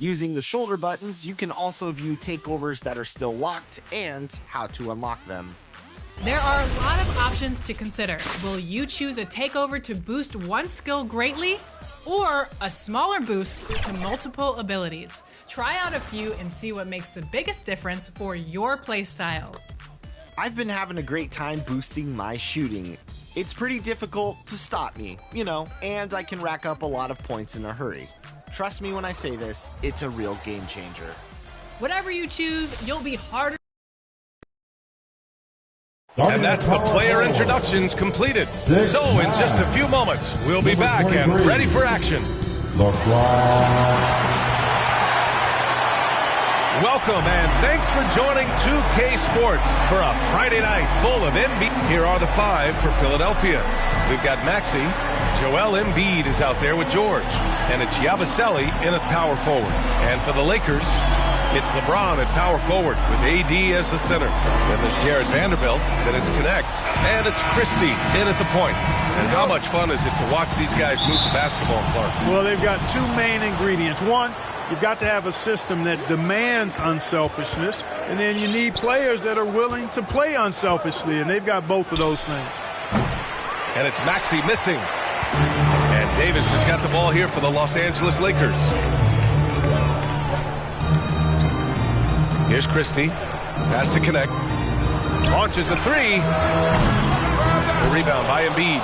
Using the shoulder buttons, you can also view takeovers that are still locked and how to unlock them. There are a lot of options to consider. Will you choose a takeover to boost one skill greatly, or a smaller boost to multiple abilities? Try out a few and see what makes the biggest difference for your playstyle. I've been having a great time boosting my shooting. It's pretty difficult to stop me, and I can rack up a lot of points in a hurry. Trust me when I say this, it's a real game changer. Whatever you choose, you'll be harder. And that's the player introductions completed. So in just a few moments, we'll be back and ready for action. Welcome and thanks for joining 2K Sports for a Friday night full of Embiid. Here are the five for Philadelphia. We've got Maxey. Joel Embiid is out there with George. And it's Yabusele in at power forward. And for the Lakers, it's LeBron at power forward with AD as the center. Then there's Jared Vanderbilt, then it's Connect, and it's Christie in at the point. And how much fun is it to watch these guys move the basketball, Clark? Well, they've got two main ingredients. One, you've got to have a system that demands unselfishness, and then you need players that are willing to play unselfishly, and they've got both of those things. And it's Maxey missing. And Davis has got the ball here for the Los Angeles Lakers. Here's Christie. Pass to Connect. Launches a three. The rebound by Embiid.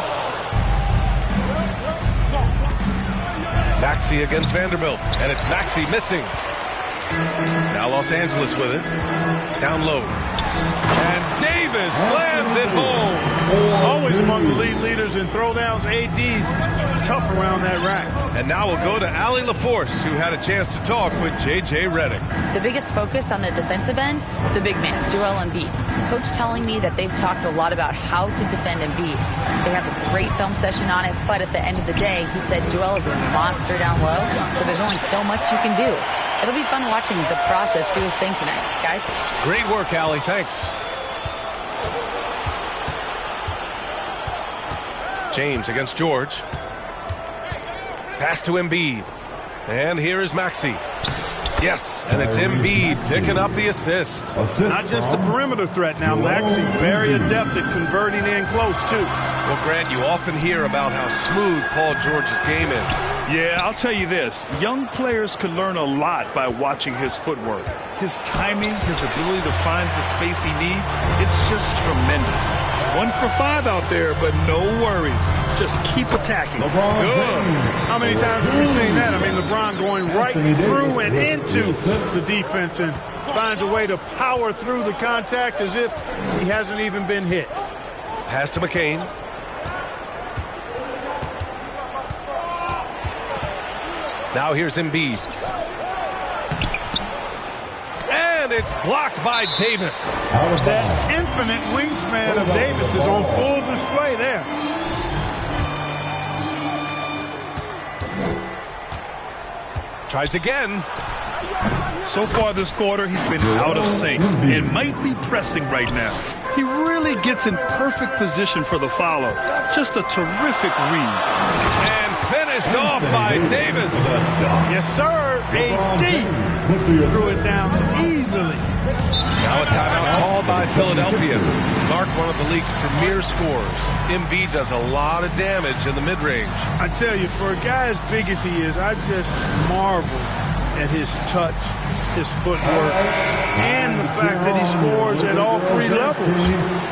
Maxey against Vanderbilt. And it's Maxey missing. Now Los Angeles with it. Down low. And Davis slams it home. Always among the league leaders in throwdowns. AD's tough around that rack. And now we'll go to Allie LaForce, who had a chance to talk with J.J. Redick. The biggest focus on the defensive end, the big man, Joel Embiid. Coach telling me that they've talked a lot about how to defend Embiid. They have a great film session on it, but at the end of the day, he said Joel is a monster down low, so there's only so much you can do. It'll be fun watching the process do his thing tonight, guys. Great work, Allie. Thanks. James against George. Pass to Embiid. And here is Maxey. Yes, and it's Embiid picking up the assist. Not just the perimeter threat now, Maxey. Very adept at converting in close, too. Well, Grant, you often hear about how smooth Paul George's game is. Yeah, I'll tell you this. Young players can learn a lot by watching his footwork. His timing, his ability to find the space he needs, it's just tremendous. 1 for 5 out there, but no worries. Just keep attacking. Good. How many times have we seen that? I mean, LeBron going right through and into the defense and finds a way to power through the contact as if he hasn't even been hit. Pass to McCain. Now here's Embiid. And it's blocked by Davis. That infinite wingspan of Davis is on full display there. Tries again. So far this quarter, he's been out of sync and might be pressing right now. He really gets in perfect position for the follow. Just a terrific read. And finished off by Davis. Yes, sir. AD threw it down easily. Now a timeout called by Philadelphia. Clark, one of the league's premier scorers. Embiid does a lot of damage in the mid-range. I tell you, for a guy as big as he is, I just marvel at his touch, his footwork, and the fact that he scores at all three levels.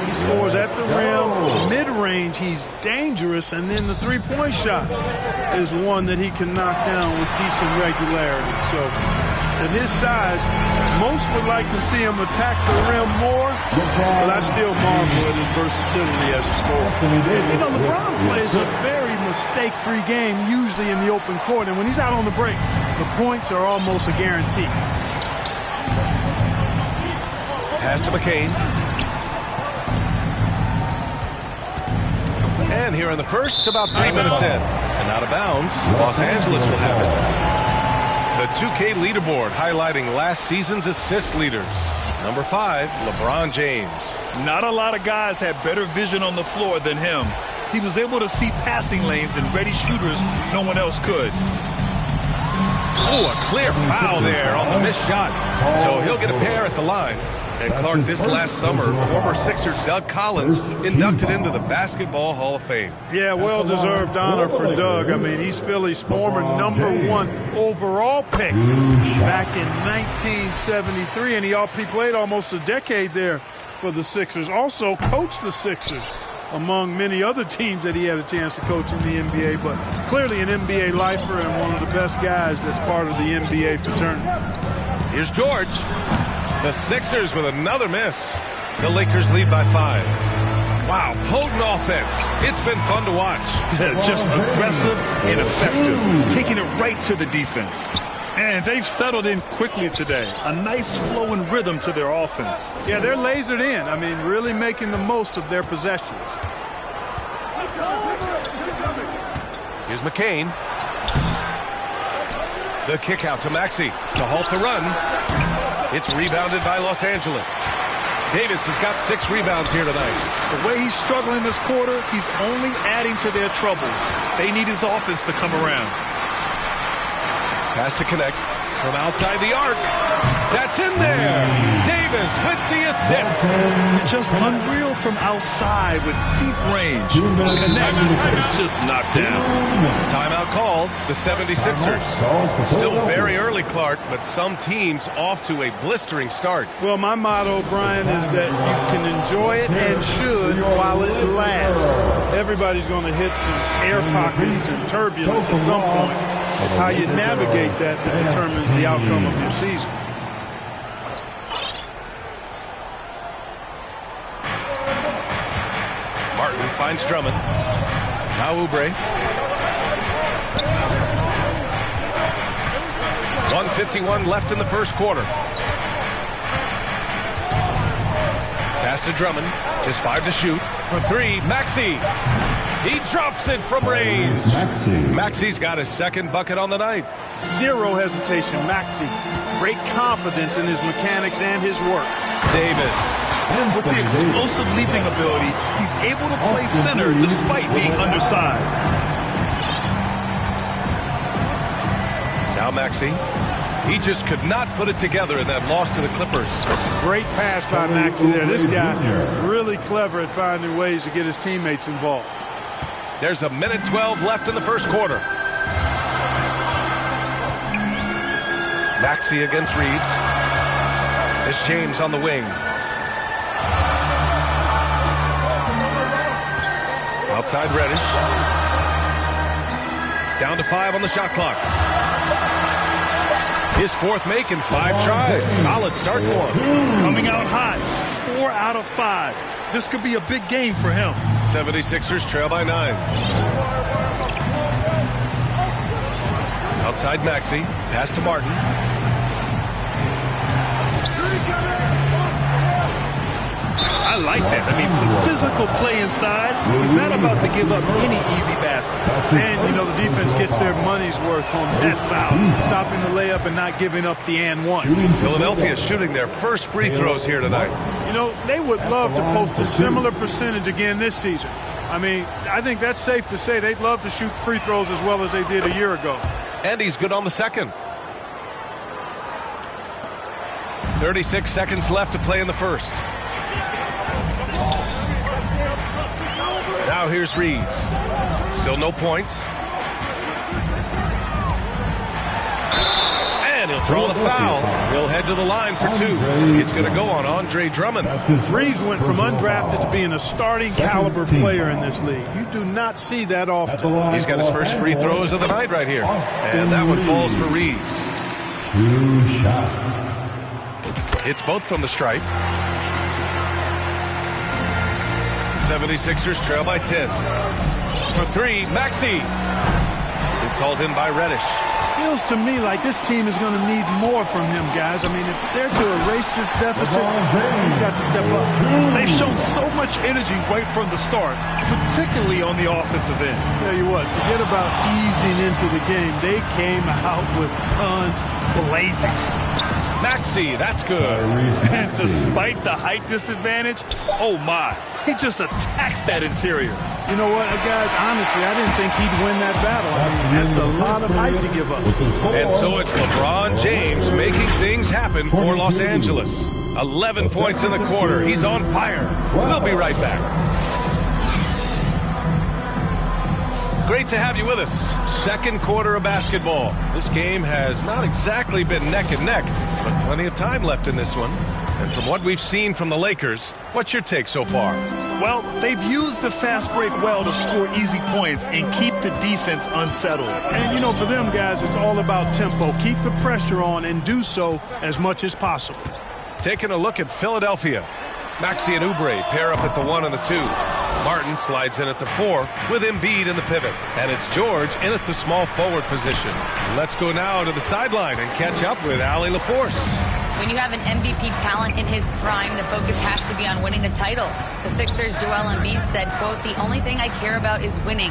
He scores at the rim, mid-range, he's dangerous, and then the three-point shot is one that he can knock down with decent regularity. So at his size, most would like to see him attack the rim more, but I still marvel at his versatility as a scorer. You know, LeBron plays a very mistake-free game, usually in the open court, and when he's out on the break, the points are almost a guarantee. Pass to McCain. And here in the first, about 3 minutes in. And out of bounds, Los Angeles will have it. The 2K leaderboard highlighting last season's assist leaders. Number 5, LeBron James. Not a lot of guys had better vision on the floor than him. He was able to see passing lanes and ready shooters no one else could. Oh, a clear foul there on the missed shot. So he'll get a pair at the line. And Clark, this last summer, former Sixer Doug Collins inducted into the Basketball Hall of Fame. Yeah, well-deserved honor for Doug. I mean, he's Philly's former #1 overall pick back in 1973, and he played almost a decade there for the Sixers. Also coached the Sixers among many other teams that he had a chance to coach in the NBA, but clearly an NBA lifer and one of the best guys that's part of the NBA fraternity. Here's George. The Sixers with another miss. The Lakers lead by 5. Wow, potent offense. It's been fun to watch. Just aggressive and effective, taking it right to the defense. And they've settled in quickly today. A nice flow and rhythm to their offense. Yeah, they're lasered in. I mean, really making the most of their possessions. Here's McCain. The kick out to Maxey to halt the run. It's rebounded by Los Angeles. Davis has got 6 rebounds here tonight. The way he's struggling this quarter, he's only adding to their troubles. They need his offense to come around. Pass to connect from outside the arc. That's in there. Davis with the assist. Just unreal from outside with deep range. Connect is just knocked down. Timeout called. The 76ers. Still very early, Clark, but some teams off to a blistering start. Well, my motto, Brian, is that you can enjoy it and should while it lasts. Everybody's going to hit some air pockets and turbulence at some point. It's how you navigate that determines the outcome of your season. Martin finds Drummond. Now Oubre. 1:51 left in the first quarter. Pass to Drummond. Just 5 to shoot. For 3, Maxey. He drops it from range. Maxey's got his second bucket on the night. Zero hesitation. Maxey, great confidence in his mechanics and his work. Davis. With the explosive leaping ability, he's able to play center despite being undersized. Now Maxey. He just could not put it together in that loss to the Clippers. Great pass by Maxey there. This guy really clever at finding ways to get his teammates involved. There's 1:12 left in the first quarter. Maxey against Reeves. It's James on the wing. Outside Reddish. Down to 5 on the shot clock. His 4th make in 5 tries. Solid start for him. Coming out hot. 4 out of 5. This could be a big game for him. 76ers trail by 9. Outside Maxey. Pass to Martin. I like that. I mean, some physical play inside. He's not about to give up any easy baskets. And, you know, the defense gets their money's worth on that foul. Stopping the layup and not giving up the and one. Philadelphia shooting their first free throws here tonight. You know, they would love to post a similar percentage again this season. I mean, I think that's safe to say they'd love to shoot free throws as well as they did a year ago. And he's good on the second. 36 seconds left to play in the first. Now here's Reeves. Still no points. And he'll draw the foul. He'll head to the line for 2. It's going to go on Andre Drummond. Reeves went from undrafted to being a starting caliber player in this league. You do not see that often. He's got his first free throws of the night right here. And that one falls for Reeves. 2 shots. It's both from the stripe. 76ers trail by 10. For 3, Maxey. It's hauled in by Reddish. Feels to me like this team is going to need more from him, guys. I mean, if they're to erase this deficit, he's got to step up. They've shown so much energy right from the start, particularly on the offensive end. Tell you what, forget about easing into the game. They came out with guns blazing. Maxey, that's good. And despite the height disadvantage, oh my, he just attacks that interior. You know what, guys, honestly, I didn't think he'd win that battle. I mean, that's a lot of height to give up. And so it's LeBron James making things happen for Los Angeles. 11 points in the quarter. He's on fire. We'll be right back. Great to have you with us. Second quarter of basketball. This game has not exactly been neck and neck, but plenty of time left in this one. And from what we've seen from the Lakers, what's your take so far? Well, they've used the fast break well to score easy points and keep the defense unsettled. And, you know, for them guys, it's all about tempo. Keep the pressure on and do so as much as possible. Taking a look at Philadelphia. Maxey and Oubre pair up at the 1 and the 2. Martin slides in at the 4 with Embiid in the pivot. And it's George in at the small forward position. Let's go now to the sideline and catch up with Allie LaForce. When you have an MVP talent in his prime, the focus has to be on winning the title. The Sixers' Joel Embiid said, quote, "The only thing I care about is winning.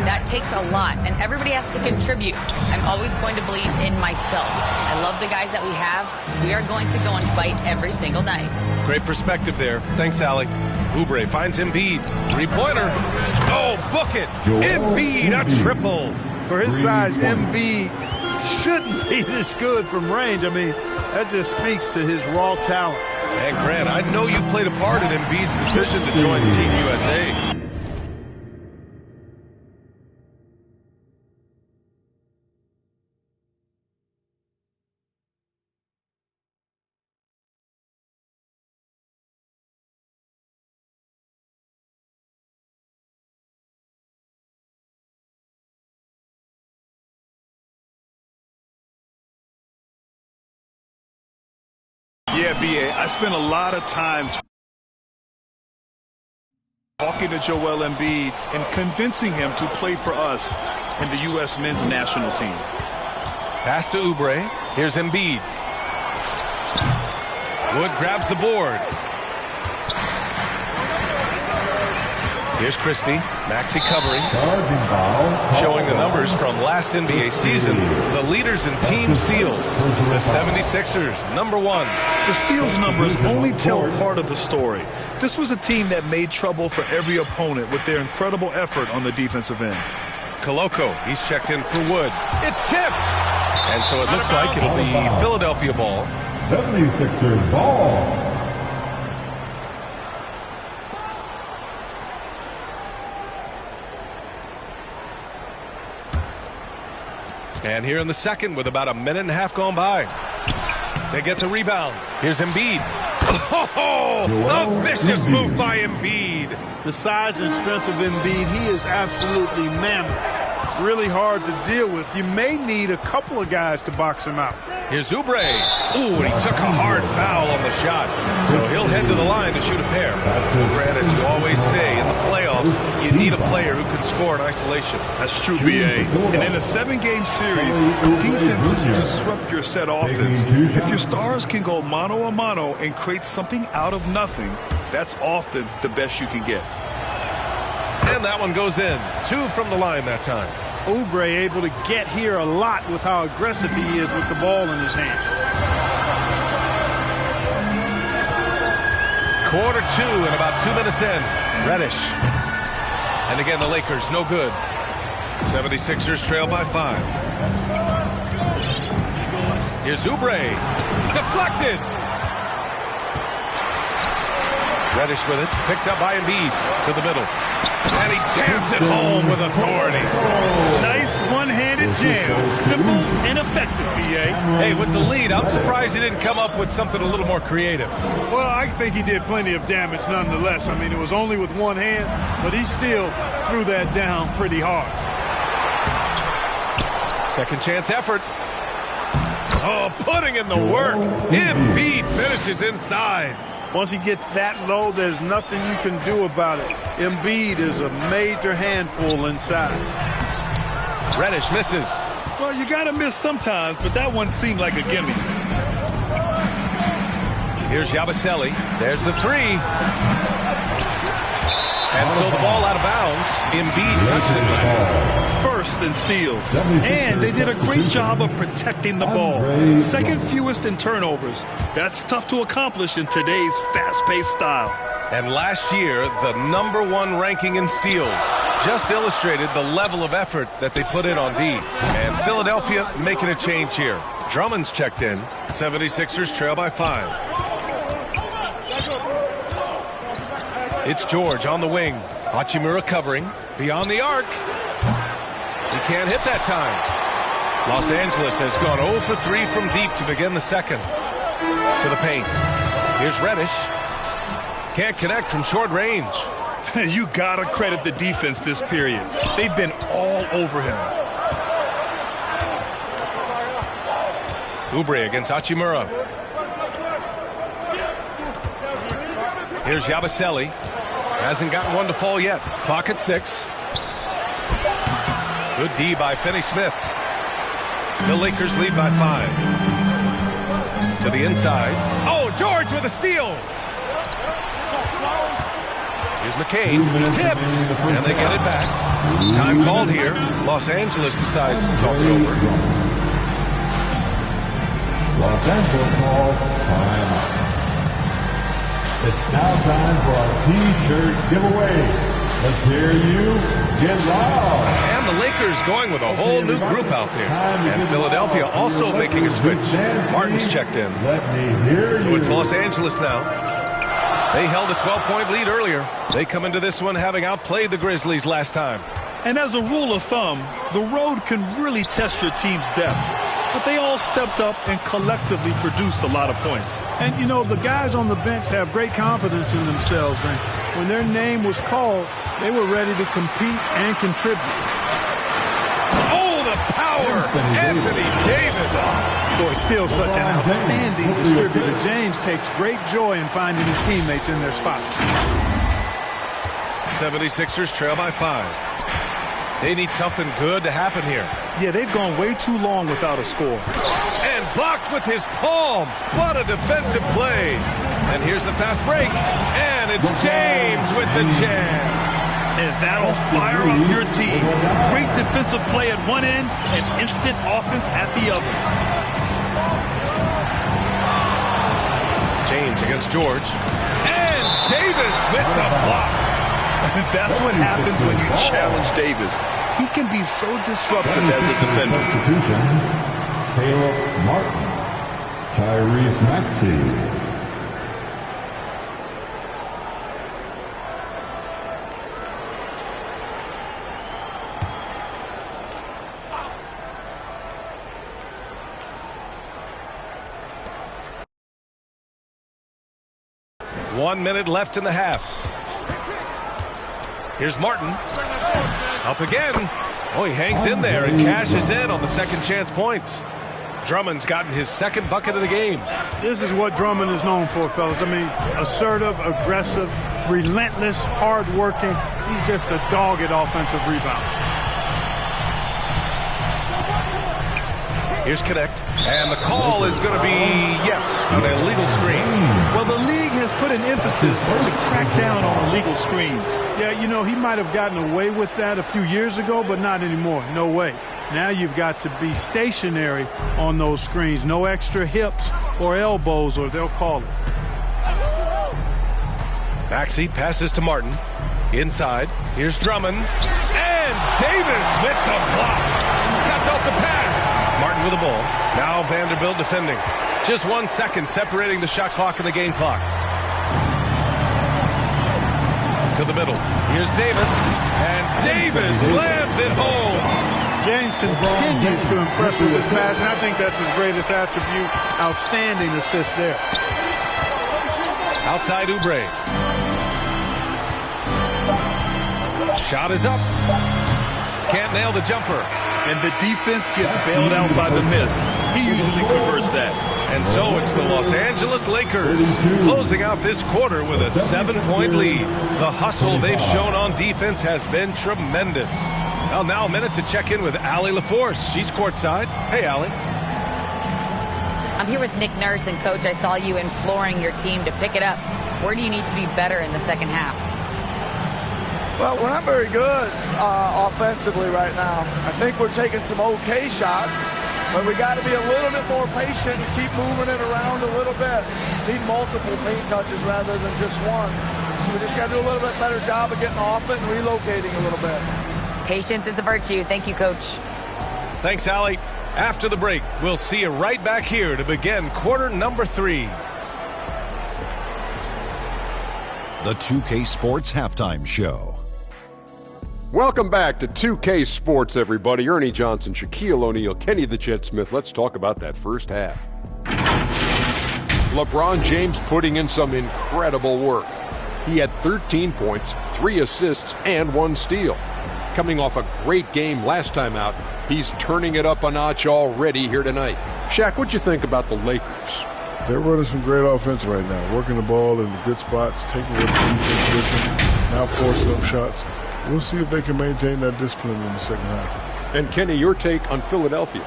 That takes a lot, and everybody has to contribute. I'm always going to believe in myself. I love the guys that we have. We are going to go and fight every single night." Great perspective there. Thanks, Allie. Oubre finds Embiid. Three-pointer. Oh, book it. Embiid, a triple. For his size, Embiid shouldn't be this good from range. I mean, that just speaks to his raw talent. And Grant, I know you played a part in Embiid's decision to join Team USA. Yeah, B.A., I spent a lot of time talking to Joel Embiid and convincing him to play for us in the U.S. men's national team. Pass to Oubre. Here's Embiid. Wood grabs the board. Here's Christie. Maxey covering. Showing the numbers from last NBA season. The leaders in team steals. The 76ers, number 1. The steals numbers only tell part of the story. This was a team that made trouble for every opponent with their incredible effort on the defensive end. Koloko, he's checked in for Wood. It's tipped! And so it looks like it'll be Philadelphia ball. 76ers ball. And here in the second with about a minute and a half gone by. They get the rebound. Here's Embiid. Oh, a vicious move by Embiid. The size and strength of Embiid, he is absolutely mammoth. Really hard to deal with. You may need a couple of guys to box him out. Here's Oubre. Ooh, and he took a hard foul on the shot. So he'll head to the line to shoot a pair. Grant, as you always say, in the playoffs, you need a player who can score in isolation. That's true, B.A. And in a 7-game series, defenses disrupt your set offense. If your stars can go mano-a-mano and create something out of nothing, that's often the best you can get. And that one goes in. 2 from the line that time. Oubre able to get here a lot with how aggressive he is with the ball in his hand. Quarter 2 and about 2 minutes in. Reddish. And again, the Lakers, no good. 76ers trail by 5. Here's Oubre. Deflected. Reddish with it. Picked up by Embiid to the middle. And he jams it home with authority. Nice one-handed jam. Simple and effective, B.A. Hey, with the lead, I'm surprised he didn't come up with something a little more creative. Well, I think he did plenty of damage nonetheless. I mean, it was only with one hand, but he still threw that down pretty hard. Second chance effort. Oh, putting in the work. Embiid finishes inside. Once he gets that low, there's nothing you can do about it. Embiid is a major handful inside. Reddish misses. Well, you got to miss sometimes, but that one seemed like a gimme. Here's Yabusele. There's the 3. And so the ball out of bounds. Embiid touched it last. first in steals. And they did a great job of protecting the ball. Second fewest in turnovers. That's tough to accomplish in today's fast-paced style. And last year, the #1 ranking in steals just illustrated the level of effort that they put in on D. And Philadelphia making a change here. Drummond's checked in. 76ers trail by 5. It's George on the wing. Hachimura covering. Beyond the arc. He can't hit that time. Los Angeles has gone 0 for 3 from deep to begin the second. To the paint. Here's Reddish. Can't connect from short range. You gotta credit the defense this period. They've been all over him. Oubre against Hachimura. Here's Yabusele. Hasn't gotten one to fall yet. Clock at 6. Good D by Finney-Smith. The Lakers lead by 5. To the inside. Oh, George with a steal. Here's McCain. Tipped. And they get it back. Time called here. Los Angeles decides to talk it over. Los Angeles calls timeout. It's now time for our T-shirt giveaway. Let's hear you get loud. And the Lakers going with a whole new group out there. And Philadelphia also making a switch. Martin's checked in. Let me hear So you. it's Los Angeles now. They held a 12-point lead earlier. They come into this one having outplayed the Grizzlies last time. And as a rule of thumb, the road can really test your team's depth. But they all stepped up and collectively produced a lot of points. And, you know, the guys on the bench have great confidence in themselves. And when their name was called, they were ready to compete and contribute. Oh, the power! Anthony Davis! Boy, still such an outstanding distributor. James takes great joy in finding his teammates in their spots. 76ers trail by 5. They need something good to happen here. Yeah, they've gone way too long without a score. And blocked with his palm. What a defensive play. And here's the fast break. And it's James with the jam. And that'll fire up your team. Great defensive play at one end and instant offense at the other. James against George. And Davis with the block. That's what happens when you challenge Davis. He can be so disruptive as a defender. Substitution, Caleb Martin, Tyrese Maxey. One minute left in the half. Here's Martin. Up again. Oh, he hangs in there and cashes in on the second chance points. Drummond's gotten his second bucket of the game. This is what Drummond is known for, fellas. I mean, assertive, aggressive, relentless, hard-working. He's just a dogged offensive rebounder. Here's Connect. And the call is going to be, yes, an illegal screen. Well, the league has put an emphasis to crack down on illegal screens. Yeah, you know, he might have gotten away with that a few years ago, but not anymore. No way. Now you've got to be stationary on those screens. No extra hips or elbows, or they'll call it. Maxey passes to Martin. Inside. Here's Drummond. And Davis with the block. Cuts off the pass. Martin with the ball. Now Vanderbilt defending. Just 1 second separating the shot clock and the game clock. To the middle. Here's Davis. And Davis slams it home. James continues to impress with his pass, and I think that's his greatest attribute. Outstanding assist there. Outside Oubre. Shot is up. Can't nail the jumper. And the defense gets bailed out by the miss. He usually converts that. And so it's the Los Angeles Lakers closing out this quarter with a 7-point lead. The hustle they've shown on defense has been tremendous. Well, now a minute to check in with Allie LaForce. She's courtside. Hey, Allie. I'm here with Nick Nurse, and Coach, I saw you imploring your team to pick it up. Where do you need to be better in the second half? Well, we're not very good offensively right now. I think we're taking some okay shots, but we got to be a little bit more patient and keep moving it around a little bit. Need multiple paint touches rather than just one. So we just got to do a little bit better job of getting off it and relocating a little bit. Patience is a virtue. Thank you, Coach. Thanks, Allie. After the break, we'll see you right back here to begin quarter number 3. The 2K Sports Halftime Show. Welcome back to 2K Sports, everybody. Ernie Johnson, Shaquille O'Neal, Kenny the Jet Smith. Let's talk about that first half. LeBron James putting in some incredible work. He had 13 points, 3 assists, and 1 steal. Coming off a great game last time out, he's turning it up a notch already here tonight. Shaq, what'd you think about the Lakers? They're running some great offense right now, working the ball in the good spots, taking what the defense with them, now forcing up shots. We'll see if they can maintain that discipline in the second half. And Kenny, your take on Philadelphia?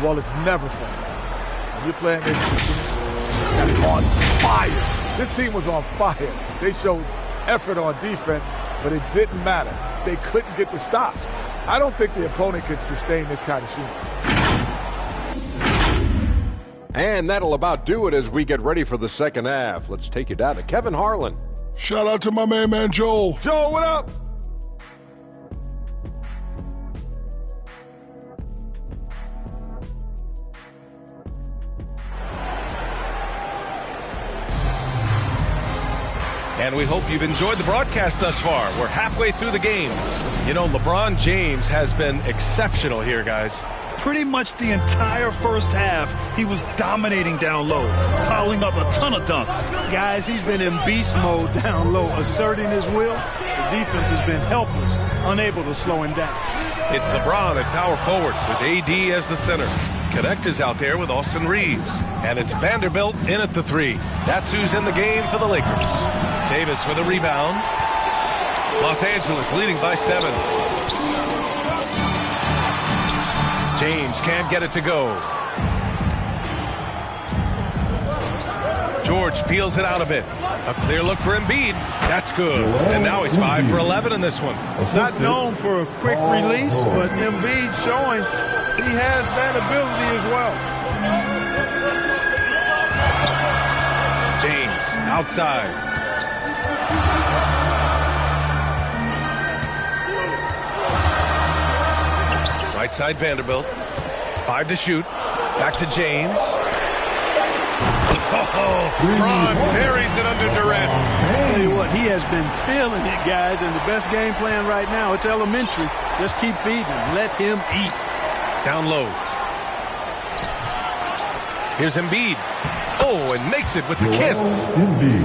Well, it's never fun. You're playing against a team on fire. This team was on fire. They showed effort on defense, but it didn't matter. They couldn't get the stops. I don't think the opponent could sustain this kind of shooting. And that'll about do it as we get ready for the second half. Let's take you down to Kevin Harlan. Shout out to my man Joel. Joel, what up? And we hope you've enjoyed the broadcast thus far. We're halfway through the game. You know, LeBron James has been exceptional here, guys. Pretty much the entire first half, he was dominating down low, piling up a ton of dunks. Guys, he's been in beast mode down low, asserting his will. The defense has been helpless, unable to slow him down. It's LeBron at power forward with AD as the center. Connect is out there with Austin Reeves. And it's Vanderbilt in at the 3. That's who's in the game for the Lakers. Davis with a rebound. Los Angeles leading by 7. James can't get it to go. George feels it out a bit. A clear look for Embiid. That's good. And now he's 5 for 11 in this one. Not known for a quick release, but Embiid showing he has that ability as well. James outside. Right side Vanderbilt. 5 to shoot. Back to James. Braun buries it under duress. I'll tell you what, he has been feeling it, guys, and the best game plan right now, it's elementary. Just keep feeding him. Let him eat. Down low. Here's Embiid. Oh, and makes it with the kiss.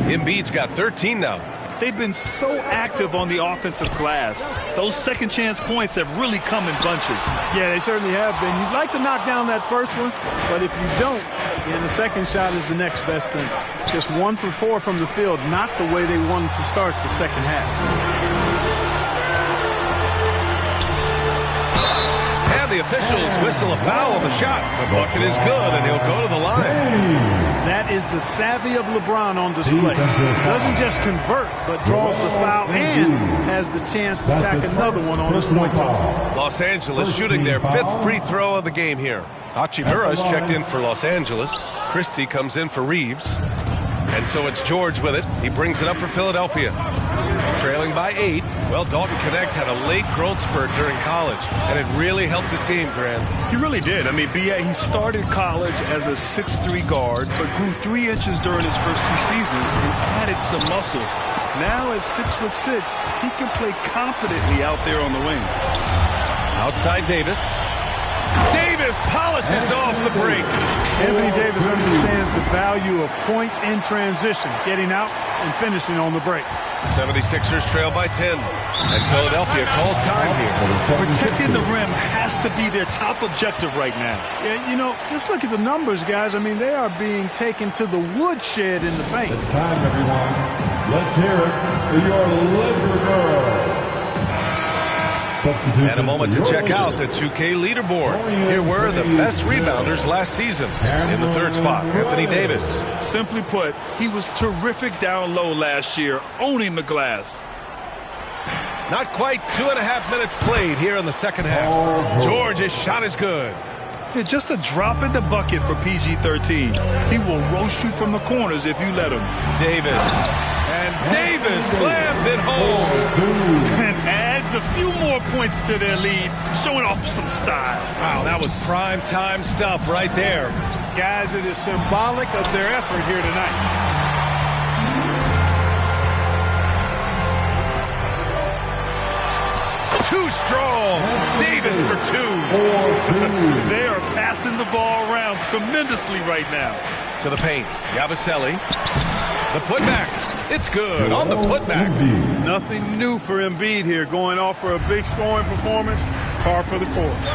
Embiid's got 13 now. They've been so active on the offensive glass. Those second chance points have really come in bunches. Yeah, they certainly have been. You'd like to knock down that first one, but if you don't, then the second shot is the next best thing. Just 1 for 4 from the field, not the way they wanted to start the second half. And the officials whistle a foul on the shot. The bucket is good, and he'll go to the line. That is the savvy of LeBron on display. Doesn't just convert, but draws the foul and has the chance to tack another one on his point total. Los Angeles shooting their 5th free throw of the game here. Hachimura's checked in for Los Angeles. Christie comes in for Reeves. And so it's George with it. He brings it up for Philadelphia. Trailing by 8. Well, Dalton Connect had a late growth spurt during college, and it really helped his game, Grant. He really did. I mean, B.A., he started college as a 6'3" guard, but grew 3 inches during his first 2 seasons and added some muscle. Now at 6'6", he can play confidently out there on the wing. Outside Davis. Davis polishes off the break. Anthony Davis understands the value of points in transition, getting out and finishing on the break. 76ers trail by 10. And Philadelphia calls time here. Protecting the rim has to be their top objective right now. Yeah, you know, just look at the numbers, guys. I mean, they are being taken to the woodshed in the paint. It's time, everyone. Let's hear it for your Liberty. And a moment to check out the 2K leaderboard. Here were the best rebounders last season. In the 3rd spot, Anthony Davis. Simply put, he was terrific down low last year, owning the glass. Not quite 2.5 minutes played here in the second half. George's shot is good. Yeah, just a drop in the bucket for PG-13. He will roast you from the corners if you let him. Davis. And Davis slams it home. And adds a few more points to their lead, showing off some style. Wow, that was prime time stuff right there. Guys, it is symbolic of their effort here tonight. Too strong. Davis for 2. They are passing the ball around tremendously right now. To the paint. Yabusele. The putback. It's good on the putback. Nothing new for Embiid here. Going off for a big scoring performance. Par for the course.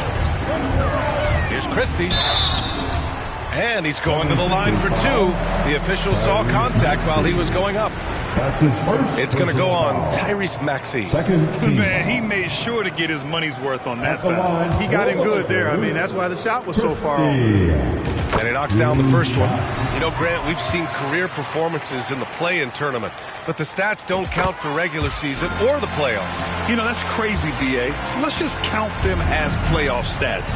Here's Christie. And he's going to the line for 2. The official saw contact while he was going up. That's his first. It's going to go on Tyrese Maxey. Second team. Man, he made sure to get his money's worth on that foul. He got him good there. I mean, that's why the shot was so far off. And he knocks down the first one. You know, Grant, we've seen career performances in the play-in tournament, but the stats don't count for regular season or the playoffs. You know, that's crazy, B.A. So let's just count them as playoff stats.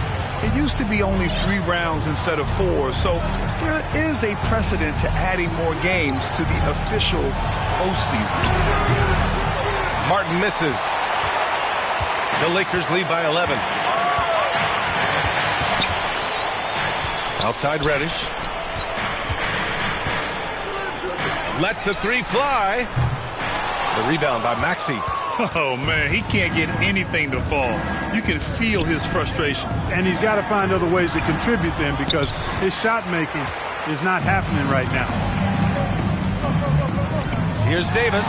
It used to be only 3 rounds instead of 4, so there is a precedent to adding more games to the official postseason. Martin misses. The Lakers lead by 11. Outside Reddish. Lets the 3 fly. The rebound by Maxey. Oh, man, he can't get anything to fall. You can feel his frustration. And he's got to find other ways to contribute then because his shot making is not happening right now. Here's Davis.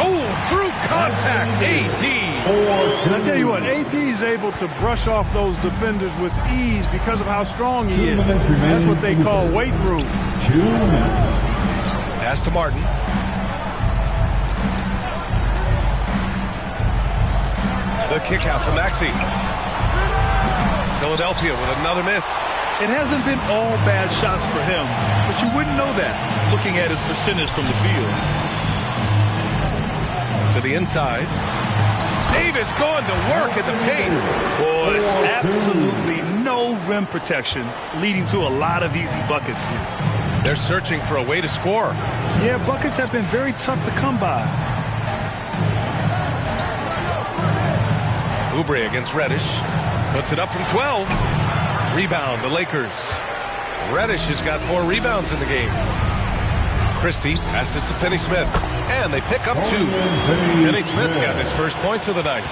Oh, through contact. AD. And I tell you what, AD is able to brush off those defenders with ease because of how strong he is. That's what they call weight room. 2 minutes. Pass to Martin. The kick out to Maxey. Philadelphia with another miss. It hasn't been all bad shots for him, but you wouldn't know that looking at his percentage from the field. To the inside. Davis going to work at the paint. Boy, absolutely no rim protection, leading to a lot of easy buckets here. They're searching for a way to score. Yeah, buckets have been very tough to come by. Oubre against Reddish. Puts it up from 12. Rebound, the Lakers. Reddish has got 4 rebounds in the game. Christie passes to Finney-Smith. And they pick up 2. Finney-Smith's got his first points of the night.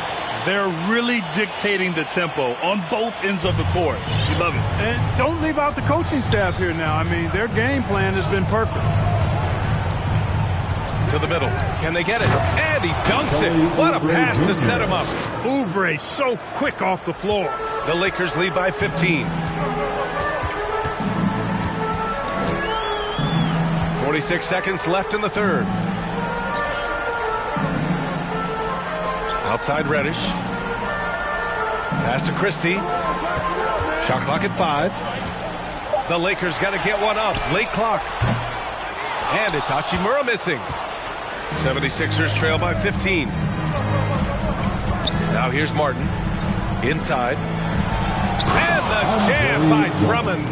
They're really dictating the tempo on both ends of the court. You love it. And don't leave out the coaching staff here now. I mean, their game plan has been perfect. To the middle. Can they get it? And he dunks it. What a pass to set him up. Oubre so quick off the floor. The Lakers lead by 15. 46 seconds left in the third. Outside Reddish. Pass to Christie. Shot clock at 5. The Lakers got to get one up. Late clock. And it's Hachimura missing. 76ers trail by 15. Now here's Martin. Inside. And the jam by Drummond.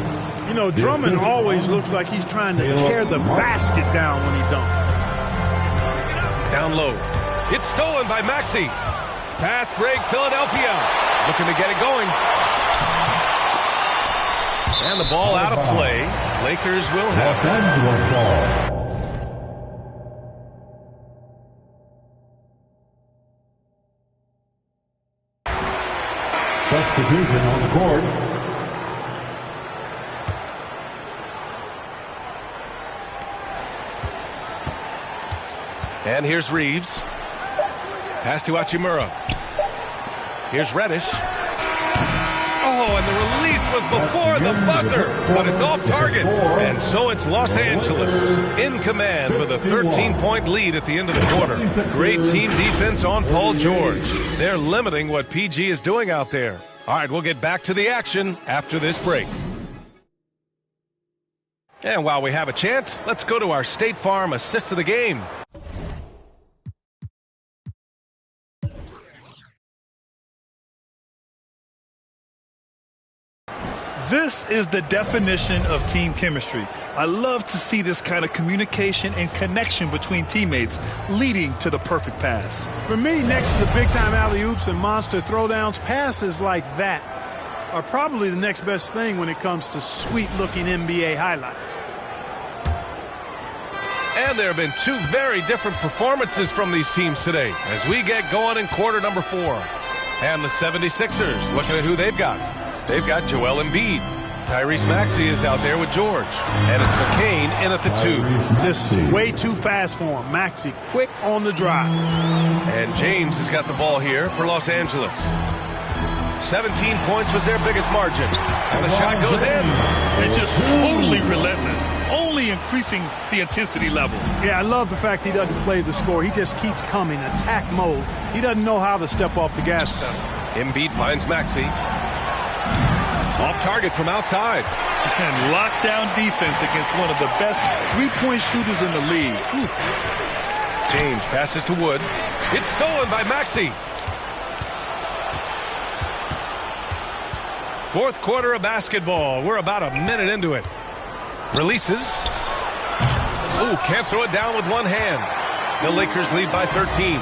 You know, Drummond always looks like he's trying to tear the basket down when he dunks. Down low. It's stolen by Maxey. Fast break, Philadelphia. Looking to get it going. And the ball out of play. Lakers will have it. Substitution on the court. And here's Reeves. Pass to Hachimura. Here's Reddish. Oh, and the release was before the buzzer, but it's off target. And so it's Los Angeles in command with a 13-point lead at the end of the quarter. Great team defense on Paul George. They're limiting what PG is doing out there. All right, we'll get back to the action after this break. And while we have a chance, let's go to our State Farm assist of the game. This is the definition of team chemistry. I love to see this kind of communication and connection between teammates leading to the perfect pass. For me, next to the big-time alley-oops and monster throwdowns, passes like that are probably the next best thing when it comes to sweet-looking NBA highlights. And there have been two very different performances from these teams today as we get going in quarter number 4. And the 76ers, looking at who they've got. They've got Joel Embiid. Tyrese Maxey is out there with George. And it's McCain in at the 2. Just way too fast for him. Maxey quick on the drive. And James has got the ball here for Los Angeles. 17 points was their biggest margin. And the shot goes in. And just totally relentless, only increasing the intensity level. Yeah, I love the fact he doesn't play the score. He just keeps coming, attack mode. He doesn't know how to step off the gas pedal. Embiid finds Maxey. Off target from outside. And lockdown defense against one of the best three-point shooters in the league. Ooh. James passes to Wood. It's stolen by Maxey. Fourth quarter of basketball. We're about a minute into it. Releases. Ooh, can't throw it down with one hand. The Lakers lead by 13.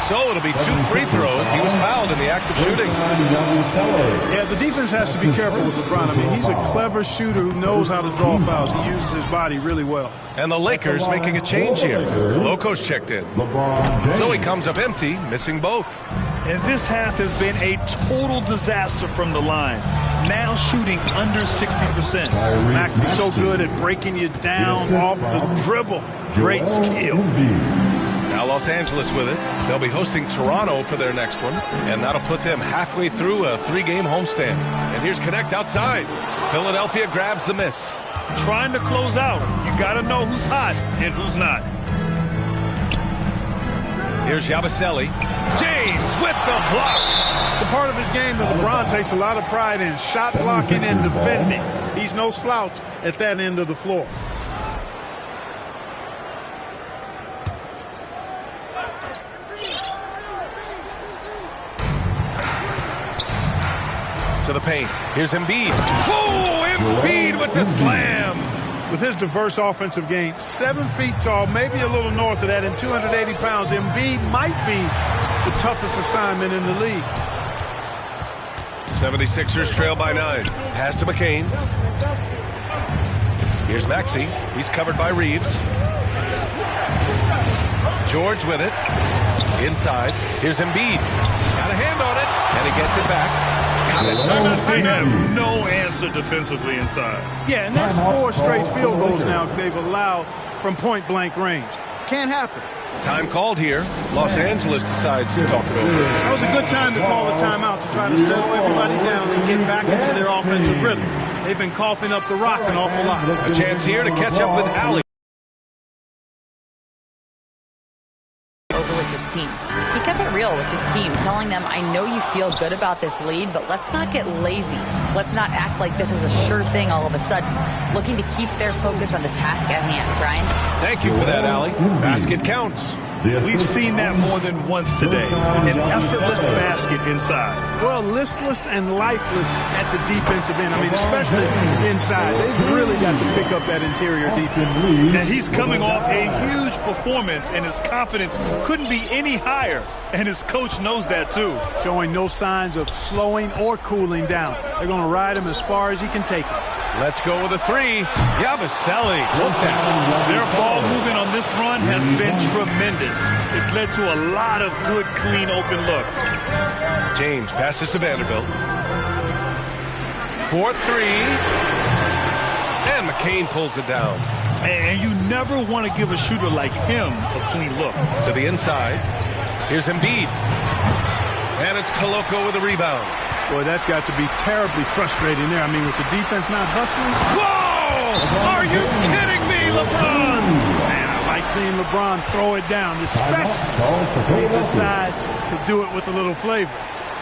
So it'll be 2 free throws. He was fouled in the act of shooting. Yeah, the defense has to be careful with LeBron. I mean, he's a clever shooter who knows how to draw fouls. He uses his body really well. And the Lakers making a change here. Loco's checked in. So he comes up empty, missing both. And this half has been a total disaster from the line. Now shooting under 60%. Maxey's so good at breaking you down off the dribble. Great skill. Now Los Angeles with it. They'll be hosting Toronto for their next one, and that'll put them halfway through a 3-game homestand. And here's Connect outside. Philadelphia grabs the miss. Trying to close out. You got to know who's hot and who's not. Here's Yabusele. James with the block. It's a part of his game that LeBron takes a lot of pride in, shot blocking and defending. He's no slouch at that end of the floor. To the paint. Here's Embiid. Whoa, Embiid with the slam. With his diverse offensive game, 7 feet tall, maybe a little north of that, and 280 pounds, Embiid might be the toughest assignment in the league. 76ers trail by 9. Pass to McCain. Here's Maxey. He's covered by Reeves. George with it. Inside. Here's Embiid. Got a hand on it, and he gets it back. They have no answer defensively inside. Yeah, and that's 4 straight field goals now they've allowed from point-blank range. Can't happen. Time called here. Los Angeles decides to talk it over. That was a good time to call the timeout to try to settle everybody down and get back into their offensive rhythm. They've been coughing up the rock an awful lot. A chance here to catch up with Allie. Team. He kept it real with his team, telling them, I know you feel good about this lead, but let's not get lazy. Let's not act like this is a sure thing all of a sudden. Looking to keep their focus on the task at hand. Brian? Thank you for that, Allie. Basket counts. We've seen that more than once today. An effortless basket inside. Well, listless and lifeless at the defensive end. I mean, especially inside. They've really got to pick up that interior defense. And he's coming off a huge performance, and his confidence couldn't be any higher. And his coach knows that, too. Showing no signs of slowing or cooling down. They're going to ride him as far as he can take it. Let's go with a 3. Yabusele. Look that. Their ball movement on this run has been tremendous. It's led to a lot of good, clean, open looks. James passes to Vanderbilt. 4-3. And McCain pulls it down. And you never want to give a shooter like him a clean look. To the inside. Here's Embiid. And it's Koloko with a rebound. Boy, that's got to be terribly frustrating there. I mean, with the defense not hustling. Whoa! Are you kidding me, LeBron? Man, I like seeing LeBron throw it down, especially when he decides to do it with a little flavor.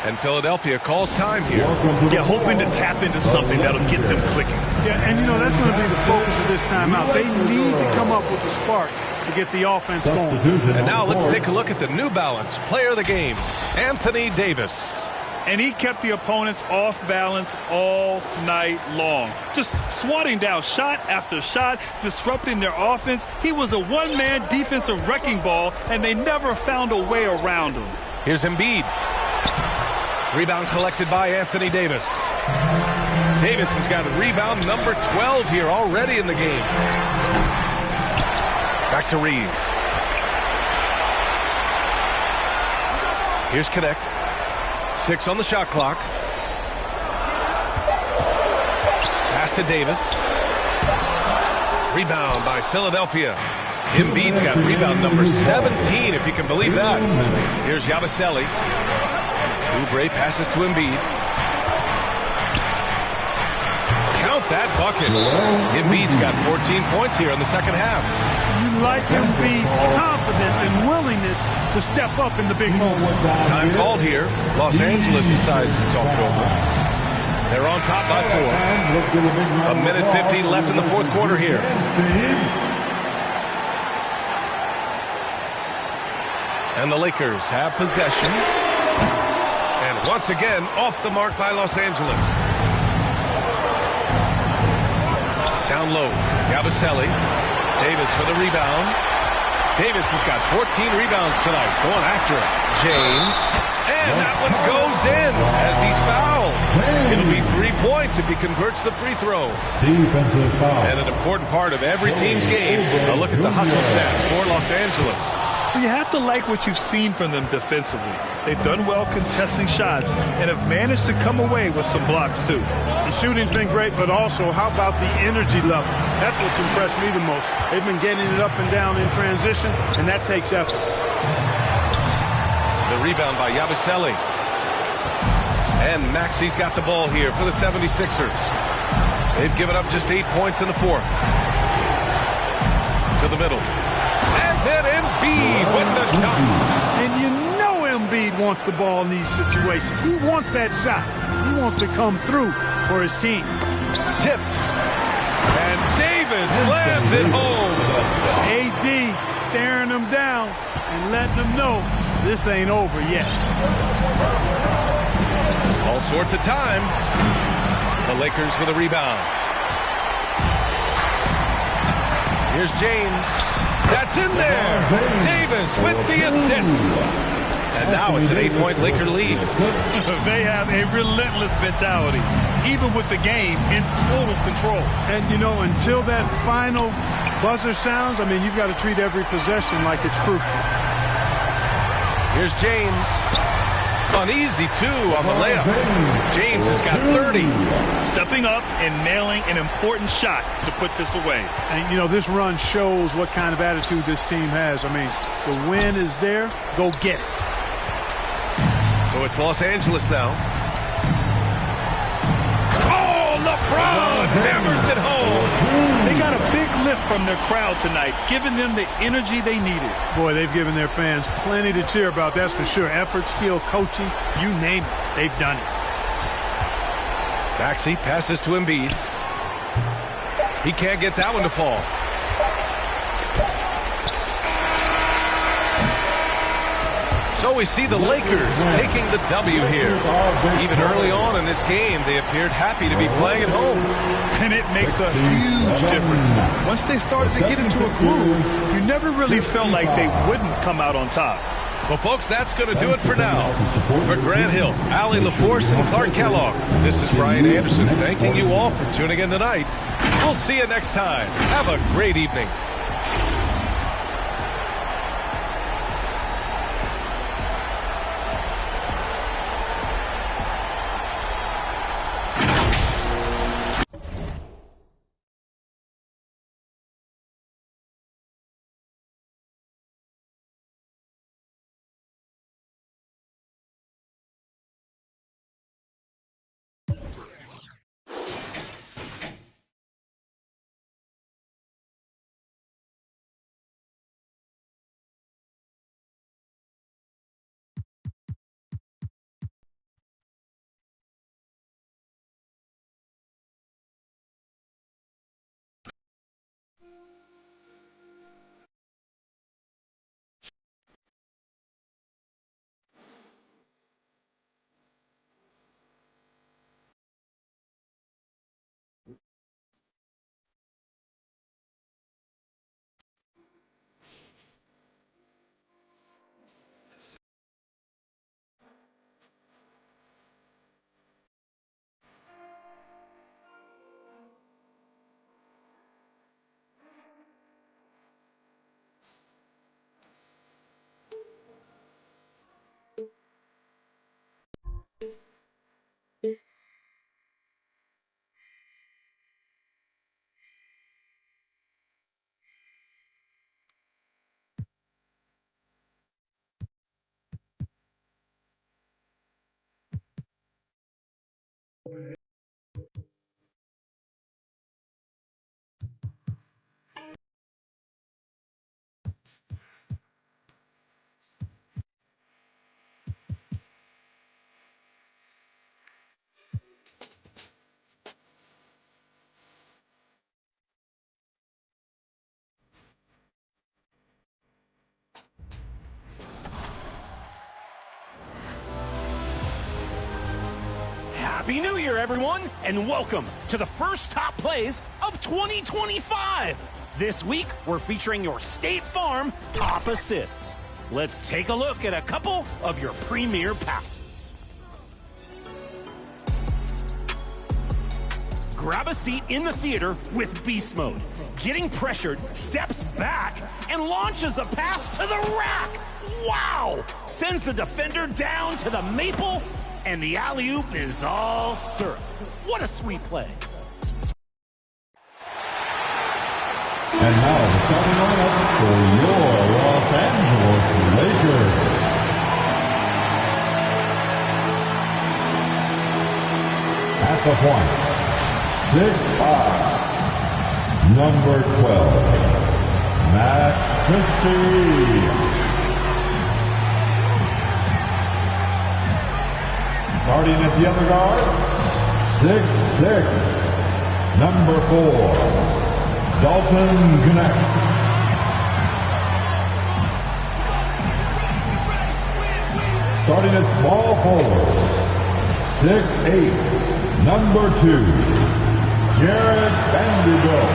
And Philadelphia calls time here. Yeah, hoping to tap into something that'll get them clicking. Yeah, and you know, that's going to be the focus of this timeout. They need to come up with a spark to get the offense going. And now let's take a look at the New Balance player of the game, Anthony Davis. And he kept the opponents off balance all night long. Just swatting down shot after shot, disrupting their offense. He was a one-man defensive wrecking ball, and they never found a way around him. Here's Embiid. Rebound collected by Anthony Davis. Davis has got rebound number 12 here already in the game. Back to Reeves. Here's Connect. 6 on the shot clock. Pass to Davis. Rebound by Philadelphia. Embiid's got rebound number 17, if you can believe that. Here's Yabusele. Oubre passes to Embiid. Count that bucket. Embiid's got 14 points here in the second half. You like Embiid's confidence and willingness to step up in the big moment. Time called here. Los Angeles decides to talk it over. They're on top by 4. A minute 15 left in the fourth quarter here. And the Lakers have possession. And once again, off the mark by Los Angeles. Down low, Yabusele. Davis for the rebound. Davis has got 14 rebounds tonight. Going after it. James. And that one goes in as he's fouled. It'll be 3 points if he converts the free throw. Defensive foul. And an important part of every team's game. A look at the hustle stats for Los Angeles. You have to like what you've seen from them defensively. They've done well contesting shots and have managed to come away with some blocks, too. The shooting's been great, but also, how about the energy level? That's what's impressed me the most. They've been getting it up and down in transition, and that takes effort. The rebound by Yabusele. And Maxi's got the ball here for the 76ers. They've given up just 8 points in the fourth. To the middle. And then Embiid with the dunk. And you know Embiid wants the ball in these situations. He wants that shot. He wants to come through for his team. Tipped. And Davis slams it home. AD staring him down and letting him know this ain't over yet. All sorts of time. The Lakers for the rebound. Here's James. That's in there. Davis with the assist. And now it's an 8-point Laker lead. They have a relentless mentality, even with the game in total control. And, you know, until that final buzzer sounds, I mean, you've got to treat every possession like it's crucial. Here's James. Uneasy, too, on the layup. James has got 30. Stepping up and nailing an important shot to put this away. And, you know, this run shows what kind of attitude this team has. I mean, the win is there. Go get it. So it's Los Angeles now. Oh, LeBron hammers it home. They got a big lift from their crowd tonight, giving them the energy they needed. Boy, they've given their fans plenty to cheer about, that's for sure. Effort, skill, coaching, you name it, they've done it. Maxey passes to Embiid. He can't get that one to fall. So we see the Lakers taking the W here. Even early on in this game, they appeared happy to be playing at home. And it makes a huge difference. Once they started to get into a groove, you never really felt like they wouldn't come out on top. Well, folks, that's going to do it for now. For Grant Hill, Allie LaForce, and Clark Kellogg, this is Brian Anderson thanking you all for tuning in tonight. We'll see you next time. Have a great evening. Happy New Year, everyone, and welcome to the first top plays of 2025. This week, we're featuring your State Farm top assists. Let's take a look at a couple of your premier passes. Grab a seat in the theater with Beast Mode. Getting pressured, steps back, and launches a pass to the rack. Wow! Sends the defender down to the maple, and the alley-oop is all syrup. What a sweet play. And now the starting lineup for your Los Angeles Lakers. At the point, 6'5", number 12, Max Christie. Starting at the other guard, 6'6", number 4, Dalton Connect. Starting at small forward, 6'8", number 2, Jared Vanderbilt.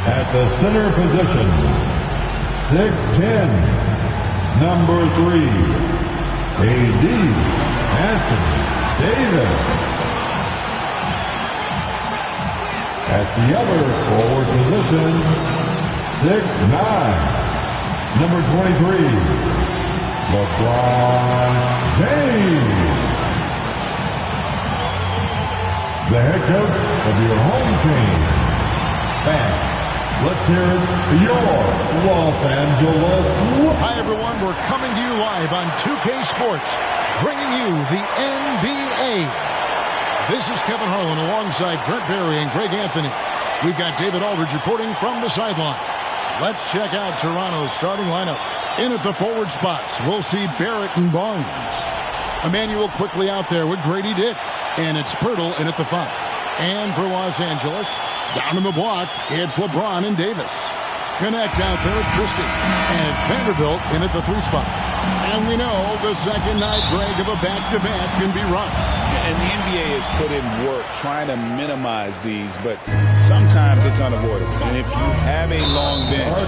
At the center position, 6'10", number 3, A.D. Anthony Davis. At the other forward position, 6'9", number 23, LeBron James. The head coach of your home team. Fans, let's hear it for your Los Angeles. Hi, everyone. We're coming to you live on 2K Sports, bringing you the NBA. This is Kevin Harlan alongside Brent Barry and Greg Anthony. We've got David Aldridge reporting from the sideline. Let's check out Toronto's starting lineup. In at the forward spots, we'll see Barrett and Barnes. Emmanuel quickly out there with Grady Dick. And it's Pirtle in at the 5. And for Los Angeles, down in the block, it's LeBron and Davis. Connect out there at Christie. And it's Vanderbilt in at the 3 spot. And we know the second night, Greg, of a back-to-back can be rough. And the NBA has put in work trying to minimize these, but sometimes it's unavoidable. And if you have a long bench,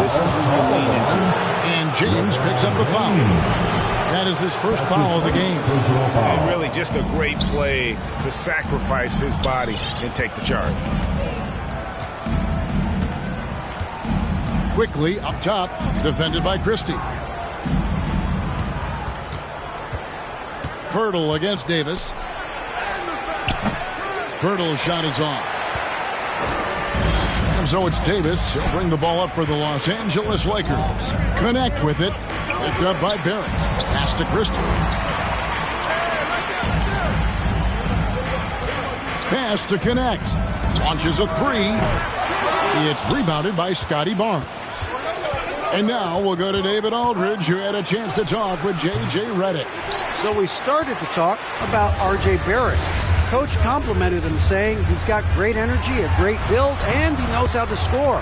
this is what you lean into. And James picks up the foul. That is his first foul of the game. And really just a great play to sacrifice his body and take the charge. Quickly up top, defended by Christie. Pirtle against Davis. Pirtle's shot is off. And so it's Davis. He'll bring the ball up for the Los Angeles Lakers. Connect with it. Picked up by Barrett. Pass to Christie. Pass to Connect. Launches a 3. It's rebounded by Scotty Barnes. And now we'll go to David Aldridge, who had a chance to talk with J.J. Redick. So we started to talk about R.J. Barrett. Coach complimented him, saying he's got great energy, a great build, and he knows how to score.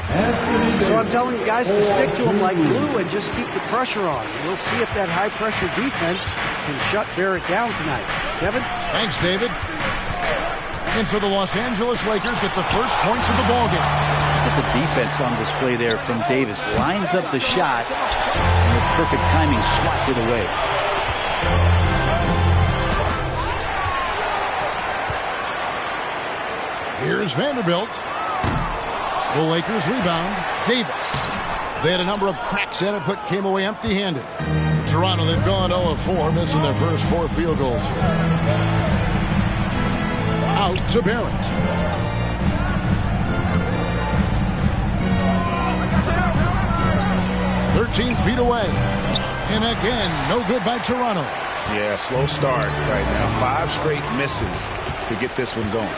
So I'm telling you guys to stick to him like glue and just keep the pressure on. We'll see if that high-pressure defense can shut Barrett down tonight. Kevin? Thanks, David. And so the Los Angeles Lakers get the first points of the ballgame. Look at the defense on display there from Davis. Lines up the shot, and with perfect timing, swats it away. Here's Vanderbilt. The Lakers rebound. Davis. They had a number of cracks at it, but came away empty-handed. Toronto, they've gone 0 of 4, missing their first 4 field goals here. Out to Barrett. "13 feet away. And again, no good by Toronto. Yeah, slow start right now. 5 straight misses to get this one going.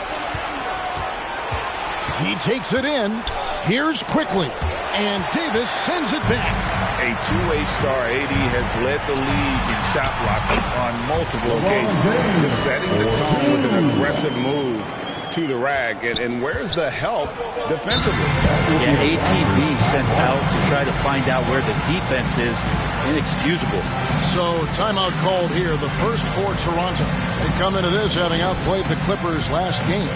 He takes it in. Here's quickly. And Davis sends it back. A two-way star, AD has led the league in shot blocking on multiple occasions. Just setting the tone with an aggressive move to the rack. And where's the help defensively? Yeah, APB sent out to try to find out where the defense is. Inexcusable. So timeout called here, the first for Toronto. They come into this having outplayed the Clippers last game.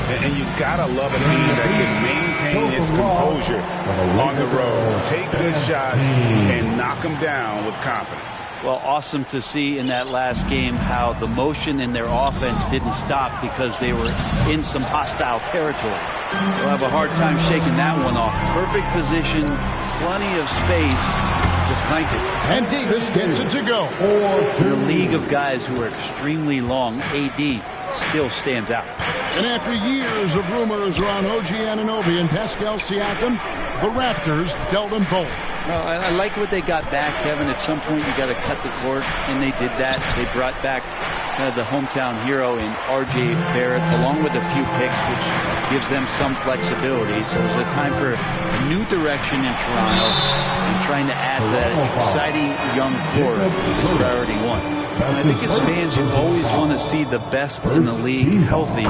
And you gotta love a team that can maintain its composure on the road, take good shots, and knock them down with confidence. Well, awesome to see in that last game how the motion in their offense didn't stop because they were in some hostile territory. They'll have a hard time shaking that one off. Perfect position, plenty of space, just clanked it. And Davis gets it to go. In a league of guys who are extremely long, AD still stands out. And after years of rumors around OG Anunoby and Pascal Siakam, the Raptors dealt them both. Well, I like what they got back, Kevin. At some point, you got to cut the cord, and they did that. They brought back the hometown hero in RJ Barrett, along with a few picks, which gives them some flexibility. So it was a time for a new direction in Toronto, and trying to add to that exciting young core is priority one. I think as fans, you always want to see the best in the league healthy.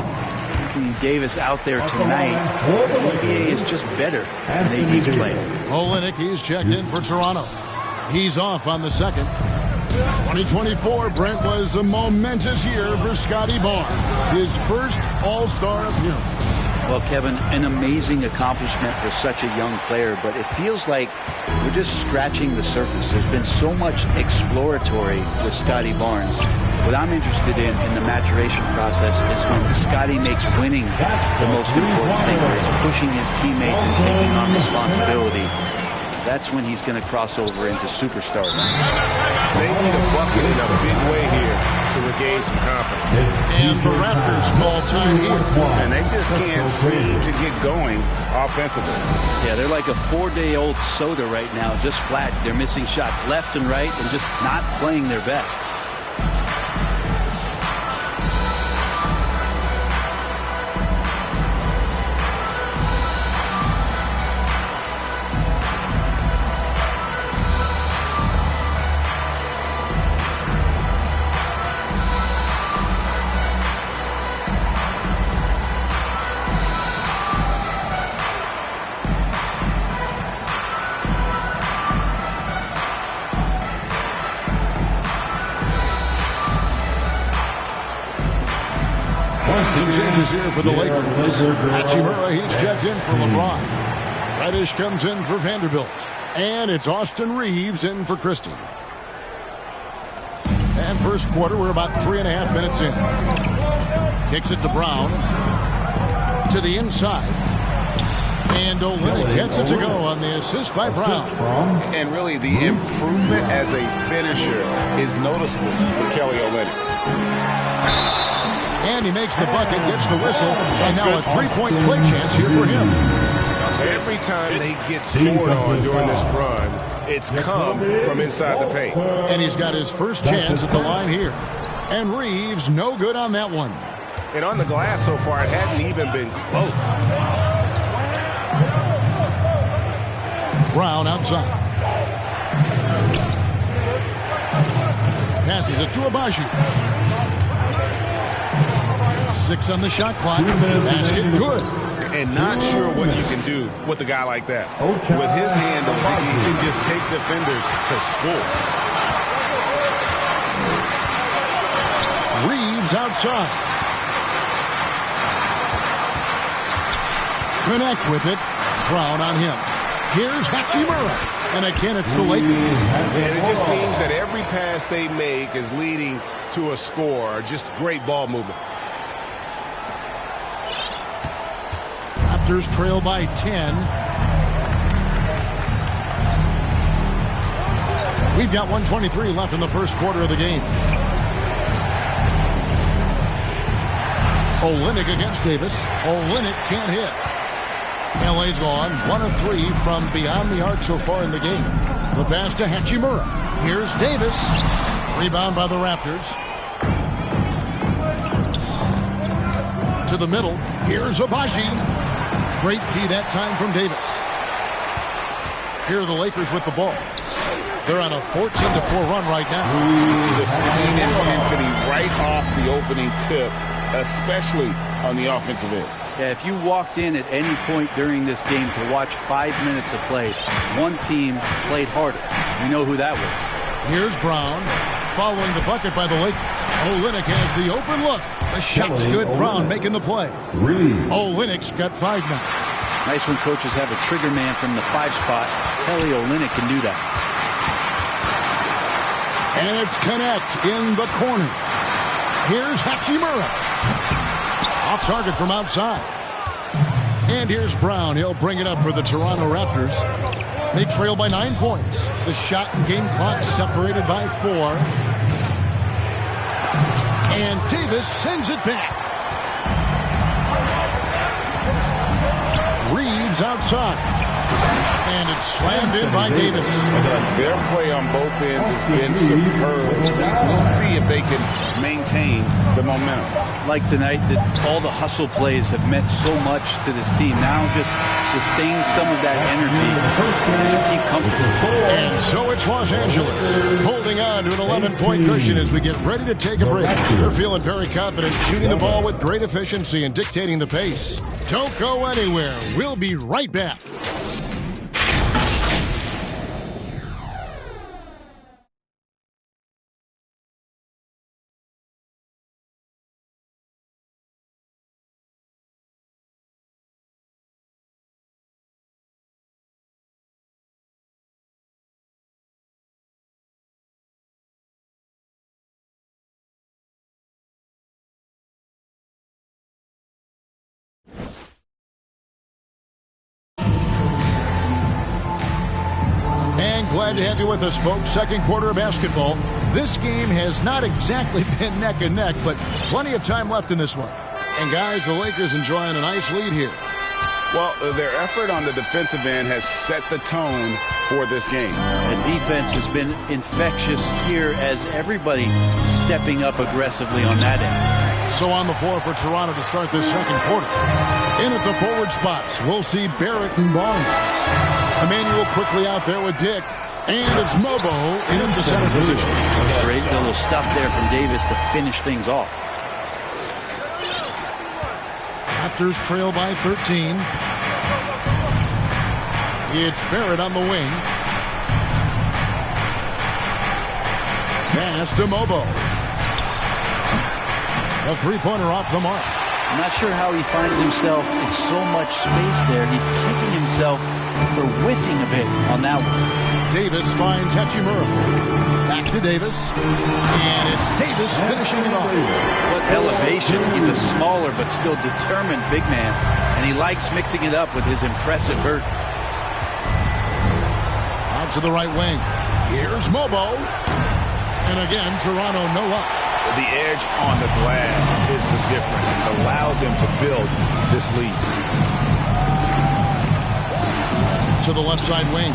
Davis out there tonight. The NBA is just better than AD's playing. Olynyk, he's checked in for Toronto. He's off on the second. 2024, Brent, was a momentous year for Scotty Barnes. His first All-Star appearance. Well, Kevin, an amazing accomplishment for such a young player, but it feels like we're just scratching the surface. There's been so much exploratory with Scotty Barnes. What I'm interested in the maturation process is when Scotty makes winning the most important thing, where he's pushing his teammates and taking on responsibility. That's when he's going to cross over into superstar. They need a bucket in a big way here to regain some confidence. And the Raptors small time here. And they just can't seem to get going offensively. Yeah, they're like a 4-day-old soda right now, just flat. They're missing shots left and right and just not playing their best. Some changes here for the Lakers. Hachimura, he's checked in for LeBron. Reddish comes in for Vanderbilt. And it's Austin Reeves in for Christie. And first quarter, we're about 3.5 minutes in. Kicks it to Brown. To the inside. And Olynyk gets it to go on the assist by Brown. And really, the improvement as a finisher is noticeable for Kelly Olynyk. And he makes the bucket, gets the whistle, and now a three-point play chance here for him. Every time they get scored on during this run, it's come from inside the paint. And he's got his first chance at the line here. And Reeves, no good on that one. And on the glass so far, it hasn't even been close. Brown outside. Passes it to Abaji. 6 on the shot clock. Basket good. And not sure what you can do with a guy like that. With his handles, he can just take defenders to score. Reeves outside. Connect with it. Brown on him. Here's Hachimura. And again, it's the Lakers. And it just seems that every pass they make is leading to a score. Just great ball movement. Raptors trail by 10. We've got 1:23 left in the first quarter of the game. Olynyk against Davis. Olynyk can't hit. LA's gone 1 of 3 from beyond the arc so far in the game. The pass to Hachimura. Here's Davis. Rebound by the Raptors. To the middle. Here's Abaji. Great tee that time from Davis. Here are the Lakers with the ball. They're on a 14-4 run right now. The speed intensity right off the opening tip especially on the offensive end. Yeah, if you walked in at any point during this game to watch 5 minutes of play, one team played harder. We know who that was. Here's Brown, following the bucket by the Lakers. Olynyk has the open look. The shot's good. Brown making the play. Olynyk's got 5 now. Nice when coaches have a trigger man from the 5 spot. Kelly Olynyk can do that. And it's Connect in the corner. Here's Hachimura. Off target from outside. And here's Brown. He'll bring it up for the Toronto Raptors. They trail by 9 points. The shot and game clock separated by 4. And Davis sends it back. Reeves outside. And it's slammed in by Davis. Their play on both ends has been superb. We'll see if they can maintain the momentum. Like tonight, that all the hustle plays have meant so much to this team. Now just sustain some of that energy and keep comfortable. And so it's Los Angeles holding on to an 11-point cushion as we get ready to take a break. They're feeling very confident, shooting the ball with great efficiency and dictating the pace. Don't go anywhere. We'll be right back. Glad to have you with us, folks. Second quarter of basketball. This game has not exactly been neck and neck, but plenty of time left in this one. And guys, the Lakers enjoying a nice lead here. Well, their effort on the defensive end has set the tone for this game. The defense has been infectious here as everybody stepping up aggressively on that end. So on the floor for Toronto to start this second quarter. In at the forward spots, we'll see Barrett and Barnes. Emmanuel quickly out there with Dick. And it's Mobo in the center position. Great little stuff there from Davis to finish things off. Raptors trail by 13. It's Barrett on the wing. Pass to Mobo. A three-pointer off the mark. I'm not sure how he finds himself in so much space there. He's kicking himself for whiffing a bit on that one. Davis finds Hachimura. Back to Davis. And it's Davis finishing it off. What elevation. He's a smaller but still determined big man. And he likes mixing it up with his impressive vert. Out to the right wing. Here's Mobo. And again, Toronto no up. The edge on the glass is the difference. It's allowed them to build this lead. To the left side wing.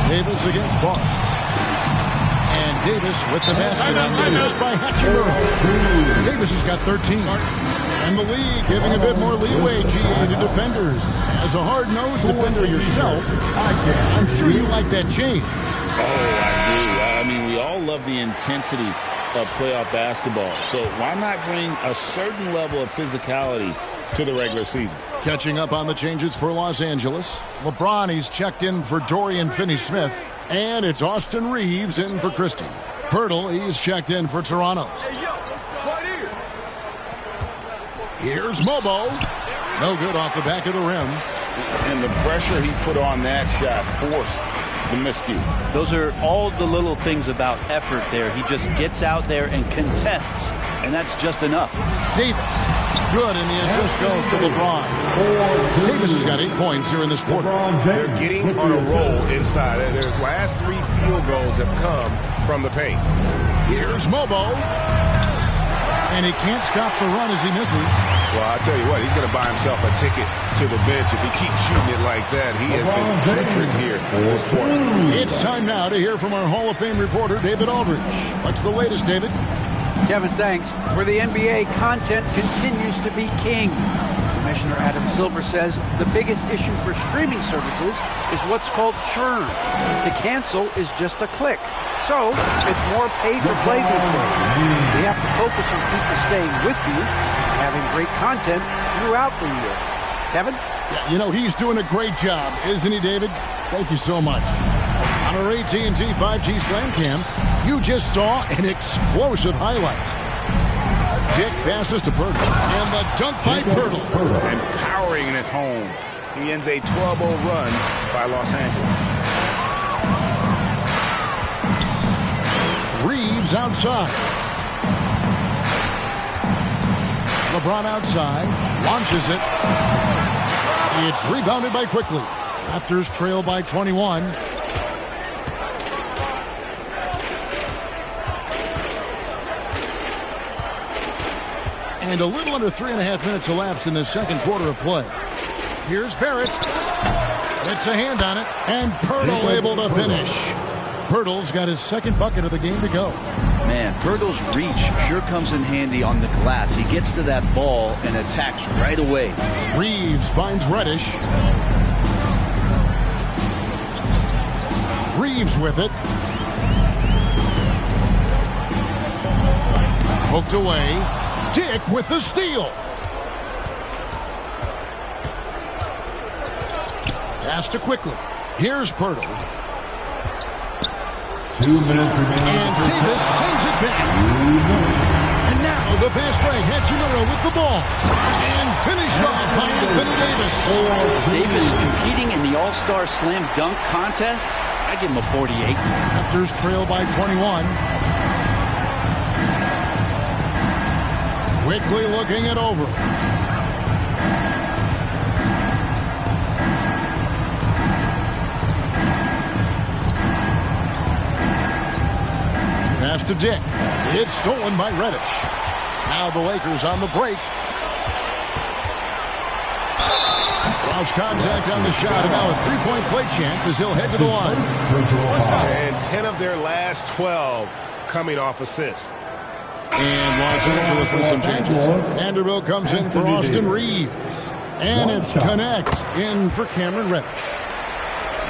Davis against Barnes. And Davis with the basket on the assist by Hachimura. Davis has got 13. And the league giving a bit more leeway, GA, to defenders. As a hard-nosed defender yourself, I'm sure you like that change. Oh, I do. I mean, we all love the intensity of playoff basketball. So why not bring a certain level of physicality to the regular season? Catching up on the changes for Los Angeles. LeBron, he's checked in for Dorian Finney-Smith. And it's Austin Reeves in for Christie. Pirtle, he's checked in for Toronto. Here's Mobo. No good off the back of the rim. And the pressure he put on that shot forced the miscue. Those are all the little things about effort there. He just gets out there and contests, and that's just enough. Davis, good, and the assist goes to LeBron. Davis has got 8 points here in this quarter. They're getting on a roll inside. Their last 3 field goals have come from the paint. Here's Mobo. And he can't stop the run as he misses. Well, I'll tell you what, he's going to buy himself a ticket to the bench. If he keeps shooting it like that, he has been putrid here in this quarter. It's time now to hear from our Hall of Fame reporter, David Aldridge. What's the latest, David? Kevin, thanks. For the NBA, content continues to be king. Commissioner Adam Silver says the biggest issue for streaming services is what's called churn. To cancel is just a click. So it's more pay for play these days. We have to focus on people staying with you and having great content throughout the year. Kevin? Yeah, you know, he's doing a great job, isn't he, David? Thank you so much. On our AT&T 5G Slam Cam, you just saw an explosive highlight. Dick passes to Pirtle, and the dunk by Pirtle. And powering it home. He ends a 12-0 run by Los Angeles. Reeves outside. LeBron outside, launches it. It's rebounded by Quickly. Raptors trail by 21. And a little under 3.5 minutes elapsed in the second quarter of play. Here's Barrett. Gets a hand on it, and Pirtle able to finish. Pirtle's got his second bucket of the game to go. Man, Pirtle's reach sure comes in handy on the glass. He gets to that ball and attacks right away. Reeves finds Reddish. Reeves with it. Hooked away. Dick with the steal. Pass to Quickly. Here's Pirtle. 2 minutes remaining. And Davis sends it back. And now the fast break. Hachimura with the ball. And finished off by Anthony Davis. Is Davis competing in the All-Star Slam Dunk contest? I give him a 48. Raptors trail by 21. Quickly looking it over. Pass to Dick. It's stolen by Reddish. Now the Lakers on the break. Cross contact on the shot, and now a three-point play chance as he'll head to the line. And 10 of their last 12 coming off assists. And Los Angeles with some changes. Vanderbilt comes in for Austin Reeves. And it's Connect in for Cameron Reddish.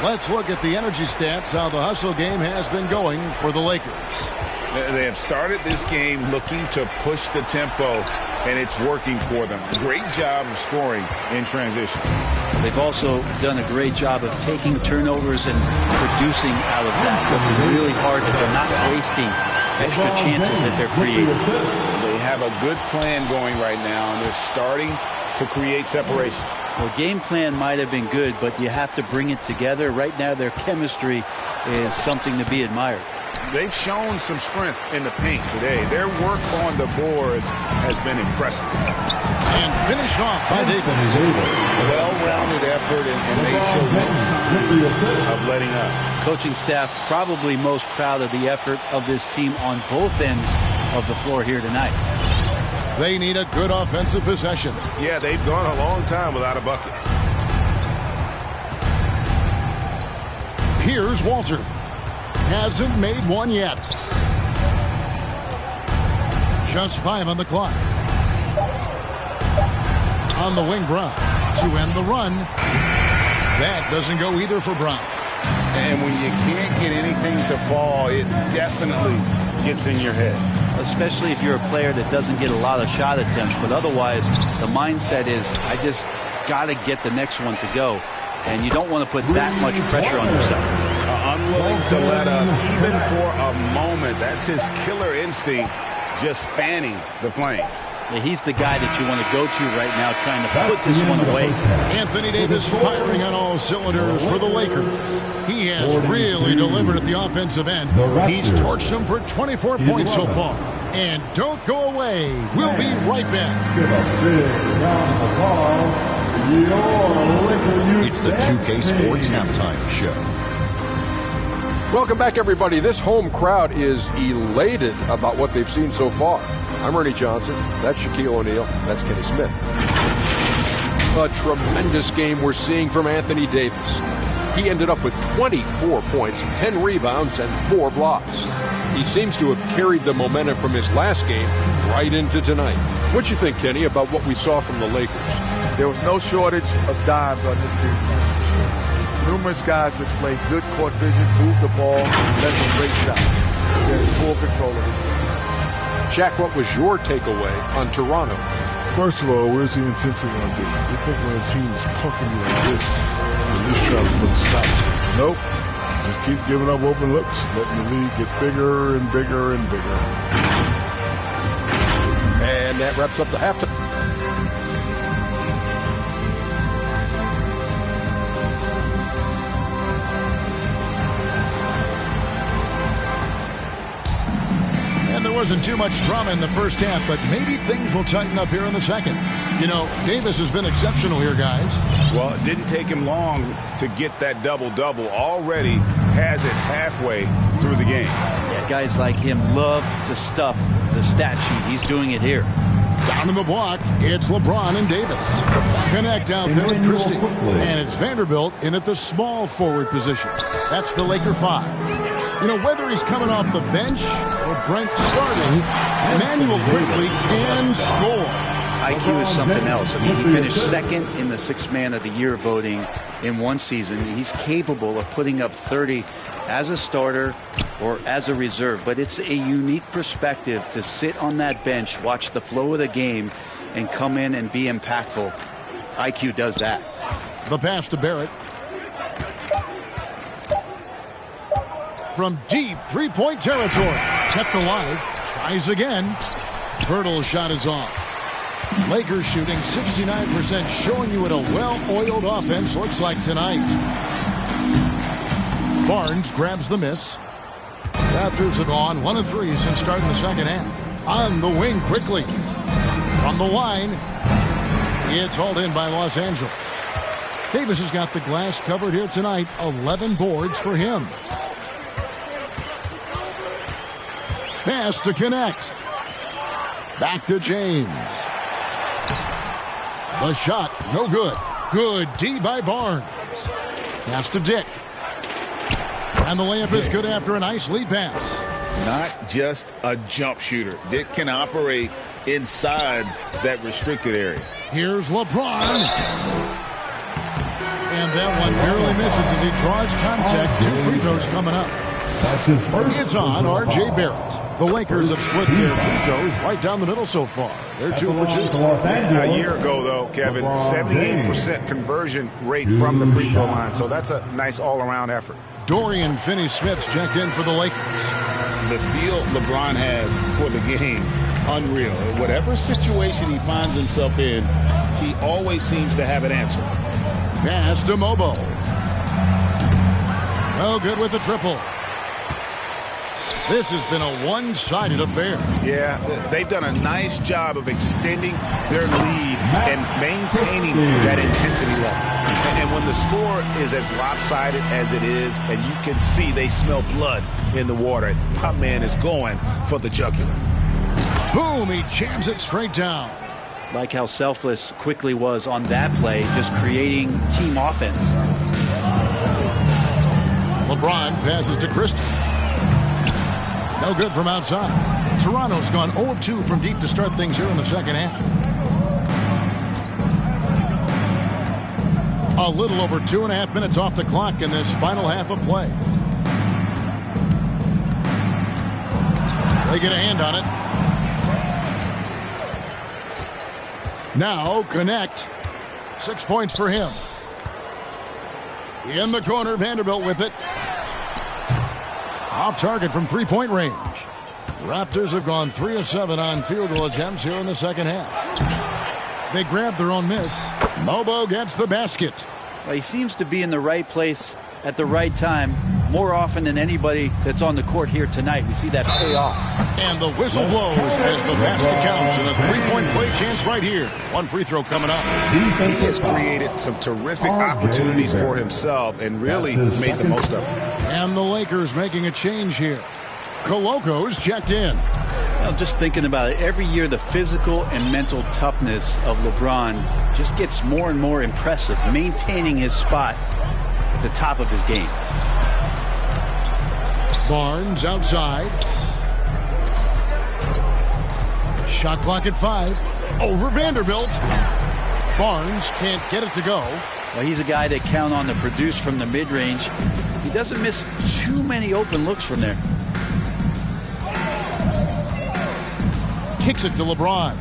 Let's look at the energy stats, how the hustle game has been going for the Lakers. They have started this game looking to push the tempo, and it's working for them. Great job of scoring in transition. They've also done a great job of taking turnovers and producing out of that. Working really hard that they're not wasting extra chances that they're creating. They have a good plan going right now, and they're starting to create separation. Well, game plan might have been good, but you have to bring it together. Right now, their chemistry is something to be admired. They've shown some strength in the paint today. Their work on the boards has been impressive. And finished off by Davis. Well-rounded effort, and they show no signs of letting up. Coaching staff probably most proud of the effort of this team on both ends of the floor here tonight. They need a good offensive possession. Yeah, they've gone a long time without a bucket. Here's Walter. Hasn't made one yet. Just 5 on the clock. On the wing, Brown. To end the run. That doesn't go either for Brown. And when you can't get anything to fall, it definitely gets in your head. Especially if you're a player that doesn't get a lot of shot attempts. But otherwise, the mindset is, I just got to get the next one to go. And you don't want to put that much pressure on yourself. Unwilling to let up, even for a moment. That's his killer instinct, just fanning the flames. Yeah, he's the guy that you want to go to right now, trying to put this one away. Anthony Davis firing on all cylinders for the Lakers. He has really delivered at the offensive end. He's torched them for 24 points so far. And don't go away. We'll be right back. It's the 2K Sports Halftime Show. Welcome back, everybody. This home crowd is elated about what they've seen so far. I'm Ernie Johnson. That's Shaquille O'Neal. That's Kenny Smith. A tremendous game we're seeing from Anthony Davis. He ended up with 24 points, 10 rebounds, and 4 blocks. He seems to have carried the momentum from his last game right into tonight. What do you think, Kenny, about what we saw from the Lakers? There was no shortage of dimes on this team. Numerous guys displayed good court vision, moved the ball, led some great shots. They're in full control of this game. Shaq, what was your takeaway on Toronto? First of all, where's the intensity on D? You think when a team is punking you like this, you at least try to put a stop to it. Nope. Just keep giving up open looks, letting the lead get bigger and bigger and bigger. And that wraps up the halftime. There wasn't too much drama in the first half, but maybe things will tighten up here in the second. You know, Davis has been exceptional here, guys. Well, it didn't take him long to get that double-double. Already has it halfway through the game. Yeah, guys like him love to stuff the stat sheet. He's doing it here. Down in the block, it's LeBron and Davis. Connect out there with Christie. And it's Vanderbilt in at the small forward position. That's the Laker 5. You know, whether he's coming off the bench or Brent starting, Emmanuel Quickly can score. IQ is something else. I mean, he finished second in the Sixth Man of the Year voting in one season. He's capable of putting up 30 as a starter or as a reserve. But it's a unique perspective to sit on that bench, watch the flow of the game, and come in and be impactful. IQ does that. The pass to Barrett. From deep three-point territory. Kept alive. Tries again. Birtle's shot is off. Lakers shooting 69%, showing you what a well-oiled offense looks like tonight. Barnes grabs the miss. Raptors have gone 1 of 3 since starting the second half. On the wing quickly. From the line. It's hauled in by Los Angeles. Davis has got the glass covered here tonight. 11 boards for him. Pass to connect. Back to James. The shot, no good. Good D by Barnes. Pass to Dick. And the layup is good after a nice lead pass. Not just a jump shooter. Dick can operate inside that restricted area. Here's LeBron. And that one barely misses as he draws contact. 2 free throws coming up. It's on R.J. Barrett. The Lakers have split their free throws right down the middle so far. They're 2 for 2. A year ago, though, Kevin, 78% conversion rate from the free throw line. So that's a nice all-around effort. Dorian Finney-Smith's checked in for the Lakers. The feel LeBron has for the game, unreal. Whatever situation he finds himself in, he always seems to have an answer. Pass to Mobo. No good with the triple. This has been a one-sided affair. Yeah, they've done a nice job of extending their lead and maintaining that intensity level. And when the score is as lopsided as it is, and you can see they smell blood in the water, my man is going for the jugular. Boom, he jams it straight down. Like how selfless Quickly was on that play, just creating team offense. LeBron passes to Christie. No good from outside. Toronto's gone 0 of 2 from deep to start things here in the second half. A little over 2.5 minutes off the clock in this final half of play. They get a hand on it. Now connect. 6 points for him. In the corner, Vanderbilt with it. Off target from three-point range. Raptors have gone 3 of 7 on field goal attempts here in the second half. They grab their own miss. Mobo gets the basket. Well, he seems to be in the right place at the right time more often than anybody that's on the court here tonight. We see that pay off. And the whistle blows as the basket counts and a three-point play chance right here. 1 free throw coming up. He has created some terrific opportunities for himself and really made the most of it. And the Lakers making a change here. Coloco's checked in. Well, just thinking about it, every year the physical and mental toughness of LeBron just gets more and more impressive, maintaining his spot at the top of his game. Barnes outside. Shot clock at 5. Over Vanderbilt. Barnes can't get it to go. Well, he's a guy they count on to produce from the mid-range. He doesn't miss too many open looks from there. Kicks it to LeBron.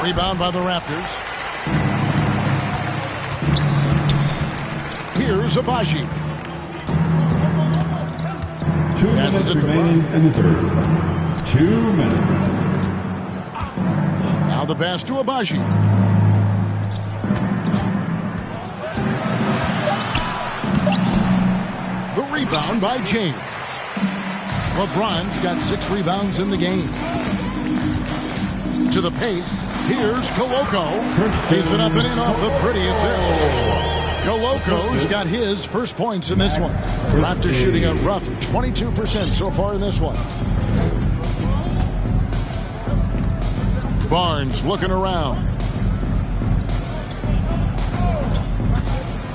Rebound by the Raptors. Here's Abaji. 2 minutes remaining in the third. 2 minutes. Now the pass to Abaji. The rebound by James. LeBron's got 6 rebounds in the game. To the paint. Here's Koloko. He's it up and in off the pretty assist. Koloko's got his first points in this one. Raptors shooting a rough 22% so far in this one. Barnes looking around.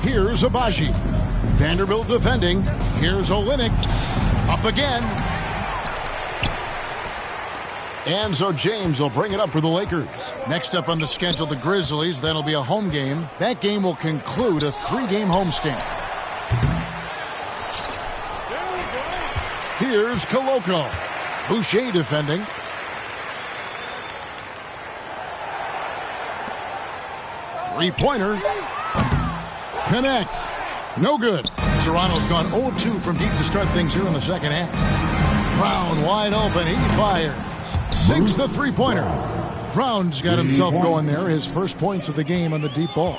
Here's Abaji. Vanderbilt defending. Here's Olynyk. Up again. And so James will bring it up for the Lakers. Next up on the schedule, the Grizzlies. That'll be a home game. That game will conclude a 3-game homestand. Here's Koloko. Boucher defending. Three-pointer. Connect. No good. Toronto's gone 0 of 2 from deep to start things here in the second half. Brown wide open. He fires. Sinks the three-pointer. Brown's got himself going there. His first points of the game on the deep ball.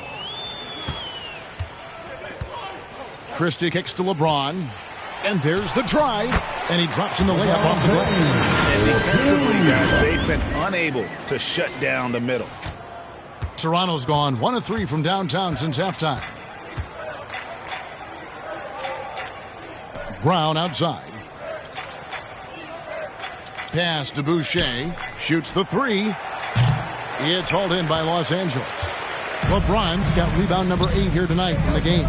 Christie kicks to LeBron. And there's the drive. And he drops in the layup off the glass. And defensively, guys, they've been unable to shut down the middle. Toronto's gone 1 of 3 from downtown since halftime. Brown outside. Pass to Boucher. Shoots the 3. It's hauled in by Los Angeles. LeBron's got rebound number 8 here tonight in the game.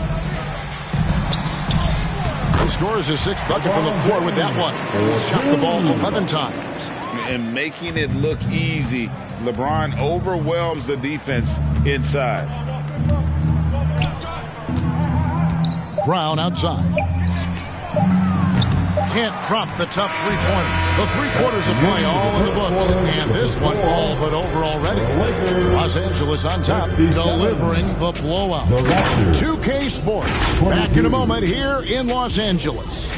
He scores his 6th bucket from the floor with that one. He's shot the ball 11 times. And making it look easy, LeBron overwhelms the defense inside. Brown outside. Can't drop the tough three-pointer. The 3 quarters of play all in the books. And this one all but over already. Los Angeles on top, delivering the blowout. 2K Sports. Back in a moment here in Los Angeles.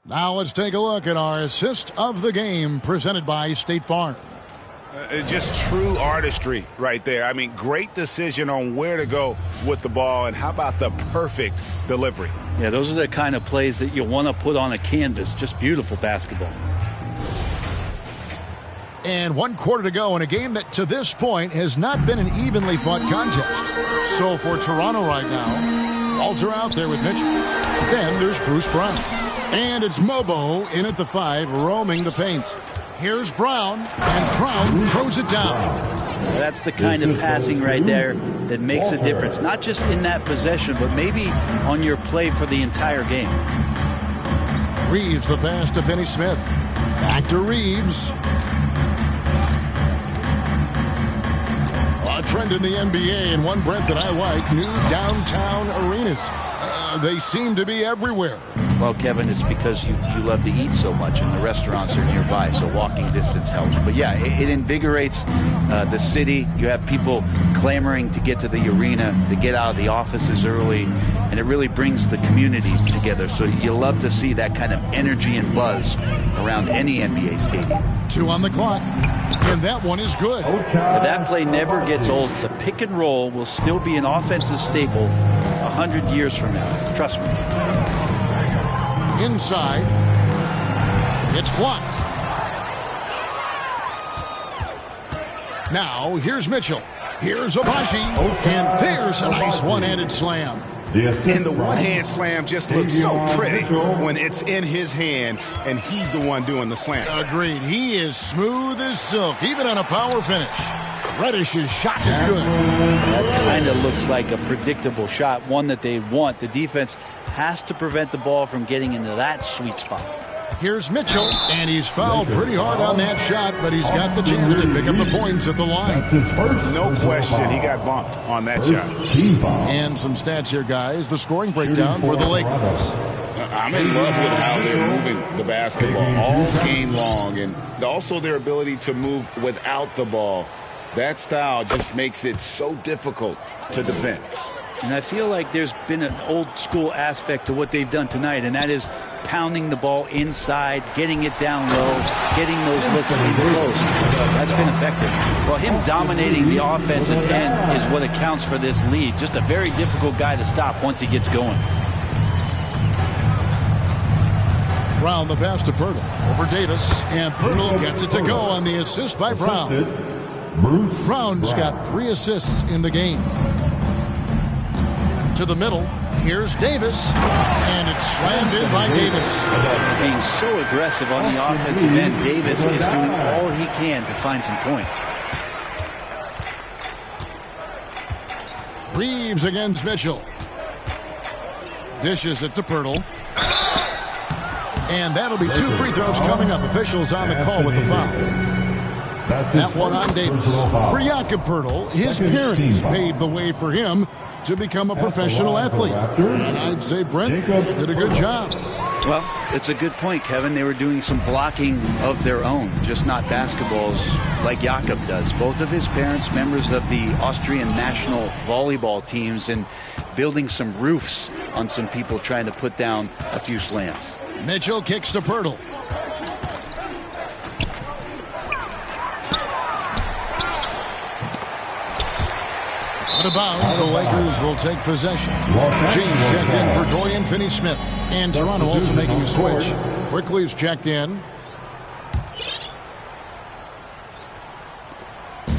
Now let's take a look at our assist of the game presented by State Farm. Just true artistry right there. I mean, great decision on where to go with the ball, and how about the perfect delivery? Yeah, those are the kind of plays that you want to put on a canvas. Just beautiful basketball. And 1 quarter to go in a game that to this point has not been an evenly fought contest. So for Toronto right now, Walter out there with Mitchell. Then there's Bruce Brown. And it's Mobo in at the 5, roaming the paint. Here's Brown, and Brown throws it down. That's the kind of passing right there that makes a difference. Not just in that possession, but maybe on your play for the entire game. Reeves the pass to Finney-Smith. Back to Reeves. A trend in the NBA, and one, Brent, that I like, new downtown arenas. They seem to be everywhere. Well, Kevin, it's because you love to eat so much and the restaurants are nearby, so walking distance helps. But yeah, it invigorates the city. You have people clamoring to get to the arena, to get out of the offices early, and it really brings the community together. So you love to see that kind of energy and buzz around any NBA stadium. 2 on the clock, and that one is good. That play never gets old. The pick and roll will still be an offensive staple 100 years from now. Trust me. Inside. It's blocked. Now, here's Mitchell. Here's Abaji. And there's a nice one-handed slam. And the one-hand slam just looks so pretty when it's in his hand and he's the one doing the slam. Agreed. He is smooth as silk, even on a power finish. Reddish's shot is good. That kind of looks like a predictable shot, one that they want. The defense has to prevent the ball from getting into that sweet spot. Here's Mitchell, and he's fouled pretty hard on that shot, but he's got the chance to pick up the points at the line. No question, he got bumped on that shot. And some stats here, guys. The scoring breakdown for the Lakers. I'm in love with how they're moving the basketball all game long, and also their ability to move without the ball. That style just makes it so difficult to defend. And I feel like there's been an old school aspect to what they've done tonight, and that is pounding the ball inside, getting it down low, getting those looks in close. That's been effective. Well, him dominating the offensive end is what accounts for this lead. Just a very difficult guy to stop once he gets going. Brown the pass to Pirtle over Davis, and Pirtle gets it to go on the assist by Brown. Brown's got 3 assists in the game. To the middle, here's Davis, and it's slammed in by Davis. Being so aggressive on the offensive end, Davis is doing all he can to find some points. Reeves against Mitchell. Dishes it to Pirtle. And that'll be 2 free throws coming up. Officials on the call with the foul. That one on Davis. For Jakob Pirtle, his parents paved the way for him to become a professional athlete. And I'd say Brent did a good job. Well, it's a good point, Kevin. They were doing some blocking of their own, just not basketballs like Jakob does. Both of his parents, members of the Austrian national volleyball teams, and building some roofs on some people trying to put down a few slams. Mitchell kicks to Pirtle. Out of bounds, the Lakers will take possession. James checked in for Dorian Finney-Smith. And Toronto also making a switch. Quickly is checked in.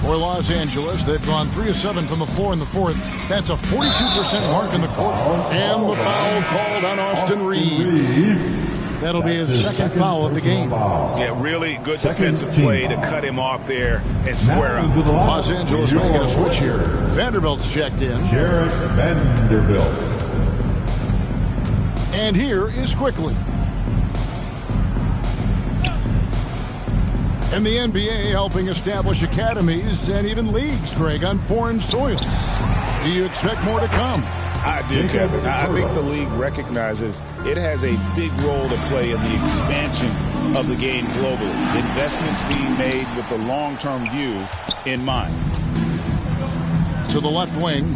For Los Angeles, they've gone 3 of 7 from the floor in the fourth. That's a 42% mark in the quarter. And the foul called on Austin Reeves. That'll be his second foul of the game. Yeah, really good defensive play to cut him off there and square up. Los Angeles making a switch here. Vanderbilt's checked in. Jarrett Vanderbilt. And here is Quickly. And the NBA helping establish academies and even leagues, Greg, on foreign soil. Do you expect more to come? I do, Kevin. I think the league recognizes it has a big role to play in the expansion of the game globally. Investments being made with the long-term view in mind. To the left wing.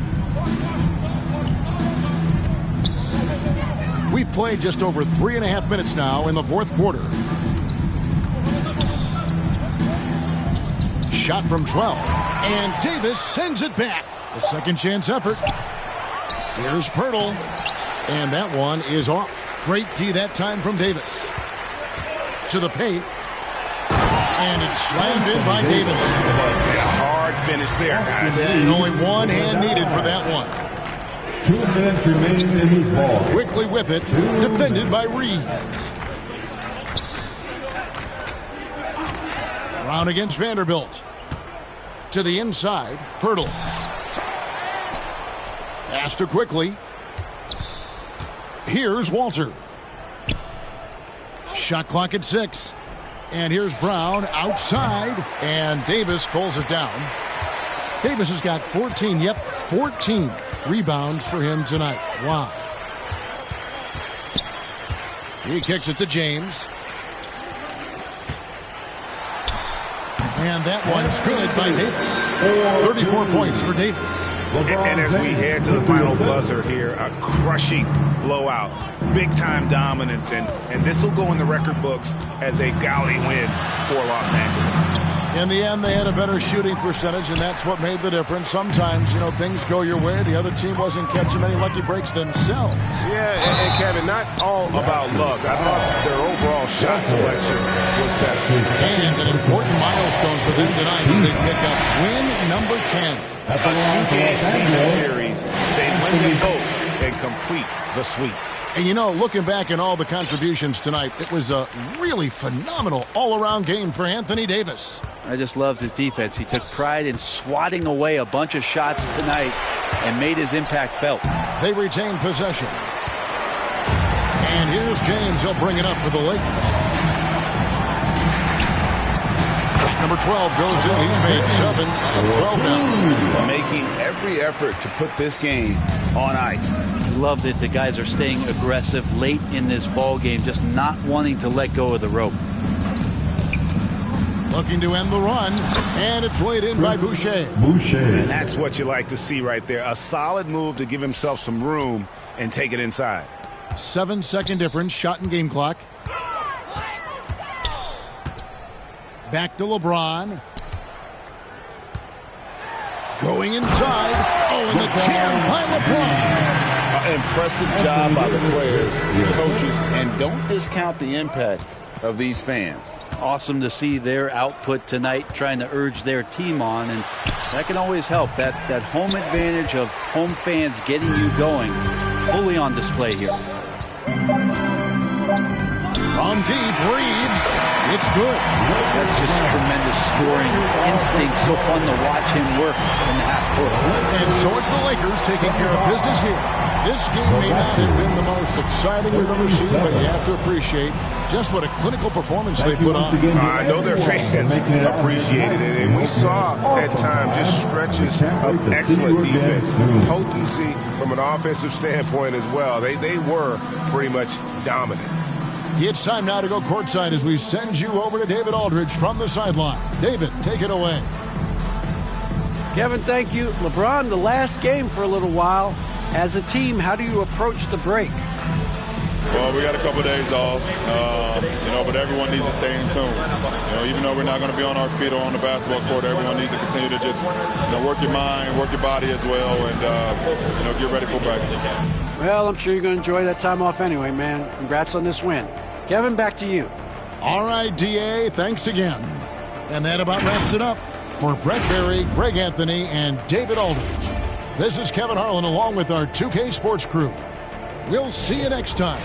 We've played just over 3.5 minutes now in the fourth quarter. Shot from 12. And Davis sends it back. A second chance effort. Here's Pirtle. And that one is off. Great D that time from Davis. To the paint. And it's slammed in by Davis. Yeah, hard finish there, guys. And only one hand needed for that one. 2 minutes remaining in this ball. Quickly with it. Defended by Reeves. Brown against Vanderbilt. To the inside. Pirtle. Pass to Quickly. Here's Walter. Shot clock at 6. And here's Brown outside. And Davis pulls it down. Davis has got 14. Yep, 14 rebounds for him tonight. Wow. He kicks it to James. And that one's good by Davis. 34 points for Davis. And as we head to the final buzzer here, a crushing blowout, big-time dominance, and this will go in the record books as a gaudy win for Los Angeles. In the end, they had a better shooting percentage, and that's what made the difference. Sometimes, things go your way. The other team wasn't catching many lucky breaks themselves. Yeah, and Kevin, not all about luck. I thought their overall shot selection was better. And an important milestone for them tonight as they pick up win number 10. A 2-game season series. They win them both and complete the sweep. And you know, looking back at all the contributions tonight, it was a really phenomenal all-around game for Anthony Davis. I just loved his defense. He took pride in swatting away a bunch of shots tonight and made his impact felt. They retain possession. And here's James. He'll bring it up for the Lakers. Number 12 goes in. He's made 7 of 12 now. Making every effort to put this game on ice. Love that the guys are staying aggressive late in this ball game, just not wanting to let go of the rope. Looking to end the run, and it's laid in by Boucher. And that's what you like to see right there. A solid move to give himself some room and take it inside. 7-second difference, shot and game clock. Back to LeBron. Going inside. Oh, and the jam by LeBron. Impressive job by the players, coaches, and don't discount the impact of these fans. Awesome to see their output tonight, trying to urge their team on, and that can always help. That home advantage of home fans getting you going, fully on display here. On deep, Reeves. It's good. That's just tremendous scoring instinct. So fun to watch him work in the half court. And so it's the Lakers taking care of business here. This game may not have been the most exciting we've ever seen, but you have to appreciate just what a clinical performance they put on. I know their fans appreciated it, and we saw at times just stretches of excellent defense, potency from an offensive standpoint as well. They were pretty much dominant. It's time now to go courtside as we send you over to David Aldridge from the sideline. David, take it away. Kevin, thank you. LeBron, the last game for a little while. As a team, how do you approach the break? Well, we got a couple of days off, but everyone needs to stay in tune. Even though we're not going to be on our feet or on the basketball court, everyone needs to continue to just work your mind, work your body as well, and get ready for practice. Well, I'm sure you're going to enjoy that time off anyway, man. Congrats on this win. Kevin, back to you. All right, D.A., thanks again. And that about wraps it up for Brett Berry, Greg Anthony, and David Aldridge. This is Kevin Harlan along with our 2K Sports crew. We'll see you next time.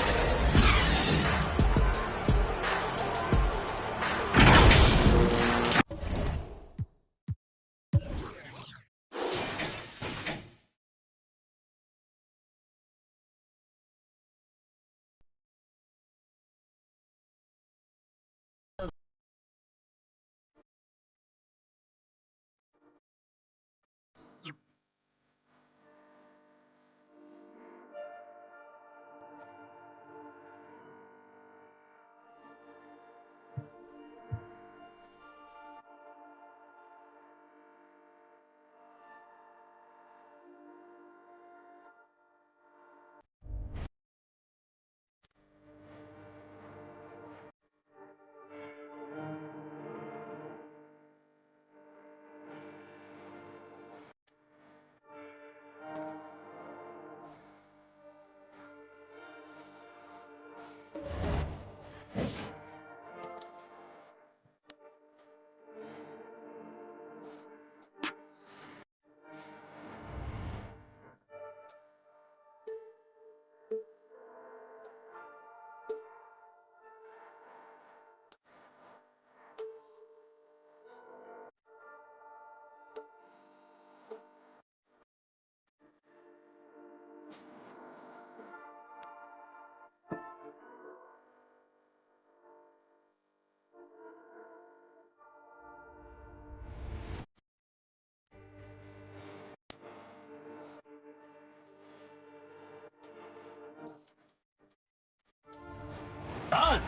Done.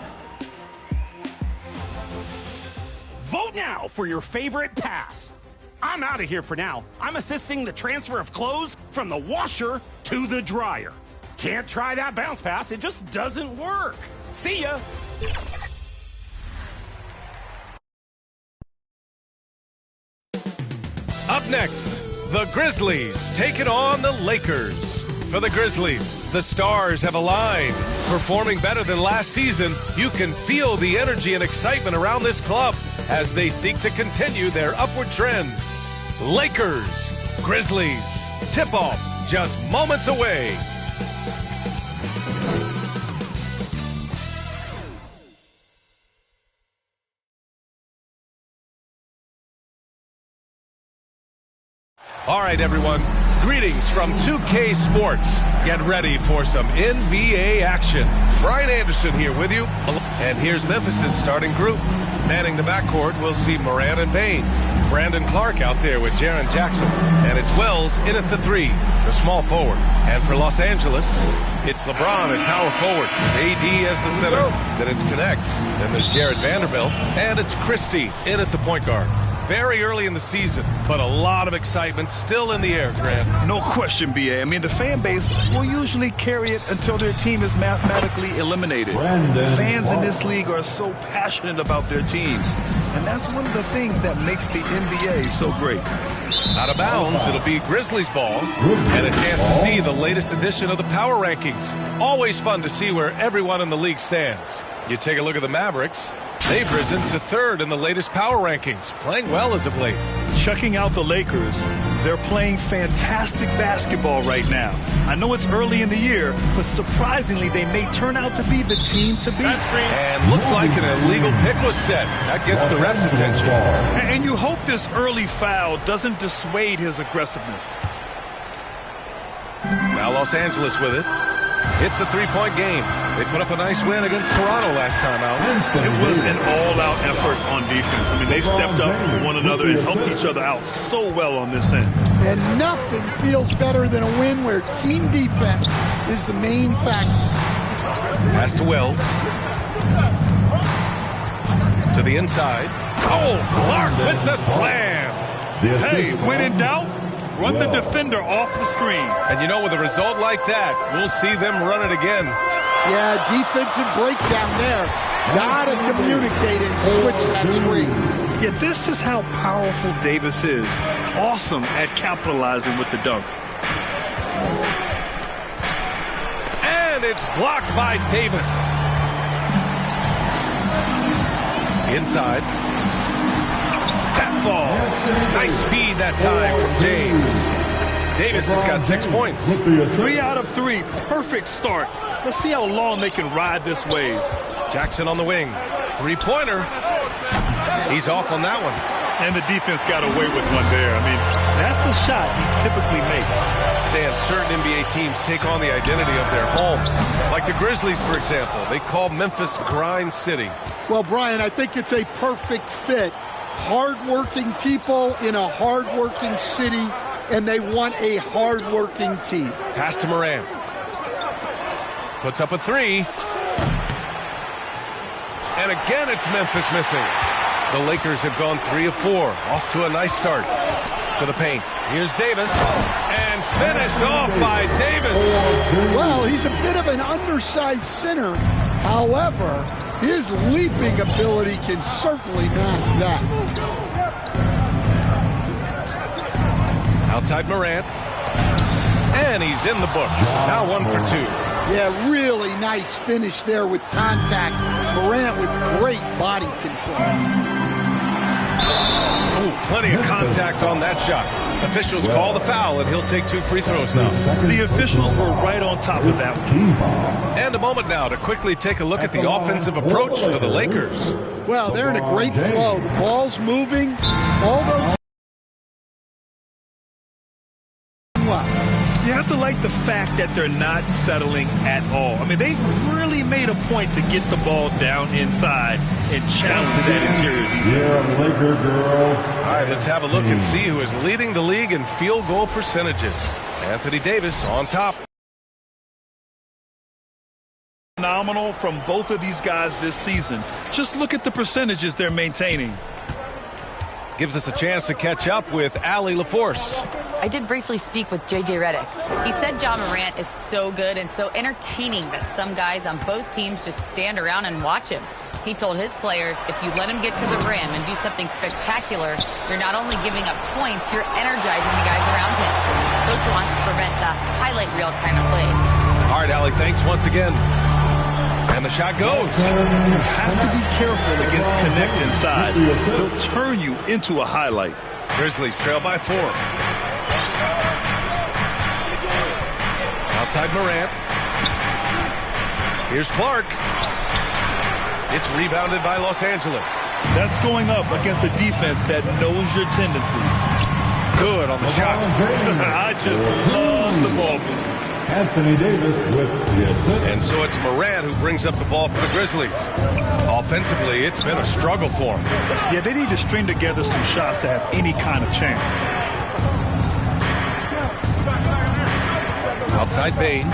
Vote now for your favorite pass. I'm out of here for now. I'm assisting the transfer of clothes from the washer to the dryer. Can't try that bounce pass. It just doesn't work. See ya. Up next, the Grizzlies taking on the Lakers. For the Grizzlies, the stars have aligned. Performing better than last season, you can feel the energy and excitement around this club as they seek to continue their upward trend. Lakers, Grizzlies, tip-off just moments away. All right, everyone. Greetings from 2K Sports. Get ready for some NBA action. Brian Anderson here with you. And here's Memphis' starting group. Manning the backcourt, we'll see Morant and Bane. Brandon Clark out there with Jaren Jackson. And it's Wells in at the 3, the small forward. And for Los Angeles, it's LeBron at power forward, AD as the center. Then it's Connect. Then there's Jared Vanderbilt. And it's Christie in at the point guard. Very early in the season, but a lot of excitement still in the air, Grant. No question, B.A. I mean, the fan base will usually carry it until their team is mathematically eliminated. Fans in this league are so passionate about their teams, and that's one of the things that makes the NBA so great. Out of bounds, it'll be Grizzlies ball, and a chance to see the latest edition of the Power Rankings. Always fun to see where everyone in the league stands. You take a look at the Mavericks. They've risen to 3rd in the latest power rankings, playing well as of late. Checking out the Lakers, they're playing fantastic basketball right now. I know it's early in the year, but surprisingly, they may turn out to be the team to beat. And looks like an illegal pick was set. That gets the ref's attention. And you hope this early foul doesn't dissuade his aggressiveness. Now Los Angeles with it. It's a 3-point game. They put up a nice win against Toronto last time out. It was an all-out effort on defense. I mean, they stepped up for one another and helped each other out so well on this end. And nothing feels better than a win where team defense is the main factor. Pass to Wells. To the inside. Oh, Clark with the slam. Hey, when in doubt, run the defender off the screen. And you know, with a result like that, we'll see them run it again. Yeah, defensive breakdown there. Gotta communicate and switch that screen. Yeah, this is how powerful Davis is. Awesome at capitalizing with the dunk. And it's blocked by Davis. Inside. That fall. Nice feed that time from James. Davis has got 6 points. 3 out of 3. Perfect start. Let's see how long they can ride this wave. Jackson on the wing. 3-pointer. He's off on that one. And the defense got away with one there. I mean, that's a shot he typically makes. Stan, certain NBA teams take on the identity of their home. Like the Grizzlies, for example. They call Memphis Grind City. Well, Brian, I think it's a perfect fit. Hard-working people in a hard-working city, and they want a hard-working team. Pass to Morant. Puts up a 3. And again, it's Memphis missing. The Lakers have gone 3 of 4. Off to a nice start. To the paint. Here's Davis. And finished off by Davis. Well, he's a bit of an undersized center. However, his leaping ability can certainly mask that. Outside Morant. And he's in the books. Now 1 for 2. Yeah, really nice finish there with contact. Morant with great body control. Ooh, plenty of contact on that shot. Officials call the foul, and he'll take 2 free throws now. The officials were right on top of that one. And a moment now to quickly take a look at the offensive approach for the Lakers. Well, they're in a great flow. The ball's moving. All those... You have to like the fact that they're not settling at all. I mean, they've really made a point to get the ball down inside and challenge that interior defense. Yeah, Laker girls. All right, let's have a look and see who is leading the league in field goal percentages. Anthony Davis on top. Phenomenal from both of these guys this season. Just look at the percentages they're maintaining. Gives us a chance to catch up with Allie LaForce. I did briefly speak with J.J. Redick. He said John Morant is so good and so entertaining that some guys on both teams just stand around and watch him. He told his players, if you let him get to the rim and do something spectacular, you're not only giving up points, you're energizing the guys around him. Coach wants to prevent the highlight reel kind of plays. All right, Allie, thanks once again. And the shot goes. You have to be careful against Connect inside. They'll turn you into a highlight. Grizzlies trail by 4. Outside Morant. Here's Clark. It's rebounded by Los Angeles. That's going up against a defense that knows your tendencies. Good on the shot. I just love the ball. Anthony Davis with the assist. And so it's Moran who brings up the ball for the Grizzlies. Offensively, it's been a struggle for them. Yeah, they need to string together some shots to have any kind of chance. Outside Bain.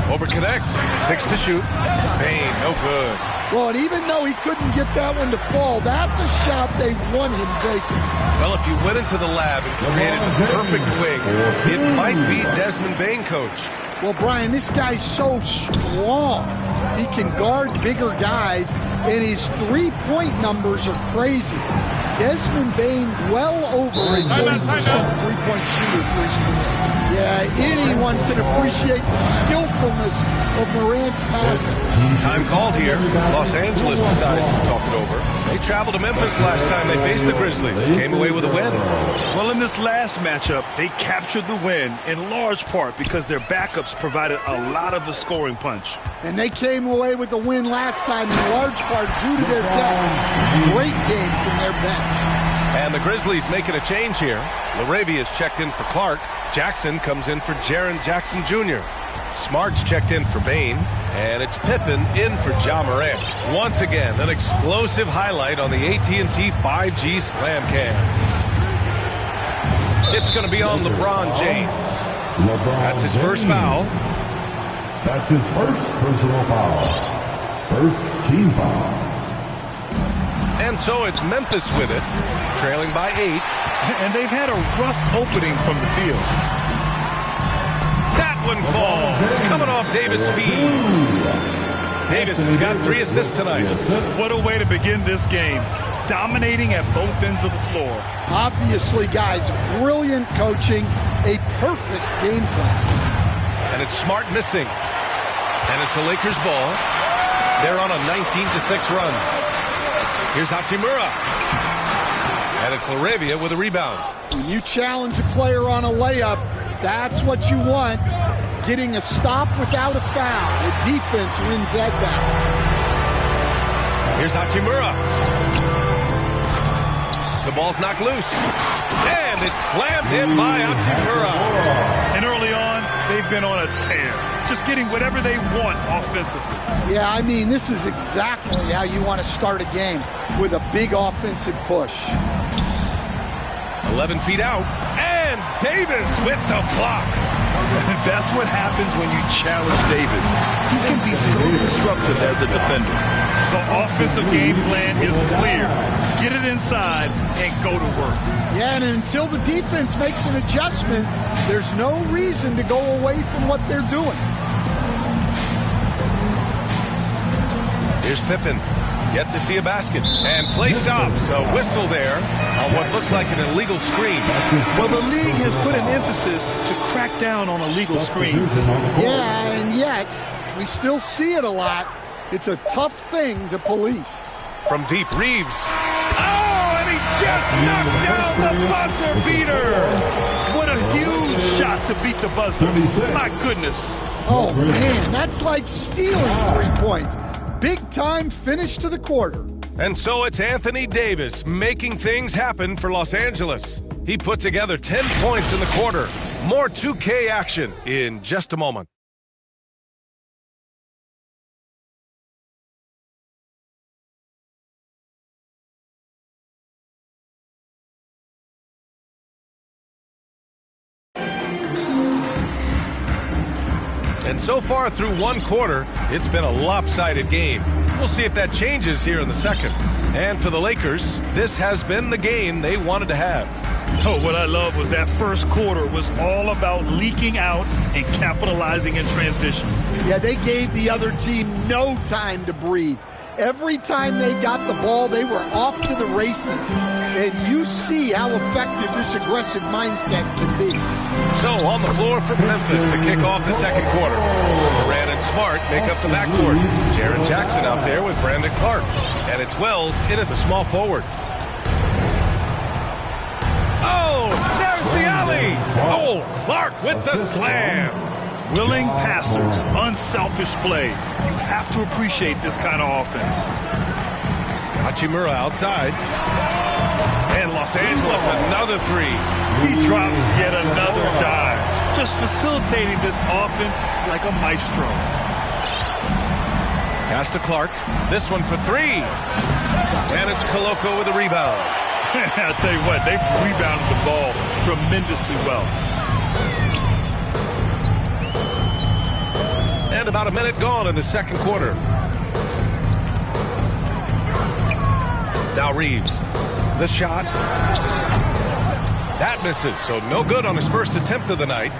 Over connect. 6 to shoot. Bain, no good. Well, and even though he couldn't get that one to fall, that's a shot they want him taking. Well, if you went into the lab and created the perfect wing, it might be Desmond Bain, Coach. Well, Brian, this guy's so strong. He can guard bigger guys, and his three-point numbers are crazy. Desmond Bain, well over a 40% three-point shooter for his career. Yeah, anyone can appreciate the skillfulness of Morant's passing. Time called here. Los Angeles decides to talk it over. They traveled to Memphis last time they faced the Grizzlies. Came away with a win. Well, in this last matchup, they captured the win in large part because their backups provided a lot of the scoring punch. And they came away with the win last time in large part due to their depth. Great game from their bench. And the Grizzlies making a change here. LaRavia is checked in for Clark. Jackson comes in for Jaren Jackson Jr. Smart's checked in for Bain. And it's Pippen in for Ja Morant. Once again, an explosive highlight on the AT&T 5G Slam Cam. It's going to be on LeBron James. That's his first foul. That's his first personal foul. First team foul. And so it's Memphis with it, trailing by 8. And they've had a rough opening from the field. That one falls, coming off Davis' feet. Davis has got 3 assists tonight. What a way to begin this game. Dominating at both ends of the floor. Obviously, guys, brilliant coaching, a perfect game plan. And it's Smart missing. And it's the Lakers ball. They're on a 19-6 run. Here's Hachimura. And it's LaRavia with a rebound. When you challenge a player on a layup, that's what you want. Getting a stop without a foul. The defense wins that battle. Here's Hachimura. The ball's knocked loose. And it's slammed in by Hachimura. And early on, they've been on a tear. Just getting whatever they want offensively. Yeah, I mean, this is exactly how you want to start a game, with a big offensive push. 11 feet out, and Davis with the block. That's what happens when you challenge Davis. He can be so disruptive as a defender. The offensive game plan is clear. Get it inside and go to work. Yeah, and until the defense makes an adjustment, there's no reason to go away from what they're doing. Here's Pippen. Yet to see a basket. And play stops. A whistle there on what looks like an illegal screen. Well, the league has put an emphasis to crack down on illegal screens. Yeah, and yet we still see it a lot. It's a tough thing to police. From deep, Reeves. Oh, and he just knocked down the buzzer beater. What a huge shot to beat the buzzer. My goodness. Oh, man, that's like stealing 3 points. Big time finish to the quarter. And so it's Anthony Davis making things happen for Los Angeles. He put together 10 points in the quarter. More 2K action in just a moment. And so far through one quarter, it's been a lopsided game. We'll see if that changes here in the second. And for the Lakers, this has been the game they wanted to have. Oh, what I love was that first quarter was all about leaking out and capitalizing in transition. Yeah, they gave the other team no time to breathe. Every time they got the ball, they were off to the races. And you see how effective this aggressive mindset can be. So on the floor for Memphis to kick off the second quarter. Moran and Smart make up the backcourt. Jaren Jackson out there with Brandon Clark. And it's Wells in at the small forward. Oh, there's the alley. Oh, Clark with the slam. Willing passers, unselfish play. You have to appreciate this kind of offense. Hachimura outside. And Los Angeles, another three. He drops yet another dive, just facilitating this offense like a maestro. Pass to Clark. This one for three. And it's Koloko with a rebound. I'll tell you what, they've rebounded the ball tremendously well. And about a minute gone in the second quarter. Now Reeves. The shot. That misses, so no good on his first attempt of the night.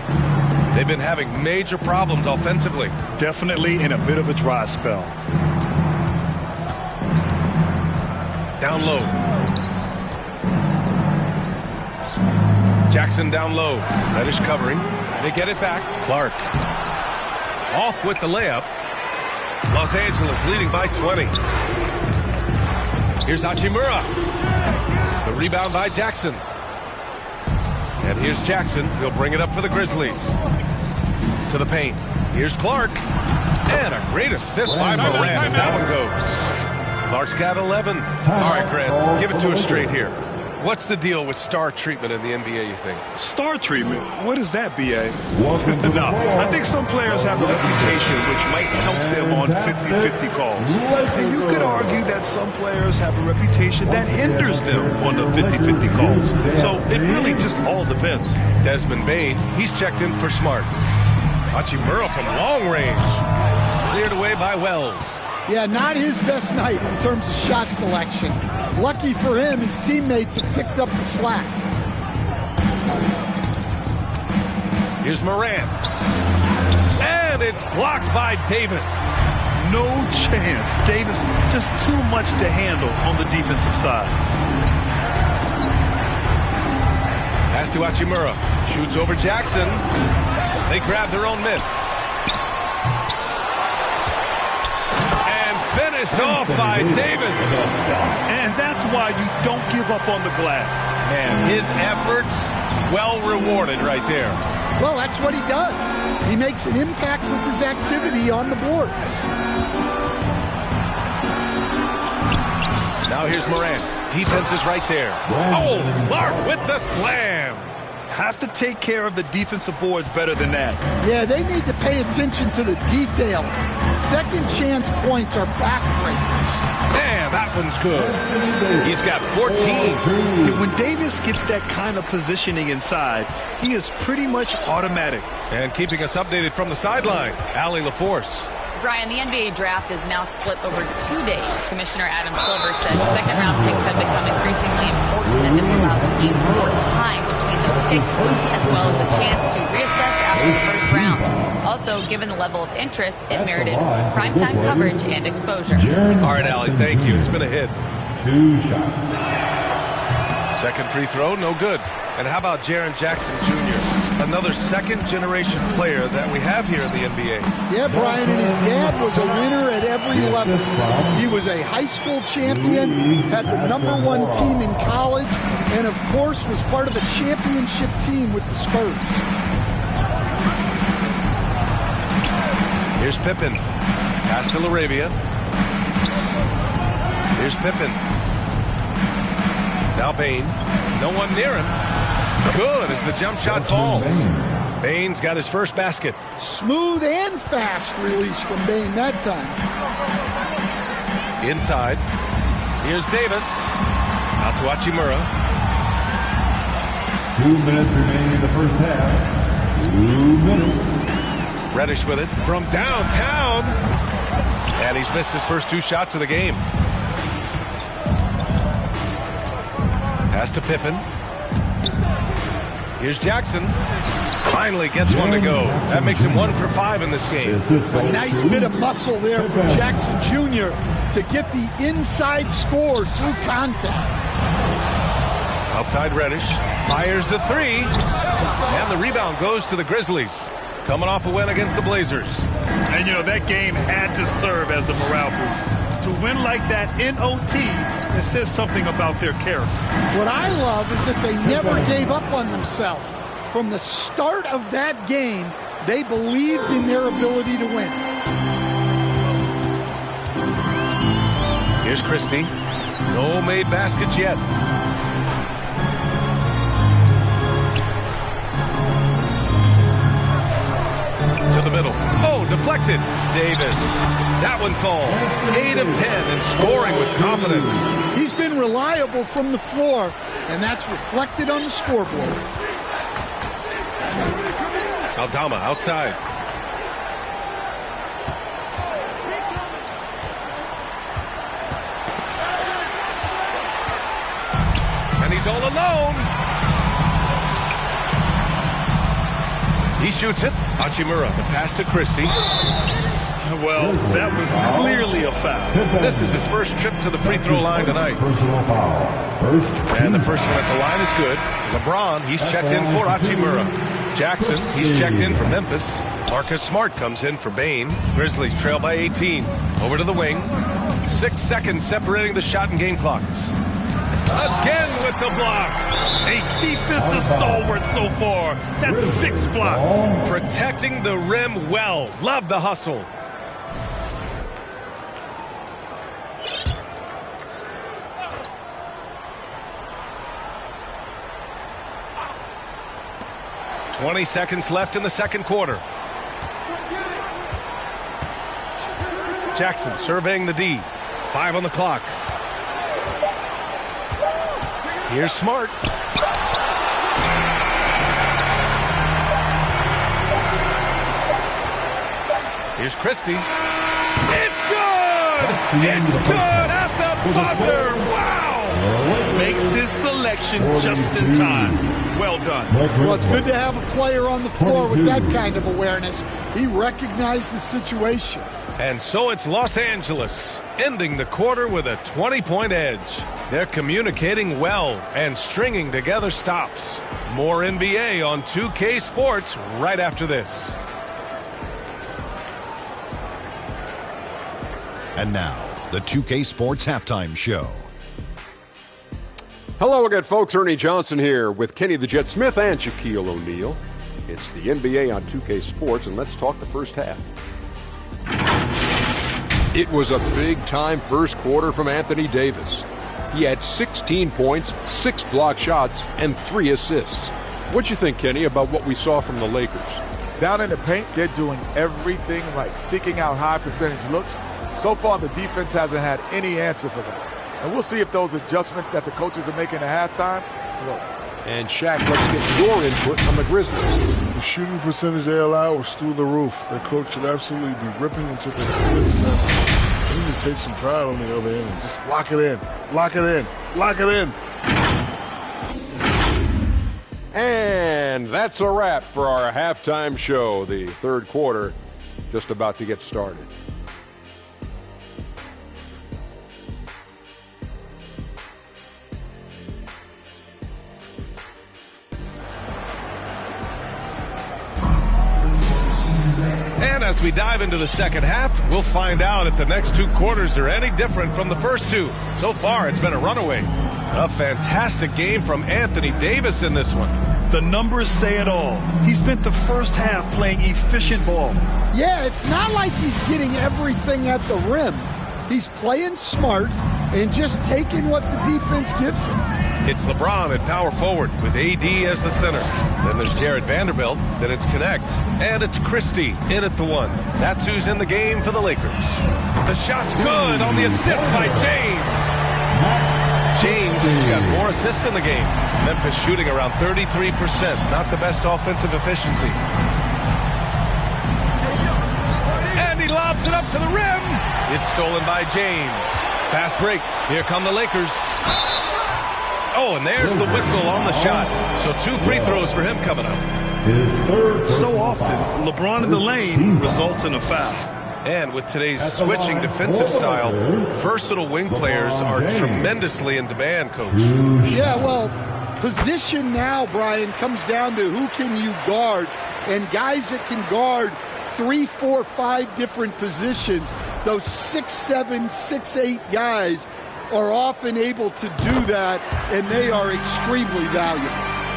They've been having major problems offensively. Definitely in a bit of a dry spell. Down low. Jackson down low. Reddish covering. They get it back. Clark. Off with the layup. Los Angeles leading by 20. Here's Hachimura. The rebound by Jackson. And here's Jackson. He'll bring it up for the Grizzlies. To the paint. Here's Clark. And a great assist by Moran as that one goes. Clark's got 11. All right, Grant, give it to us straight here. What's the deal with star treatment in the NBA, you think? Star treatment? What is that, B.A.? No, I think some players have a reputation which might help them on 50-50 calls. And you could argue that some players have a reputation that hinders them on the 50-50 calls. So it really just all depends. Desmond Bane, he's checked in for Smart. Hachimura from long range. Cleared away by Wells. Yeah, not his best night in terms of shot selection. Lucky for him, his teammates have picked up the slack. Here's Moran. And it's blocked by Davis. No chance. Davis just too much to handle on the defensive side. Pass to Hachimura. Shoots over Jackson. They grab their own miss. Finished off by Davis. And that's why you don't give up on the glass. Man, his efforts well rewarded right there. Well, that's what he does. He makes an impact with his activity on the boards. Now here's Moran. Defense is right there. Oh, Clark with the slam. Have to take care of the defensive boards better than that. Yeah, they need to pay attention to the details. Second chance points are backbreakers. Man, that one's good. He's got 14. When Davis gets that kind of positioning inside, he is pretty much automatic. And keeping us updated from the sideline, Allie LaForce. Brian, the NBA draft is now split over 2 days. Commissioner Adam Silver said second-round picks have become increasingly important, and this allows teams more time between those picks, as well as a chance to reassess after the first round. Also, given the level of interest, it merited primetime coverage and exposure. All right, Allie, thank you. It's been a hit. 2 shots. Second free throw, no good. And how about Jaren Jackson Jr., another second-generation player that we have here in the NBA? Yeah, Brian, and his dad was a winner at every level. He was a high school champion, had the #1 team in college, and of course was part of a championship team with the Spurs. Here's Pippen. Pass to LaRavia. Here's Pippen. Now Bane. No one near him. Good as the jump shot falls. Bane's got his first basket. Smooth and fast release from Bane that time. Inside. Here's Davis. Out to Hachimura. 2 minutes remaining in the first half. 2 minutes. Reddish with it from downtown. And he's missed his first 2 shots of the game. Pass to Pippen. Here's Jackson. Finally gets one to go. That makes him 1 for 5 in this game. A nice bit of muscle there from Jackson Jr. to get the inside score through contact. Outside Reddish. Fires the 3. And the rebound goes to the Grizzlies. Coming off a win against the Blazers. And, you know, that game had to serve as a morale boost. To win like that in OT, it says something about their character. What I love is that they never gave up on themselves. From the start of that game, they believed in their ability to win. Here's Christie. No made baskets yet. to the middle. Oh, deflected. Davis. That one falls. 8 of 10 and scoring with confidence. He's been reliable from the floor, and that's reflected on the scoreboard. Aldama outside. And he's all alone. He shoots it. Hachimura, the pass to Christie. Well, that was clearly a foul. This is his first trip to the free throw line tonight. First And the first one at the line is good. LeBron, he's checked in for Hachimura. Jackson, he's checked in for Memphis. Marcus Smart comes in for Bain. Grizzlies trail by 18. Over to the wing. 6 seconds separating the shot and game clocks. Again with the block. A defensive stalwart so far. That's 6 blocks. Protecting the rim well. Love the hustle. "20 seconds left in the second quarter. Jackson surveying the D. 5 on the clock. Here's Smart. Here's Christie. It's good! It's good at the buzzer! Wow! Makes his selection just in time. Well done. Well, it's good to have a player on the floor with that kind of awareness. He recognized the situation. And so it's Los Angeles, ending the quarter with a 20-point edge. They're communicating well and stringing together stops. More NBA on 2K Sports right after this. And now, the 2K Sports Halftime Show. Hello again, folks. Ernie Johnson here with Kenny the Jet Smith and Shaquille O'Neal. It's the NBA on 2K Sports, and let's talk the first half. It was a big-time first quarter from Anthony Davis. He had 16 points, 6 block shots, and 3 assists. What'd you think, Kenny, about what we saw from the Lakers? Down in the paint, they're doing everything right, seeking out high percentage looks. So far, the defense hasn't had any answer for that. And we'll see if those adjustments that the coaches are making at halftime work. And Shaq, let's get your input on the Grizzlies. The shooting percentage they allow was through the roof. Their coach should absolutely be ripping into the defensive effort. They need to take some pride on the other end and just lock it in. Lock it in. Lock it in. And that's a wrap for our halftime show. The third quarter just about to get started. And as we dive into the second half, we'll find out if the next 2 quarters are any different from the first 2. So far, it's been a runaway. A fantastic game from Anthony Davis in this one. The numbers say it all. He spent the first half playing efficient ball. Yeah, it's not like he's getting everything at the rim. He's playing smart and just taking what the defense gives him. It's LeBron at power forward with AD as the center. Then there's Jared Vanderbilt. Then it's Connect. And it's Christie in at the 1. That's who's in the game for the Lakers. The shot's good on the assist by James. James has got 4 assists in the game. Memphis shooting around 33%. Not the best offensive efficiency. And he lobs it up to the rim. It's stolen by James. Fast break. Here come the Lakers. Oh, and there's the whistle on the shot. So 2 free throws for him coming up. So often, LeBron in the lane results in a foul. And with today's switching defensive style, versatile wing players are tremendously in demand, Coach. Yeah, well, position now, Brian, comes down to who can you guard. And guys that can guard 3, 4, 5 different positions, those 6'7", 6'8" guys are often able to do that, and they are extremely valuable.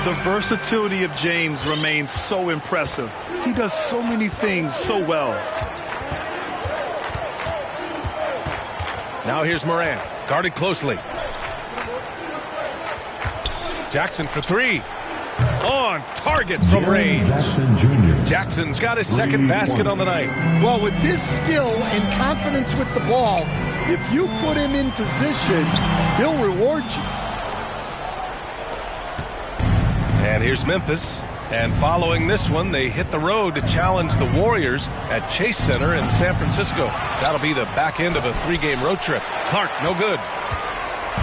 The versatility of James remains so impressive. He does so many things so well. Now here's Morant, guarded closely. Jackson for 3. On target from range. Jackson's got his second basket on the night. Well, with his skill and confidence with the ball, if you put him in position, he'll reward you. And here's Memphis. And following this one, they hit the road to challenge the Warriors at Chase Center in San Francisco. That'll be the back end of a 3-game road trip. Clark, no good.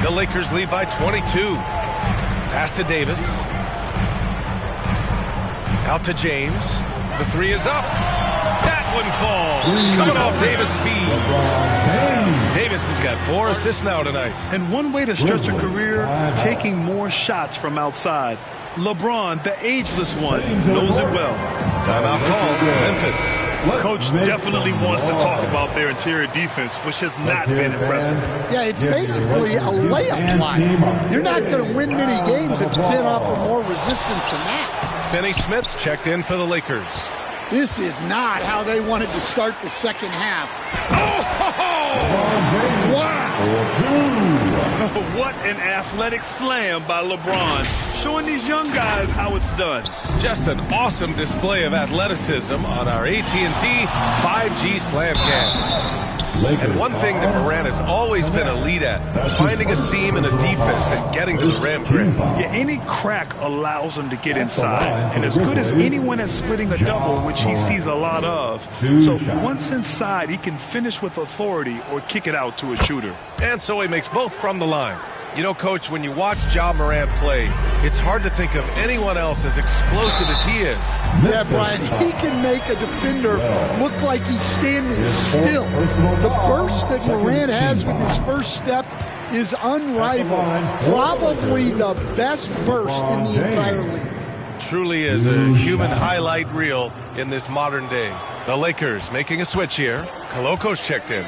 The Lakers lead by 22. Pass to Davis. Out to James. The three is up. That one falls. Coming off Davis' feed. Davis has got 4 assists now tonight. And one way to stretch a career, taking more shots from outside. LeBron, the ageless one, knows it well. Timeout called. Memphis. Coach definitely wants to talk about their interior defense, which has not been impressive. Yeah, it's basically a layup line. You're not going to win many games if you can't offer more resistance than that. Finney Smith's checked in for the Lakers. This is not how they wanted to start the second half. Oh! Wow! What an athletic slam by LeBron, showing these young guys how it's done. Just an awesome display of athleticism on our AT&T 5G Slam Cam. And one thing that Morant has always been elite at, finding a seam in a defense and getting to the rim grip. Yeah, any crack allows him to get inside. And as good as anyone at splitting a double, which he sees a lot of. So once inside, he can finish with authority or kick it out to a shooter. And so he makes both from the line. You know, Coach, when you watch Ja Morant play, it's hard to think of anyone else as explosive as he is. Yeah, Brian, he can make a defender look like he's standing still. The burst that Morant has with his first step is unrivaled. Probably the best burst in the entire league. Truly is a human highlight reel in this modern day. The Lakers making a switch here. Koloko's checked in.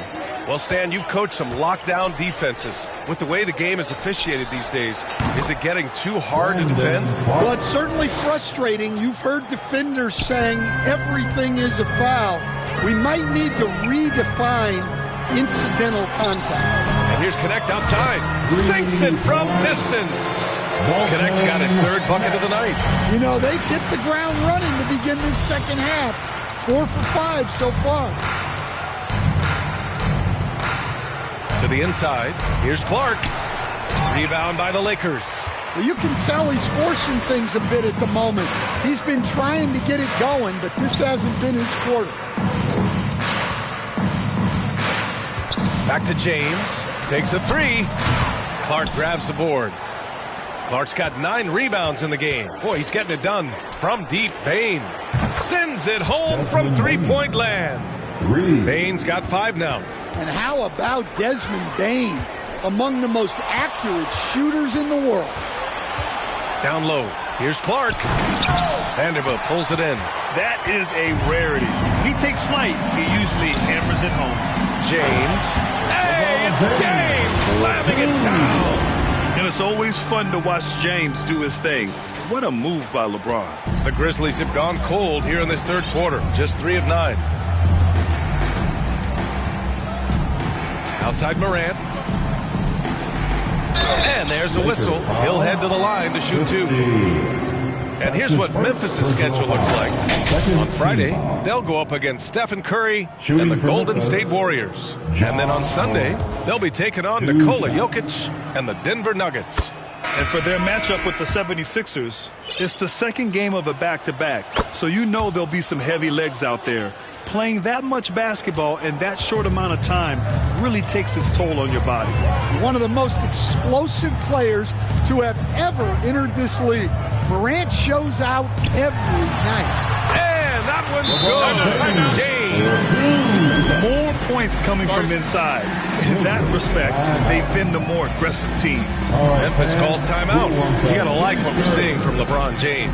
Well, Stan, you've coached some lockdown defenses. With the way the game is officiated these days, is it getting too hard to defend? Well, it's certainly frustrating. You've heard defenders saying everything is a foul. We might need to redefine incidental contact. And here's Connect outside. Sinks it from distance. Connect's got his third bucket of the night. You know, they've hit the ground running to begin this second half. 4 for 5 so far. To the inside. Here's Clark. Rebound by the Lakers. Well, you can tell he's forcing things a bit at the moment. He's been trying to get it going, but this hasn't been his quarter. Back to James. Takes a three. Clark grabs the board. Clark's got 9 rebounds in the game. Boy, he's getting it done. From deep, Bane sends it home from three-point land. Bane's got 5 now. And how about Desmond Bane, among the most accurate shooters in the world? Down low. Here's Clark. Vanderbilt pulls it in. That is a rarity. He takes flight. He usually hammers it home. James. Hey, it's James slamming it down. And it's always fun to watch James do his thing. What a move by LeBron. The Grizzlies have gone cold here in this third quarter. Just 3 of 9. Outside Morant. And there's a whistle. He'll head to the line to shoot 2. And here's what Memphis' schedule looks like. On Friday, they'll go up against Stephen Curry and the Golden State Warriors. And then on Sunday, they'll be taking on Nikola Jokic and the Denver Nuggets. And for their matchup with the 76ers, it's the second game of a back-to-back. So you know there'll be some heavy legs out there. Playing that much basketball in that short amount of time really takes its toll on your body. One of the most explosive players to have ever entered this league. Morant shows out every night. And that one's good. James. More points coming from inside. In that respect, they've been the more aggressive team. Memphis calls timeout. You got to like what we're seeing from LeBron James.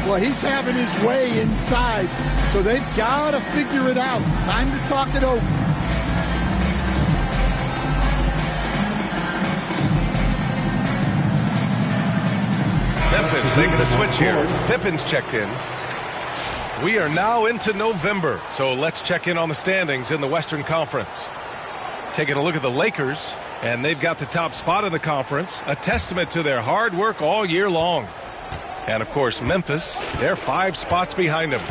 Well, he's having his way inside, so they've got to figure it out. Time to talk it over. Memphis making a switch here. Pippen's checked in. We are now into November, so let's check in on the standings in the Western Conference. Taking a look at the Lakers, and they've got the top spot in the conference, a testament to their hard work all year long. And, of course, Memphis, they're 5 spots behind them.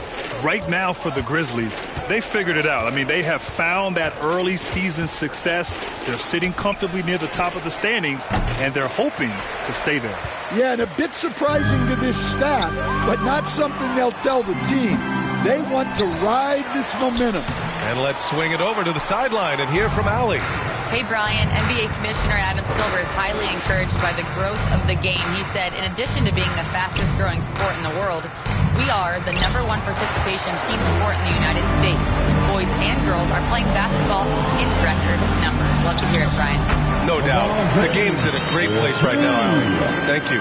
Right now for the Grizzlies, they figured it out. I mean, they have found that early season success. They're sitting comfortably near the top of the standings, and they're hoping to stay there. Yeah, and a bit surprising to this staff, but not something they'll tell the team. They want to ride this momentum. And let's swing it over to the sideline and hear from Allie. Hey, Brian, NBA Commissioner Adam Silver is highly encouraged by the growth of the game. He said, in addition to being the fastest growing sport in the world, we are the #1 participation team sport in the United States. Boys and girls are playing basketball in record numbers. Love to hear it, Brian. No doubt. The game's in a great place right now, Allie. Thank you.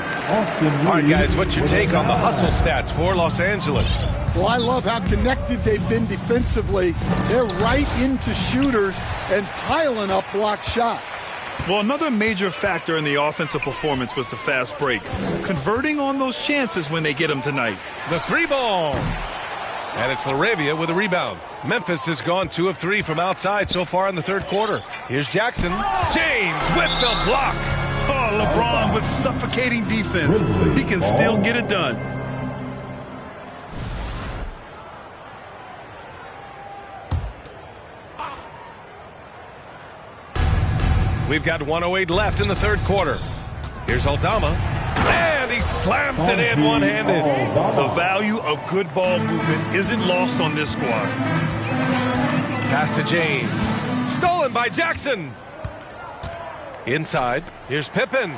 All right, guys, what's your take on the hustle stats for Los Angeles? Well, I love how connected they've been defensively. They're right into shooters and piling up block shots. Well, another major factor in the offensive performance was the fast break. Converting on those chances when they get them tonight. The 3 ball. And it's LaRavia with a rebound. Memphis has gone 2 of 3 from outside so far in the third quarter. Here's Jackson. James with the block. Oh, LeBron with suffocating defense. He can still get it done. We've got 1:08 left in the third quarter. Here's Aldama. And he slams it in one-handed. The value of good ball movement isn't lost on this squad. Pass to James. Stolen by Jackson. Inside. Here's Pippen.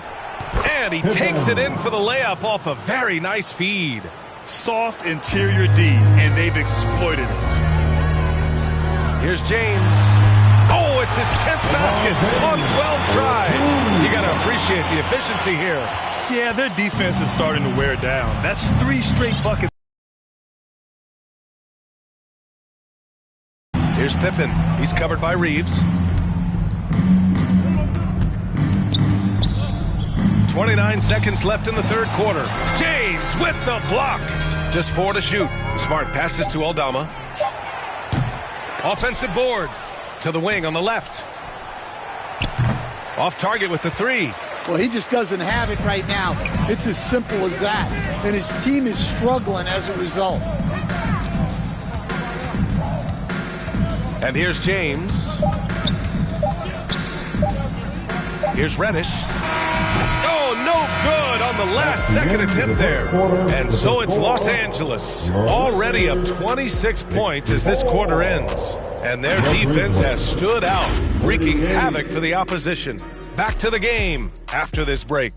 And he takes it in for the layup off a very nice feed. Soft interior D, and they've exploited it. Here's James. Oh, it's his 10th basket on 12 tries. You got to appreciate the efficiency here. Yeah, their defense is starting to wear down. That's 3 straight buckets. Here's Pippen. He's covered by Reeves. 29 seconds left in the third quarter. James with the block. Just 4 to shoot. Smart passes to Aldama. Offensive board. To the wing on the left. Off target with the 3. Well, he just doesn't have it right now. It's as simple as that. And his team is struggling as a result. And here's James. Here's Reddish. Oh, no good on the last second attempt there. And so it's Los Angeles. Already up 26 points as this quarter ends. And their defense has stood out, wreaking havoc for the opposition. Back to the game after this break.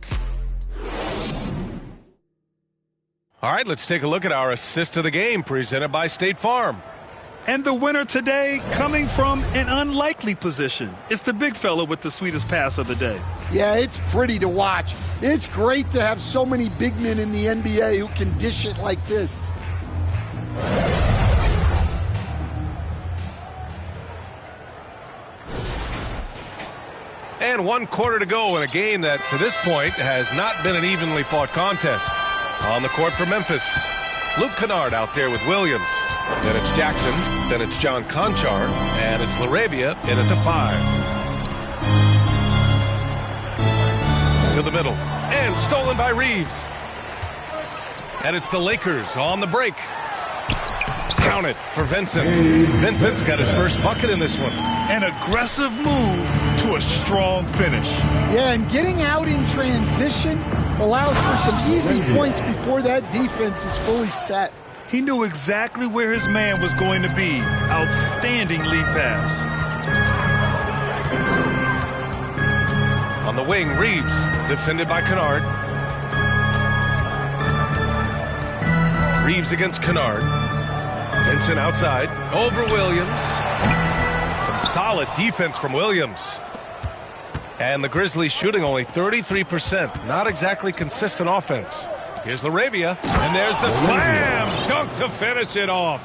All right, let's take a look at our assist of the game presented by State Farm. And the winner today coming from an unlikely position. It's the big fella with the sweetest pass of the day. Yeah, it's pretty to watch. It's great to have so many big men in the NBA who can dish it like this. And 1 quarter to go in a game that, to this point, has not been an evenly fought contest. On the court for Memphis, Luke Kennard out there with Williams. Then it's Jackson, then it's John Conchar, and it's LaRavia in at the 5. To the middle, and stolen by Reeves. And it's the Lakers on the break. Count it for Vincent. Vincent's got his first bucket in this one. An aggressive move to a strong finish. Yeah, and getting out in transition allows for some easy points before that defense is fully set. He knew exactly where his man was going to be. Outstanding lead pass. On the wing, Reeves, defended by Kennard. Reeves against Kennard. Vincent outside, over Williams. Some solid defense from Williams. And the Grizzlies shooting only 33%. Not exactly consistent offense. Here's LaRavia, and there's the slam dunk to finish it off.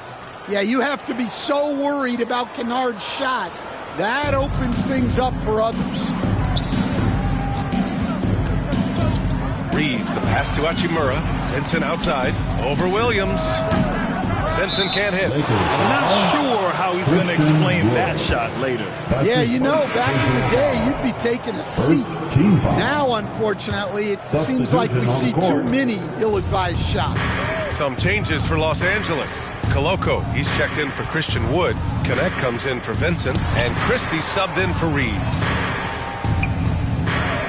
Yeah, you have to be so worried about Kennard's shot. That opens things up for others. Reeves, the pass to Hachimura. Vincent outside, over Williams. Vincent can't hit. I'm not sure how he's going to explain that shot later. Yeah, you know, back in the day, you'd be taking a seat. Now, unfortunately, it seems like we see too many ill-advised shots. Some changes for Los Angeles. Coloco, he's checked in for Christian Wood. Connect comes in for Vincent. And Christie subbed in for Reeves.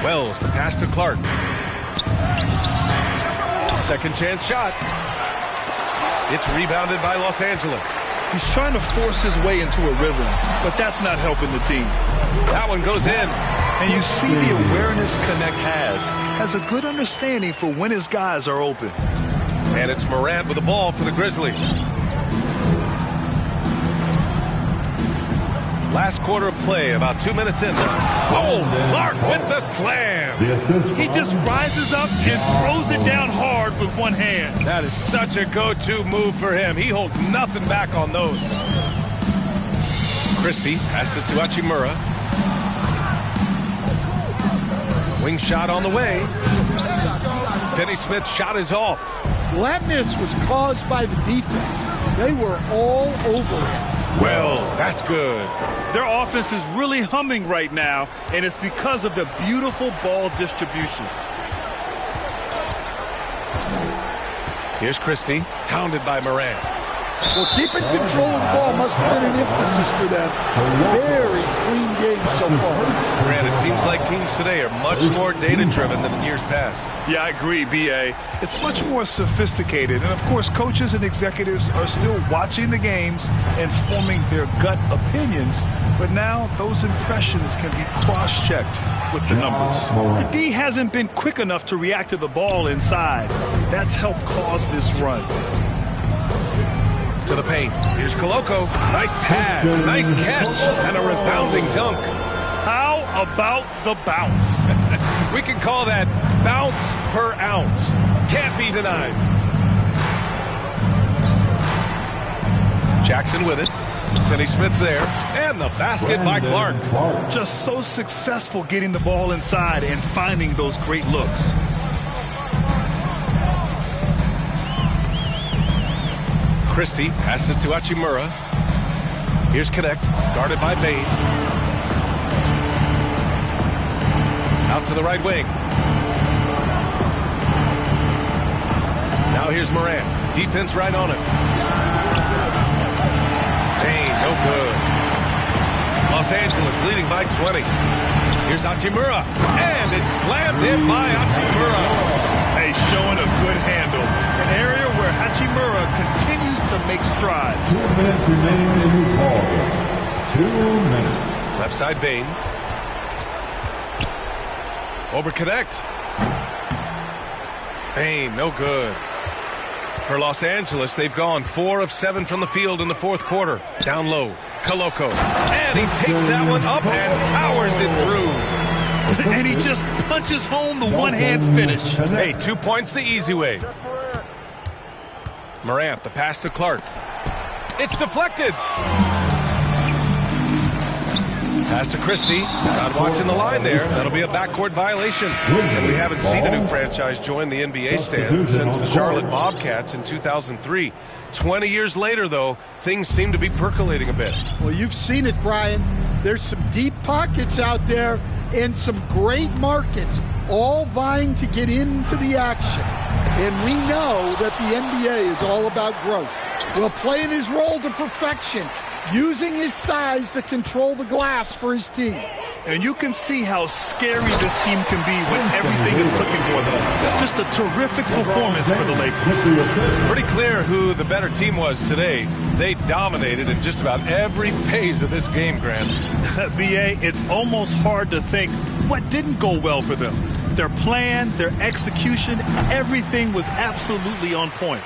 Wells, the pass to Clark. Second chance shot. It's rebounded by Los Angeles. He's trying to force his way into a rhythm, but that's not helping the team. That one goes in. And you see the awareness Connect has a good understanding for when his guys are open. And it's Morant with the ball for the Grizzlies. Last quarter of play, about 2 minutes in. Oh, Clark with the slam. He just rises up and throws it down hard with one hand. That is such a go-to move for him. He holds nothing back on those. Christie passes to Hachimura. Wing shot on the way. Finney-Smith's shot is off. That miss was caused by the defense. They were all over it. Wells, that's good. Their offense is really humming right now, and it's because of the beautiful ball distribution. Here's Christie, hounded by Morant. Well, keeping control of the ball must have been an emphasis for them. Very clean game so far. Grant, it seems like teams today are much more data-driven than in years past. Yeah, I agree, B.A. It's much more sophisticated. And, of course, coaches and executives are still watching the games and forming their gut opinions. But now those impressions can be cross-checked with the numbers. The D hasn't been quick enough to react to the ball inside. That's helped cause this run. To the paint. Here's Coloco. Nice pass, nice catch, and a resounding dunk. How about the bounce? We can call that bounce per ounce. Can't be denied. Jackson with it. Finney-Smith's there. And the basket by Clark. Just so successful getting the ball inside and finding those great looks. Christie passes to Hachimura. Here's Connect, guarded by Bain. Out to the right wing. Now here's Morant. Defense right on him. Bain, no good. Los Angeles leading by 20. Here's Hachimura. And it's slammed in by Hachimura. Hey, showing a good handle. An area where Hachimura continues to make strides. 2 minutes remaining in this ball game. 2 minutes. Left side Bain. Over Connect. Bain, no good. For Los Angeles, they've gone 4 of 7 from the field in the fourth quarter. Down low, Coloco. And he takes that one up and powers it through. And he just punches home the one-hand finish. Hey, 2 points the easy way. Morant, the pass to Clark. It's deflected. Pass to Christie. Not watching the line there. That'll be a backcourt violation. And we haven't seen a new franchise join the NBA stand since the Charlotte Bobcats in 2003. 20 years later, though, things seem to be percolating a bit. Well, you've seen it, Brian. There's some deep pockets out there and some great markets all vying to get into the action. And we know that the NBA is all about growth. Well, playing his role to perfection, using his size to control the glass for his team. And you can see how scary this team can be when everything is clicking for them. Just a terrific performance for the Lakers. Pretty clear who the better team was today. They dominated in just about every phase of this game, Grant. B.A., it's almost hard to think what didn't go well for them. Their plan, their execution, everything was absolutely on point.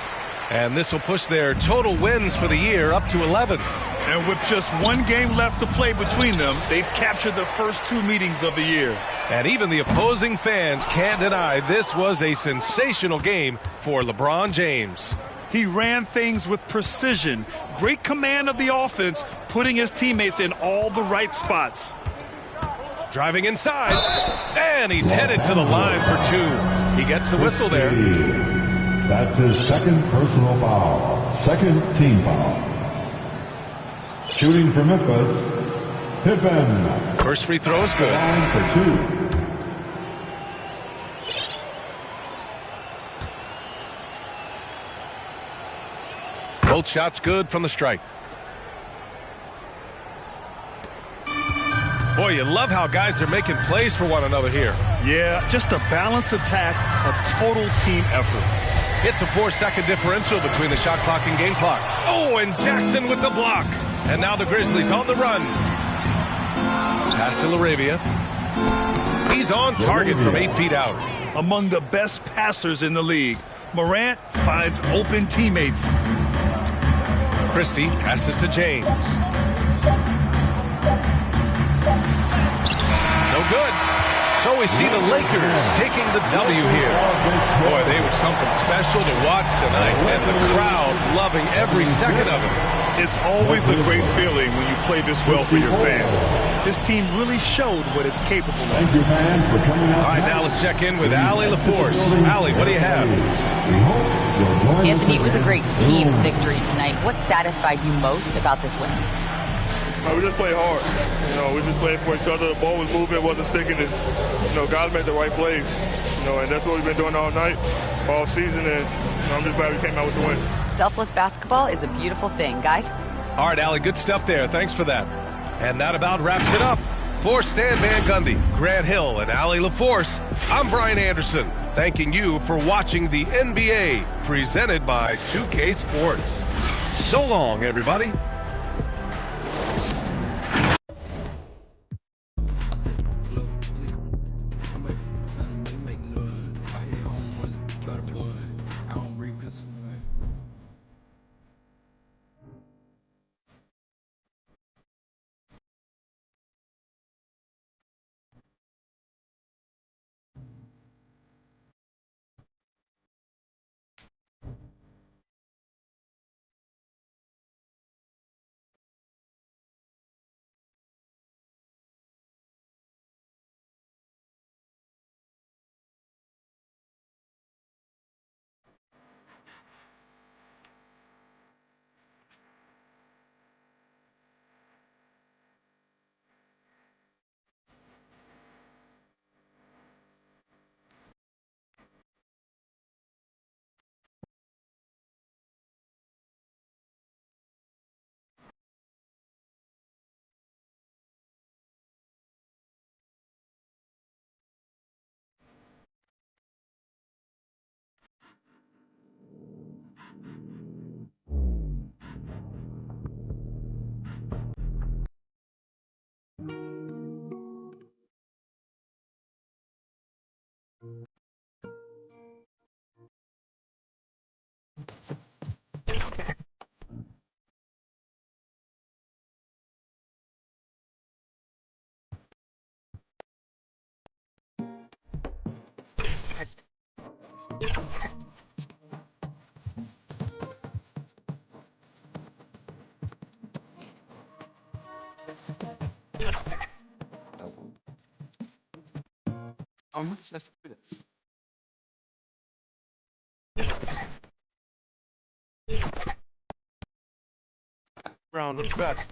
And this will push their total wins for the year up to 11. And with just one game left to play between them, they've captured the first 2 meetings of the year. And even the opposing fans can't deny this was a sensational game for LeBron James. He ran things with precision, great command of the offense, putting his teammates in all the right spots. Driving inside, and he's headed to the line for 2. He gets the whistle there. That's his second personal foul. second team foul. Shooting for Memphis, Pippen. First free throw is good. Line for 2. Both shots good from the stripe. Boy, you love how guys are making plays for one another here. Yeah, just a balanced attack, a total team effort. It's a 4-second differential between the shot clock and game clock. Oh, and Jackson with the block. And now the Grizzlies on the run. Pass to LaRavia. He's on target from 8 feet out. Among the best passers in the league, Morant finds open teammates. Christie passes to James. No good. So we see the Lakers taking the W here. Boy, they were something special to watch tonight, and the crowd loving every second of it. It's always a great feeling when you play this well for your fans. This team really showed what it's capable of. Thank you, fans, for coming out. All right, now let's check in with Allie LaForce. Allie, what do you have? Anthony, it was a great team victory tonight. What satisfied you most about this win? We just played hard. We just played for each other. The ball was moving, it wasn't sticking. And, guys made the right plays. And that's what we've been doing all night, all season. And I'm just glad we came out with the win. Selfless basketball is a beautiful thing, guys. All right, Allie, good stuff there. Thanks for that. And that about wraps it up. For Stan Van Gundy, Grant Hill, and Allie LaForce, I'm Brian Anderson, thanking you for watching the NBA, presented by 2K Sports. So long, everybody. Let's do this. Brown, look back.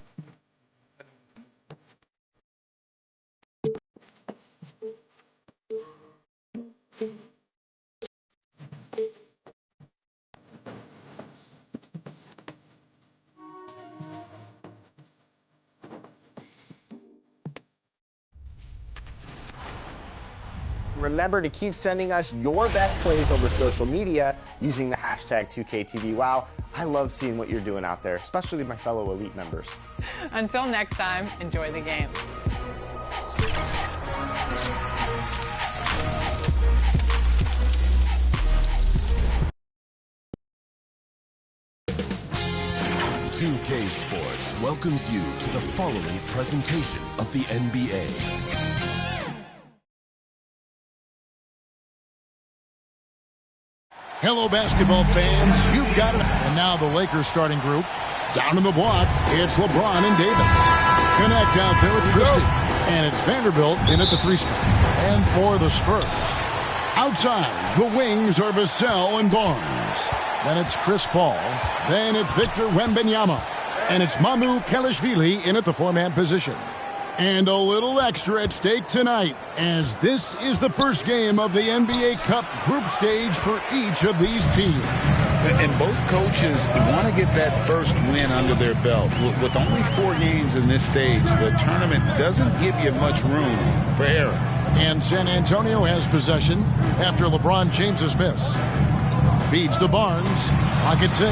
Remember to keep sending us your best plays over social media using the hashtag 2KTVWow. I love seeing what you're doing out there, especially my fellow elite members. Until next time, enjoy the game. K Sports welcomes you to the following presentation of the NBA. Hello, basketball fans. You've got it. And now the Lakers starting group. Down in the block, it's LeBron and Davis. Connect out there with Christie. And it's Vanderbilt in at the free spot. And for the Spurs, outside, the wings are Vassell and Barnes. Then it's Chris Paul. Then it's Victor Wembanyama. And it's Mamu Kelishvili in at the 4-man position. And a little extra at stake tonight, as this is the first game of the NBA Cup group stage for each of these teams. And both coaches want to get that first win under their belt. With only 4 games in this stage, the tournament doesn't give you much room for error. And San Antonio has possession after LeBron James's miss. Feeds to Barnes. Pocket 6.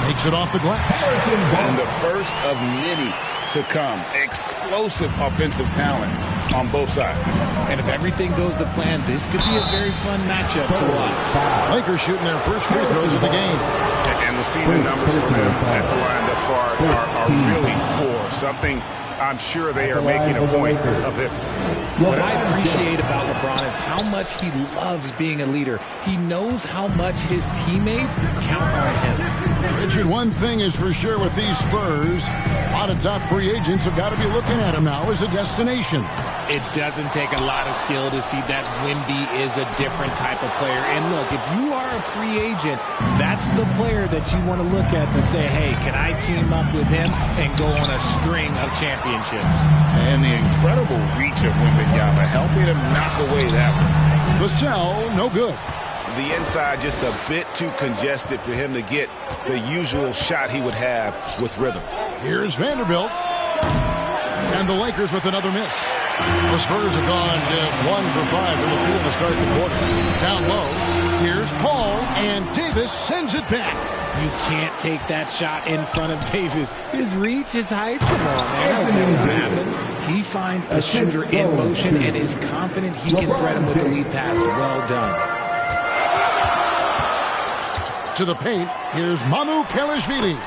Makes it off the glass. And the first of many to come. Explosive offensive talent on both sides. And if everything goes to plan, this could be a very fun matchup to watch. Lakers shooting their first free throws of the game. And the season numbers for them at the line thus far are really poor. Something I'm sure they are making a point of emphasis. What I appreciate about LeBron is how much he loves being a leader. He knows how much his teammates count on him. Richard, one thing is for sure with these Spurs, a lot of top free agents have got to be looking at him now as a destination. It doesn't take a lot of skill to see that Wemby is a different type of player. And look, if you are a free agent, that's the player that you want to look at to say, hey, can I team up with him and go on a string of championships? And the incredible reach of Wembanyama helping him knock away that one. Vassell, no good. The inside just a bit too congested for him to get the usual shot he would have with rhythm. Here's Vanderbilt. And the Lakers with another miss. The Spurs have gone just 1 for 5 from the field to start the quarter. Down low, here's Paul, and Davis sends it back. You can't take that shot in front of Davis. His reach, his height, come on, man. That never happened. He finds a shooter in motion and is confident he can threat him with the lead pass. Well done. To the paint, here's Mamu Kelishvili.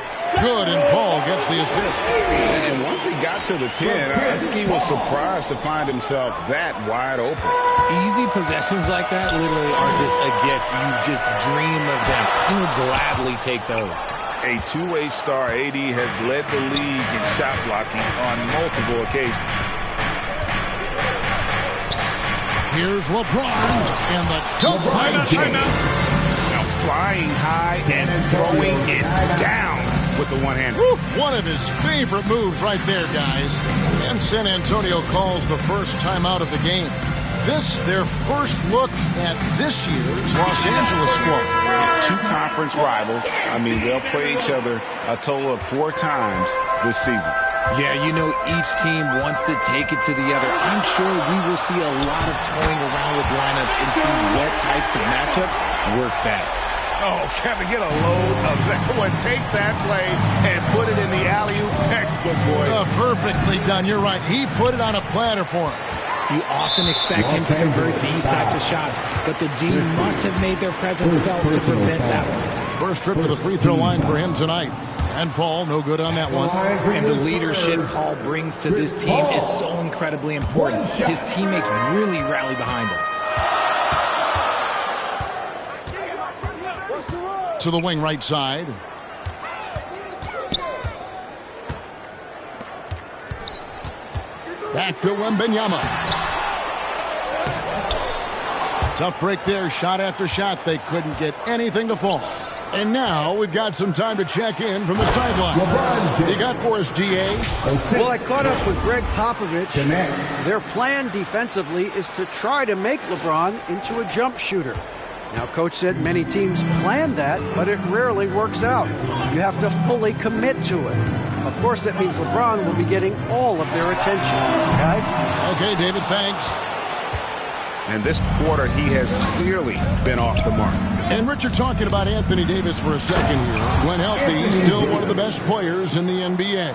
Good, and Paul gets the assist. And once he got to the 10, I think he was surprised to find himself that wide open. Easy possessions like that literally are just a gift. You just dream of them. He'll gladly take those. A two-way star, AD has led the league in shot blocking on multiple occasions. Here's LeBron, and the dunk by James. Now flying high and throwing it down with the one-hander. One of his favorite moves right there, guys. And San Antonio calls the first timeout of the game. This, their first look at this year's Los Angeles squad. 2 conference rivals. I mean, they'll play each other a total of 4 times this season. Yeah, you know, each team wants to take it to the other. I'm sure we will see a lot of toying around with lineups and see what types of matchups work best. Oh, Kevin, get a load of that one. Take that play and put it in the alley-oop textbook, boys. Perfectly done. You're right. He put it on a platter for him. You often expect him to convert these types of shots, but the D must have made their presence felt to prevent that one. First trip to the free throw line for him tonight. And Paul, no good on that one. And the leadership Paul brings to this team is so incredibly important. His teammates really rally behind him. To the wing right side. Back to Wembanyama. Tough break there, shot after shot. They couldn't get anything to fall. And now we've got some time to check in from the sideline. You got for us, DA? Well, I caught up with Greg Popovich. Their plan defensively is to try to make LeBron into a jump shooter. Now, Coach said many teams plan that, but it rarely works out. You have to fully commit to it. Of course, that means LeBron will be getting all of their attention. Guys? Okay, David, thanks. And this quarter, he has clearly been off the mark. And Richard, talking about Anthony Davis for a second here. When healthy, he's still one of the best players in the NBA.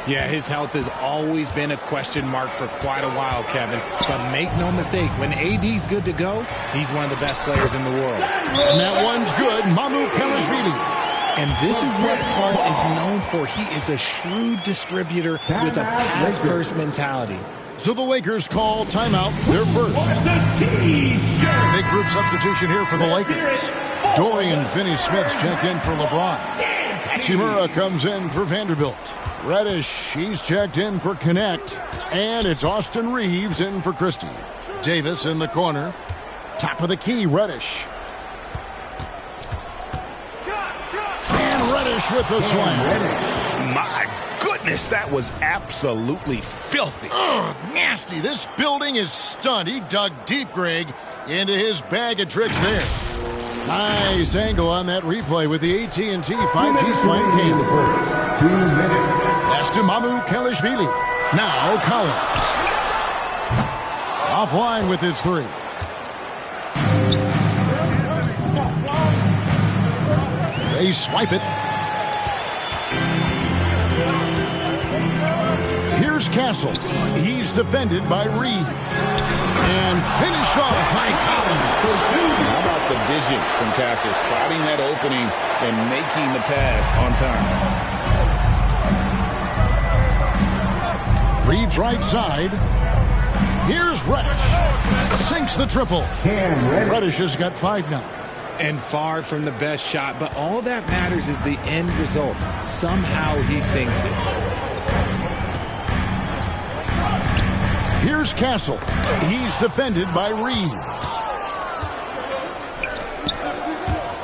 Yeah, his health has always been a question mark for quite a while, Kevin. But make no mistake, when AD's good to go, he's one of the best players in the world. And that one's good. Mamu Kelishvili. And this is what Paul is known for. He is a shrewd distributor with a pass-first mentality. So the Lakers call timeout, their first. Big group substitution here for the Lakers. Dorian Finney-Smith's checked in for LeBron. Chimura comes in for Vanderbilt. Reddish, he's checked in for Connect. And it's Austin Reeves in for Christie. Davis in the corner. Top of the key, Reddish. Reddish with the slam. My goodness, that was absolutely filthy. Oh, nasty. This building is stunned. He dug deep, Greg, into his bag of tricks there. Nice angle on that replay with the AT&T 5G Slam game. 2 minutes. Pass to Mamu Kelishvili. Now Collins. Offline with his 3. They swipe it. Here's Castle. He's defended by Reed. And finished off by Collins. How about the vision from Castle, spotting that opening and making the pass on time. Reed's right side. Here's Reddish. Sinks the triple. Reddish has got 5 now. And far from the best shot, but all that matters is the end result. Somehow he sinks it. Here's Castle. He's defended by Reed.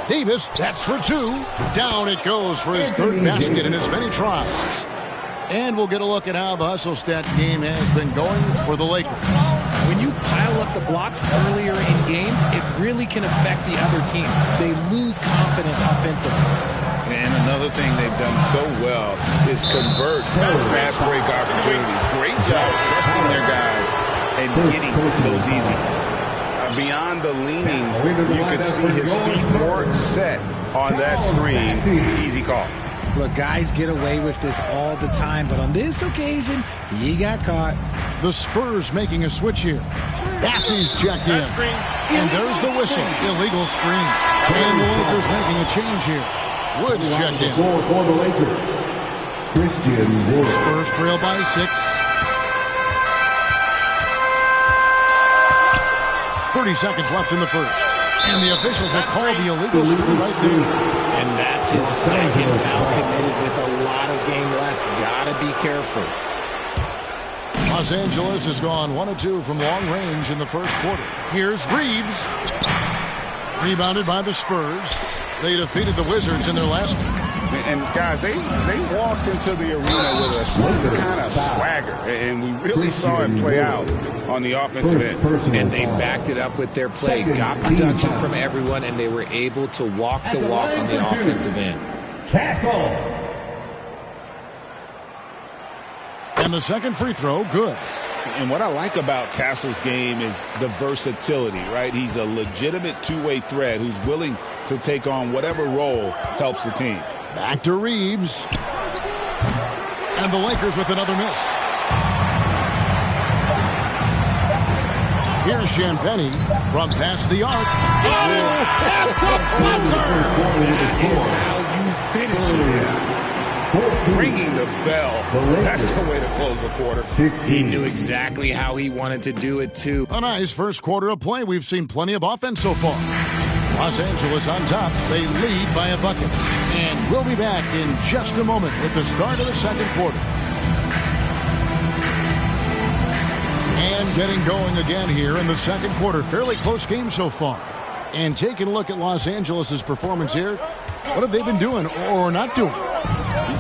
Davis, that's for 2. Down it goes for his 3rd basket in as many tries. And we'll get a look at how the hustle stat game has been going for the Lakers. When you pile up the blocks earlier in games, it really can affect the other team. They lose confidence offensively. And another thing they've done so well is convert fast break opportunities. Great job trusting their guys and getting those easy ones. Beyond the leaning, you could see his feet more set on that screen. Easy call. Look, guys get away with this all the time, but on this occasion, he got caught. The Spurs making a switch here. Bassey's checked in. And there's the whistle. Illegal screen. And the Lakers making a change here. Woods checked in. For the Lakers, Christian Wood. Spurs trail by 6. 30 seconds left in the first. And the officials have called the illegal screen right there. And that's his second foul committed with a lot of game left. Gotta be careful. Los Angeles has gone 1 of 2 from long range in the first quarter. Here's Reeves. Rebounded by the Spurs. They defeated the Wizards in their last game. And guys, they walked into the arena with a certain kind of swagger, and we really saw it play out on the offensive end. And they backed it up with their play, got production from everyone, and they were able to walk the walk on the offensive end. Castle. And the second free throw, good. And what I like about Castle's game is the versatility, right? He's a legitimate two-way threat who's willing to take on whatever role helps the team. Back to Reeves. And the Lakers with another miss. Here's Champagny from past the arc. That is how you finish it. Ringing the bell. That's the way to close the quarter. He knew exactly how he wanted to do it, too. A nice first quarter of play. We've seen plenty of offense so far. Los Angeles on top. They lead by a bucket. And we'll be back in just a moment with the start of the second quarter. And getting going again here in the second quarter. Fairly close game so far. And taking a look at Los Angeles' performance here. What have they been doing or not doing?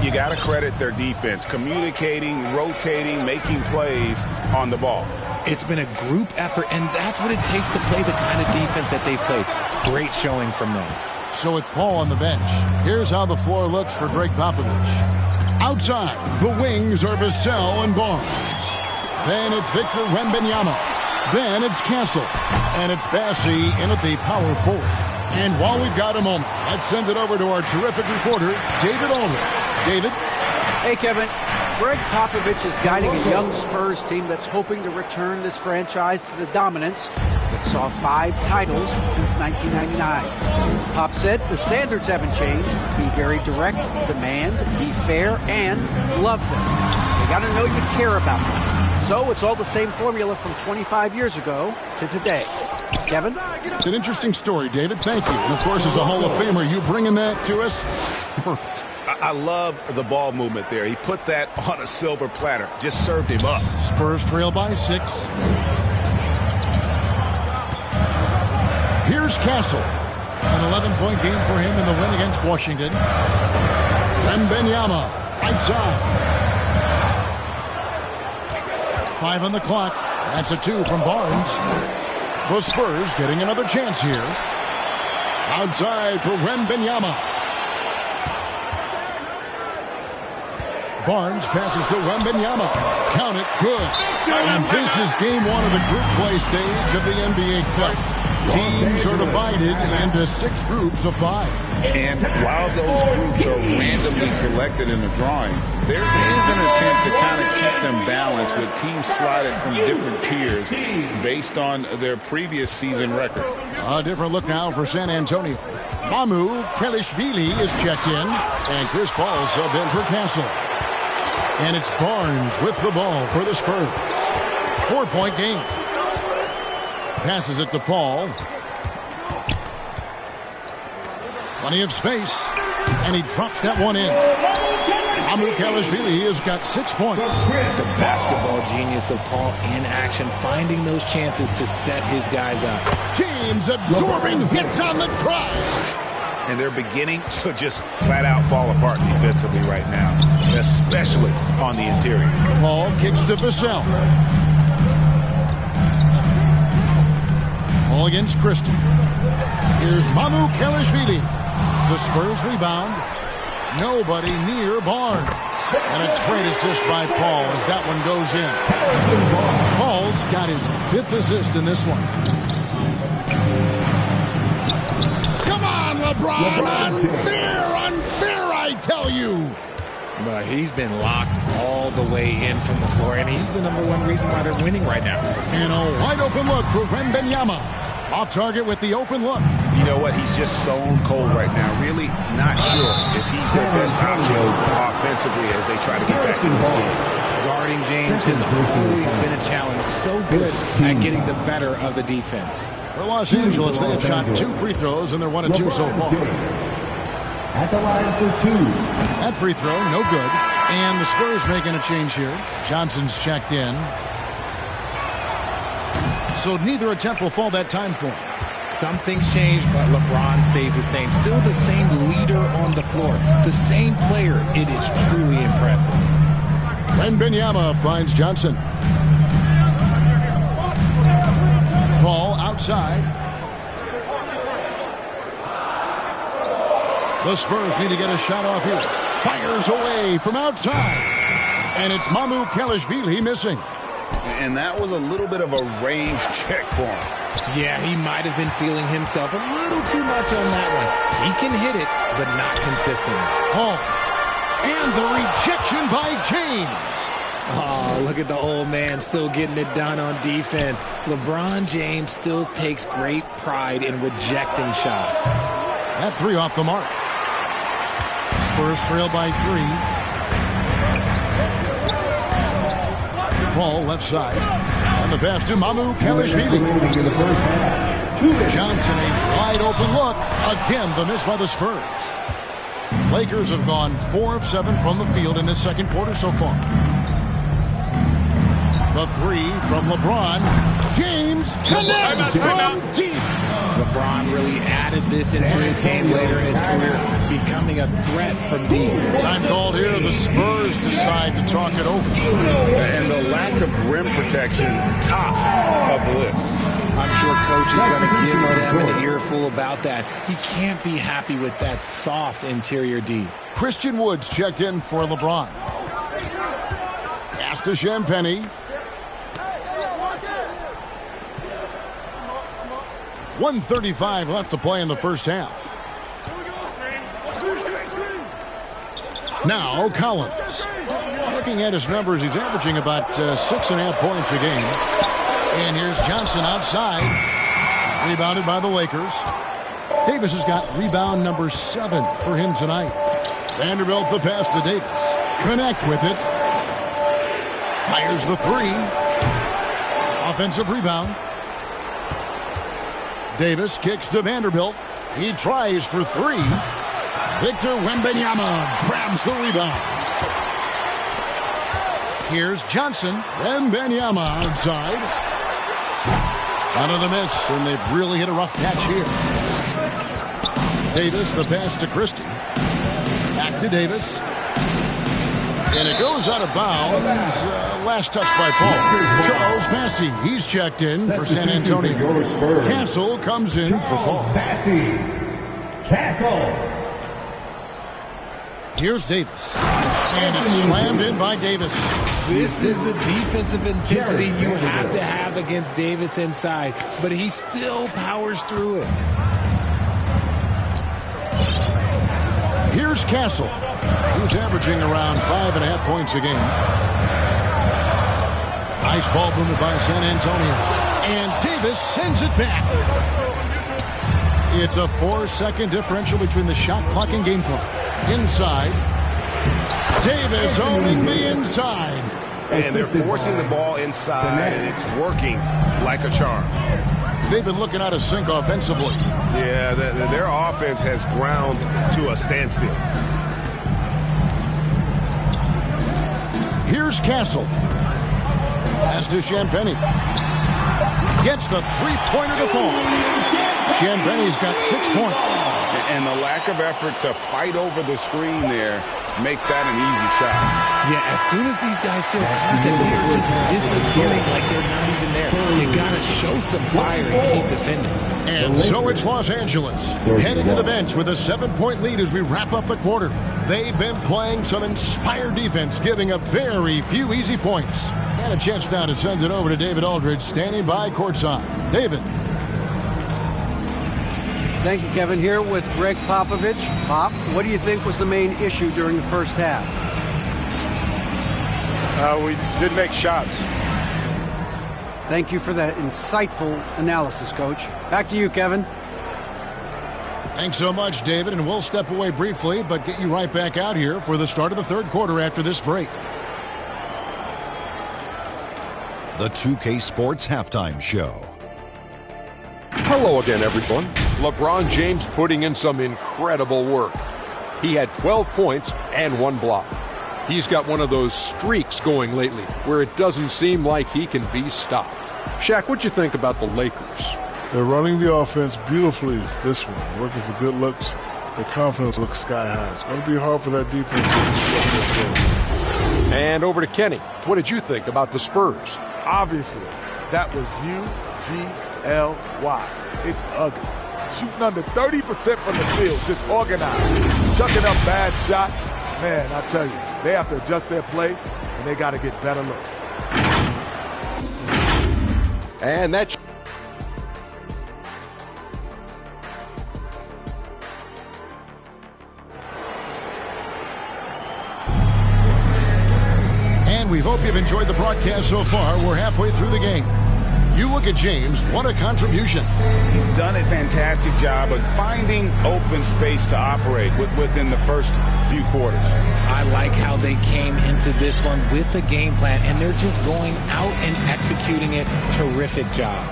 You got to credit their defense. Communicating, rotating, making plays on the ball. It's been a group effort, and that's what it takes to play the kind of defense that they've played. Great showing from them. So with Paul on the bench, here's how the floor looks for Greg Popovich. Outside, the wings are Vassell and Barnes. Then it's Victor Wembanyama. Then it's Castle. And it's Bassey in at the power forward. And while we've got a moment, let's send it over to our terrific reporter, David Aldridge. David? Hey, Kevin. Greg Popovich is guiding a young Spurs team that's hoping to return this franchise to the dominance that saw 5 titles since 1999. Pop said the standards haven't changed. Be very direct, demand, be fair, and love them. You got to know you care about them. So it's all the same formula from 25 years ago to today. Kevin? It's an interesting story, David. Thank you. And of course, as a Hall of Famer, you bringing that to us? Perfect. I love the ball movement there. He put that on a silver platter. Just served him up. Spurs trail by 6. Here's Castle. An 11-point game for him in the win against Washington. Wembanyama, right side. 5 on the clock. That's a 2 from Barnes. The Spurs getting another chance here. Outside for Wembanyama. Barnes passes to Wembanyama. Count it, good. And this is game 1 of the group play stage of the NBA Cup. Teams are divided into 6 groups of 5. And while those groups are randomly selected in the drawing, there is an attempt to kind of keep them balanced with teams slotted from different tiers based on their previous season record. A different look now for San Antonio. Mamu Kelishvili is checked in, and Chris Paul subbed in for Castle. And it's Barnes with the ball for the Spurs. 4-point game. Passes it to Paul. Plenty of space. And he drops that one in. Mamu Kelishvili has got 6 points. The basketball genius of Paul in action, finding those chances to set his guys up. James absorbing hits on the drive. And they're beginning to just flat out fall apart defensively right now, especially on the interior. Paul kicks to Vassell. Paul against Christie. Here's Mamu Kelishvili. The Spurs rebound. Nobody near Barnes. And a great assist by Paul as that one goes in. Paul's got his 5th assist in this one. LeBron, unfair, I tell you. But he's been locked all the way in from the floor, and he's the #1 reason why they're winning right now. And a wide open look for Wembanyama. Off target with the open look. You know what? He's just stone cold right now. Really not sure if he's their best option offensively as they try to get back in this game. Guarding James has always been a challenge. So good at getting the better of the defense. For Los Angeles, they have shot 2 free throws, and they're 1 of 2 so far. At the line for 2. That free throw, no good. And the Spurs making a change here. Johnson's checked in. So neither attempt will fall that time for him. Some things change, but LeBron stays the same. Still the same leader on the floor. The same player. It is truly impressive. Wembanyama finds Johnson. Paul outside. The Spurs need to get a shot off here. Fires away from outside. And it's Mamu Kelishvili missing. And that was a little bit of a range check for him. Yeah, he might have been feeling himself a little too much on that one. He can hit it, but not consistently. Oh, and the rejection by James. Oh, look at the old man still getting it done on defense. LeBron James still takes great pride in rejecting shots. That 3 off the mark. Spurs trail by 3. Paul left side. And the pass to Mamu Kelishvili. Johnson, a wide open look. Again, the miss by the Spurs. Lakers have gone 4 of 7 from the field in this second quarter so far. The 3 from LeBron. James connects from deep. LeBron really added this into his game later in his career, becoming a threat from deep. Time called here. The Spurs decide to talk it over. And the lack of rim protection, top of the list. I'm sure coach is going to give them an earful about that. He can't be happy with that soft interior D. Christian Woods checked in for LeBron. Pass to Champagnie. 1:35 left to play in the first half. Now Collins. Looking at his numbers, he's averaging about 6.5 points a game. And here's Johnson outside. Rebounded by the Lakers. Davis has got rebound number 7 for him tonight. Vanderbilt the pass to Davis. Connect with it. Fires the 3. Offensive rebound. Davis kicks to Vanderbilt. He tries for 3. Victor Wembanyama grabs the rebound. Here's Johnson. Wembanyama outside. Another miss, and they've really hit a rough patch here. Davis, the pass to Christie. Back to Davis. And it goes out of bounds. Last touch by Paul. Charles Massey. He's checked in for San Antonio. Castle comes in for Paul. Castle. Here's Davis. And it's slammed in by Davis. This is the defensive intensity you have to have against Davis inside, but he still powers through it. Here's Castle, who's averaging around 5.5 points a game. Nice ball movement by San Antonio. And Davis sends it back. It's a 4-second differential between the shot clock and game clock. Inside. Davis owning the inside. And they're forcing the ball inside, and it's working like a charm. They've been looking out of sync offensively. Yeah, their offense has ground to a standstill. Here's Castle. Pass to Champagny. Gets the three-pointer to fall. Champagny's got 6 points. And the lack of effort to fight over the screen there makes that an easy shot. Yeah, as soon as these guys feel contact, they're just disappearing like they're not even there. You got to show some fire and keep defending. And so it's Los Angeles heading to the bench with a 7-point lead as we wrap up the quarter. They've been playing some inspired defense, giving up very few easy points. And a chance now to send it over to David Aldridge, standing by courtside. David. Thank you, Kevin. Here with Greg Popovich. Pop, what do you think was the main issue during the first half? We didn't make shots. Thank you for that insightful analysis, Coach. Back to you, Kevin. Thanks so much, David, and we'll step away briefly, but get you right back out here for the start of the third quarter after this break. The 2K Sports Halftime Show. Hello again, everyone. LeBron James putting in some incredible work. He had 12 points and 1 block. He's got one of those streaks going lately where it doesn't seem like he can be stopped. Shaq, what'd you think about the Lakers? They're running the offense beautifully this one, working for good looks. Their confidence looks sky high. It's going to be hard for that defense to disrupt their flow. And over to Kenny. What did you think about the Spurs? Obviously, that was UGLY. It's ugly. Shooting under 30% from the field, disorganized, chucking up bad shots. Man, I tell you, they have to adjust their play, and they got to get better looks. And that's... And we hope you've enjoyed the broadcast so far. We're halfway through the game. You look at James, what a contribution. He's done a fantastic job of finding open space to operate within the first few quarters. I like how they came into this one with a game plan, and they're just going out and executing it. Terrific job.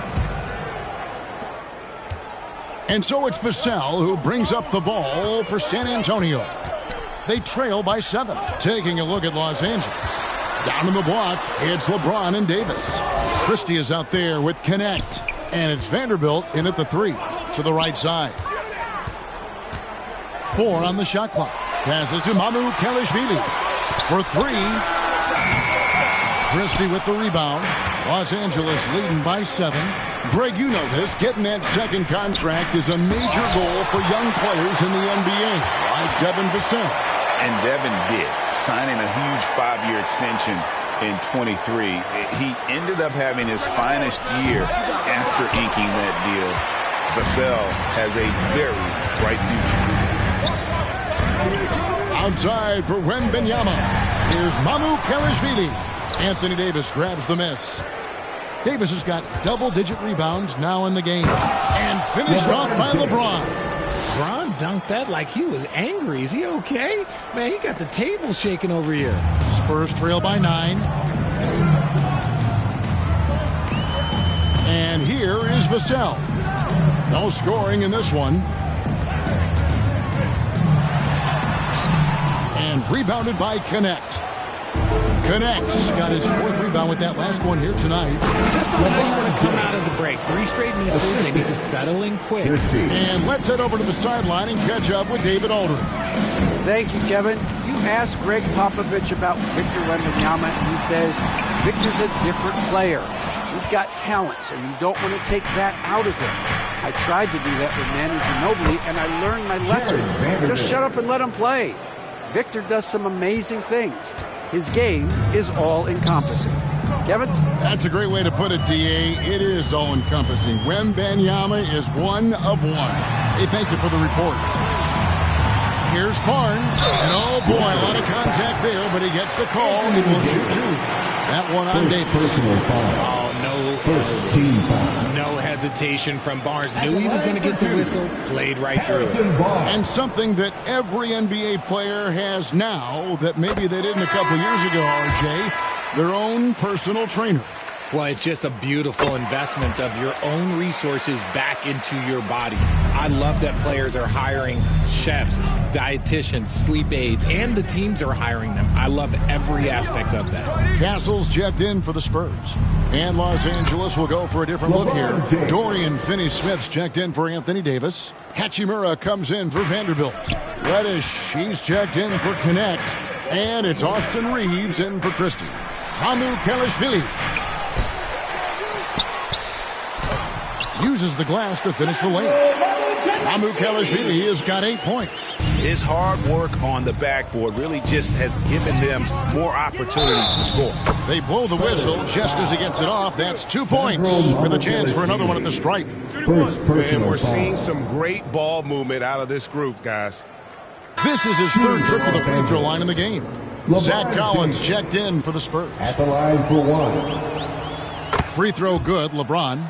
And so it's Vassell who brings up the ball for San Antonio. They trail by 7. Taking a look at Los Angeles. Down in the block, it's LeBron and Davis. Christie is out there with Connect. And it's Vanderbilt in at the 3 to the right side. 4 on the shot clock. Passes to Mamu Kelishvili for 3. Christie with the rebound. Los Angeles leading by 7. Greg, you know this. Getting that second contract is a major goal for young players in the NBA, like Devin Vassell. And Devin did, signing a huge 5-year extension in 23. He ended up having his finest year after inking that deal. Vassell has a very bright future. Outside for Wembanyama. Here's Mamu Kelishvili. Anthony Davis grabs the miss. Davis has got double-digit rebounds now in the game. And finished off by LeBron. LeBron dunked that like he was angry. Is he okay? Man, he got the table shaking over here. Spurs trail by 9. And here is Vassell. No scoring in this one. And rebounded by Connect. Connects. Got his 4th rebound with that last one here tonight. Just like how you want to come out of the break. 3 straight misses. They need to settle in quick. And let's head over to the sideline and catch up with David Aldridge. Thank you, Kevin. You asked Greg Popovich about Victor Wembanyama, and he says Victor's a different player. He's got talents, and you don't want to take that out of him. I tried to do that with Manu Ginobili, and I learned my lesson. Just shut up and let him play. Victor does some amazing things. His game is all-encompassing. Kevin? That's a great way to put it, D.A. It is all-encompassing. Wembanyama is one of one. Hey, thank you for the report. Here's Barnes. And oh, boy, a lot of contact there, but he gets the call. He will shoot two. That one on Davis. Oh, no hesitation from Barnes. Knew he was going to get the whistle. Played right through it. And something that every NBA player has now that maybe they didn't a couple years ago, RJ, their own personal trainer. Well, it's just a beautiful investment of your own resources back into your body. I love that players are hiring chefs, dietitians, sleep aides, and the teams are hiring them. I love every aspect of that. Castle's checked in for the Spurs. And Los Angeles will go for a different look here. Dorian Finney-Smith's checked in for Anthony Davis. Hachimura comes in for Vanderbilt. Reddish, he's checked in for Connect. And it's Austin Reeves in for Christie. Hamu Kelishvili uses the glass to finish the lane. Hamu Kelishvili has got 8 points. His hard work on the backboard really just has given them more opportunities to score. They blow the whistle just as he gets it off. That's 2 points with a chance for another one at the stripe. And we're seeing some great ball movement out of this group, guys. This is his third trip to the free throw line in the game. Zach Collins checked in for the Spurs. At the line for one. Free throw good, LeBron.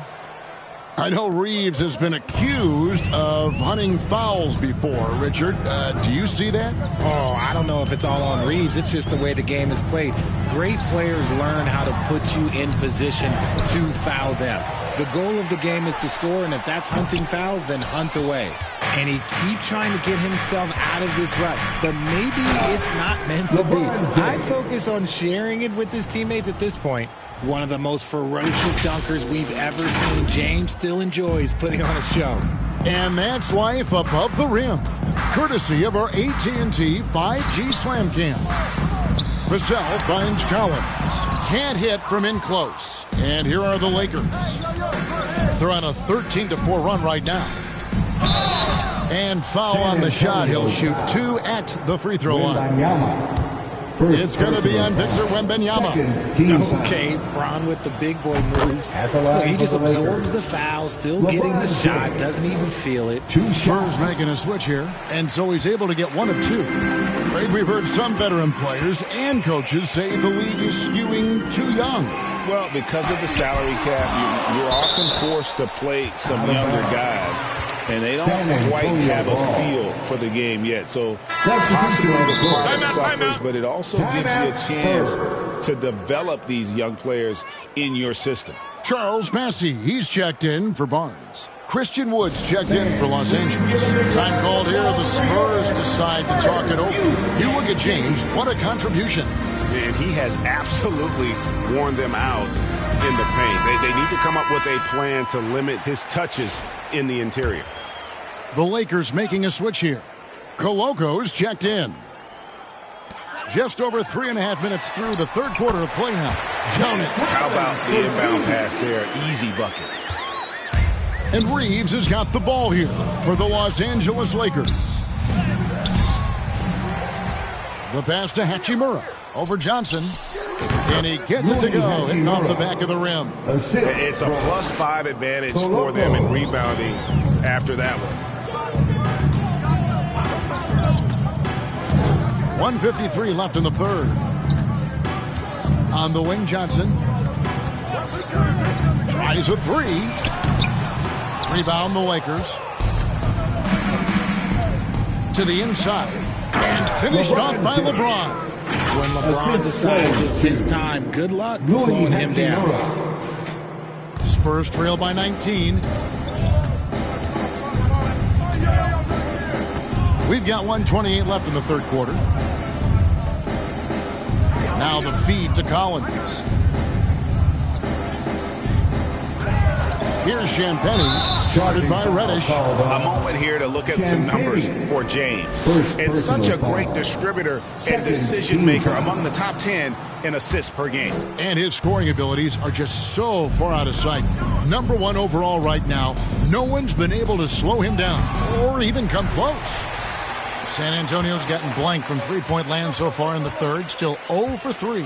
I know Reeves has been accused of hunting fouls before. Richard, do you see that? Oh, I don't know if it's all on Reeves. It's just the way the game is played. Great players learn how to put you in position to foul them. The goal of the game is to score, and if that's hunting fouls, then hunt away. And he keeps trying to get himself out of this rut, but maybe it's not meant to be. I'd focus on sharing it with his teammates at this point. One of the most ferocious dunkers we've ever seen. James still enjoys putting on a show. And that's life above the rim, courtesy of our AT&T 5G Slam Cam. Vassell finds Collins. Can't hit from in close. And here are the Lakers. They're on a 13-4 run right now. And foul on the shot. He'll shoot 2 at the free throw line. It's going to be on Victor Wembanyama. Okay, Bron with the big boy moves. He just absorbs the foul, still getting the shot, doesn't even feel it. Spurs making a switch here, and so he's able to get 1 of 2. Right, we've heard some veteran players and coaches say the league is skewing too young. Well, because of the salary cap, you're often forced to play some younger guys. And they don't quite have a feel for the game yet. So possibly the product suffers, but it also gives you a chance to develop these young players in your system. Charles Massey, he's checked in for Barnes. Christian Woods checked in for Los Angeles. Time called here. The Spurs decide to talk it over. You look at James. What a contribution. And he has absolutely worn them out in the paint. They need to come up with a plan to limit his touches in the interior. The Lakers making a switch here. Coloco's checked in. Just over 3.5 minutes through the third quarter of play now. Count it. How about the inbound pass there? Easy bucket. And Reeves has got the ball here for the Los Angeles Lakers. The pass to Hachimura over Johnson. And he gets it to go, hitting off the back of the rim. It's a +5 advantage for them in rebounding after that one. 1:53 left in the third. On the wing, Johnson tries a 3. Rebound the Lakers. To the inside. And finished off by LeBron. When LeBron decides it's his time, good luck slowing him down. Spurs trail by 19. We've got 1:28 left in the third quarter. Now the feed to Collins. Here's Champagny. Guarded by Reddish. A moment here to look at some numbers for James. It's such a great distributor and decision maker among the top 10 in assists per game. And his scoring abilities are just so far out of sight. Number 1 overall right now. No one's been able to slow him down or even come close. San Antonio's gotten blank from three-point land so far in the third. Still 0 for 3.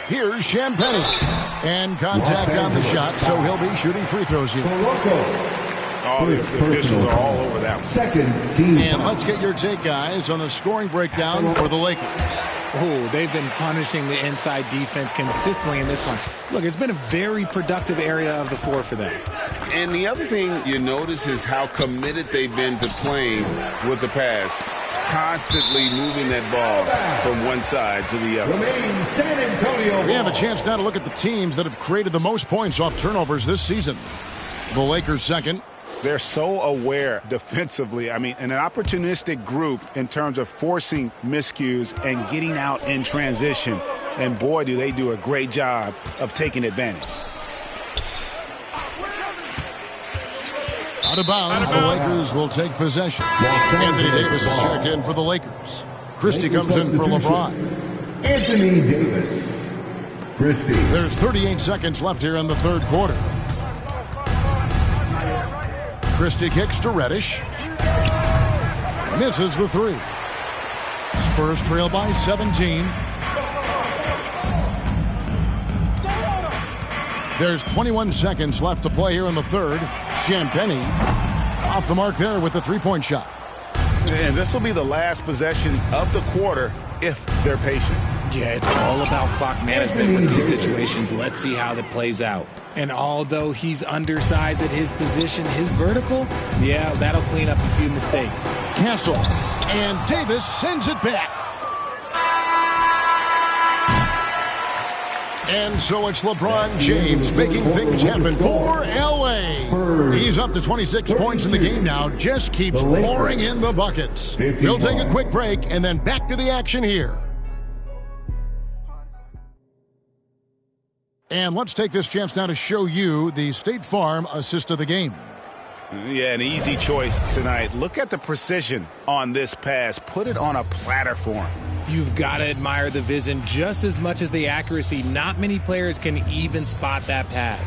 Here's Champagnie. And contact on the shot, so he'll be shooting free throws here. Oh, the officials are all over that one. Second team. And let's get your take, guys, on the scoring breakdown for the Lakers. Oh, they've been punishing the inside defense consistently in this one. Look, it's been a very productive area of the floor for them. And the other thing you notice is how committed they've been to playing with the pass. Constantly moving that ball from one side to the other. San Antonio. We have a chance now to look at the teams that have created the most points off turnovers this season. The Lakers second. They're so aware defensively. I mean, an opportunistic group in terms of forcing miscues and getting out in transition. And boy, do they do a great job of taking advantage. Out of bounds, the Lakers will take possession. Anthony Davis is checked in for the Lakers. Christie comes in for LeBron. Anthony Davis. Christie. There's 38 seconds left here in the third quarter. Christie kicks to Reddish. Misses the three. Spurs trail by 17. There's 21 seconds left to play here in the third. Champagnie off the mark there with the three-point shot. And this will be the last possession of the quarter if they're patient. Yeah, it's all about clock management with these situations. Let's see how that plays out. And although he's undersized at his position, his vertical, yeah, that'll clean up a few mistakes. Castle. And Davis sends it back. And so it's LeBron James making things happen for L.A. He's up to 26 points in the game now. Just keeps pouring in the buckets. We'll take a quick break and then back to the action here. And let's take this chance now to show you the State Farm assist of the game. Yeah, an easy choice tonight. Look at the precision on this pass. Put it on a platter for him. You've got to admire the vision just as much as the accuracy. Not many players can even spot that pass.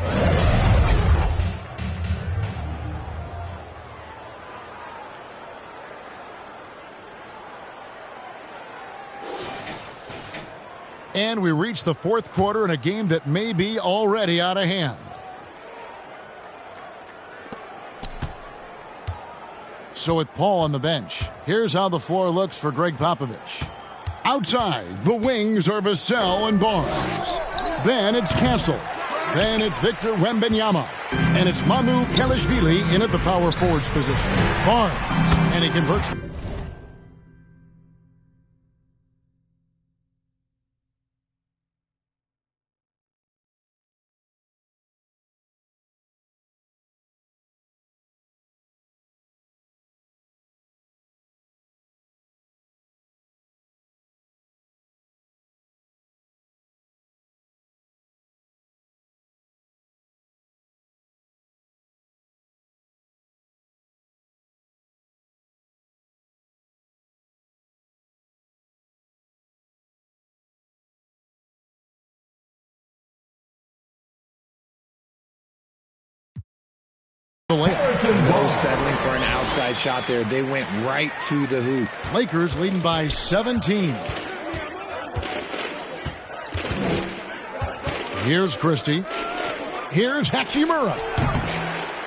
And we reach the fourth quarter in a game that may be already out of hand. So with Paul on the bench, here's how the floor looks for Greg Popovich. Outside, the wings are Vassell and Barnes. Then it's Castle. Then it's Victor Wembanyama. And it's Mamu Kelishvili in at the power forwards position. Barnes, and he converts. No settling for an outside shot there. They went right to the hoop. Lakers leading by 17. Here's Christie. Here's Hachimura.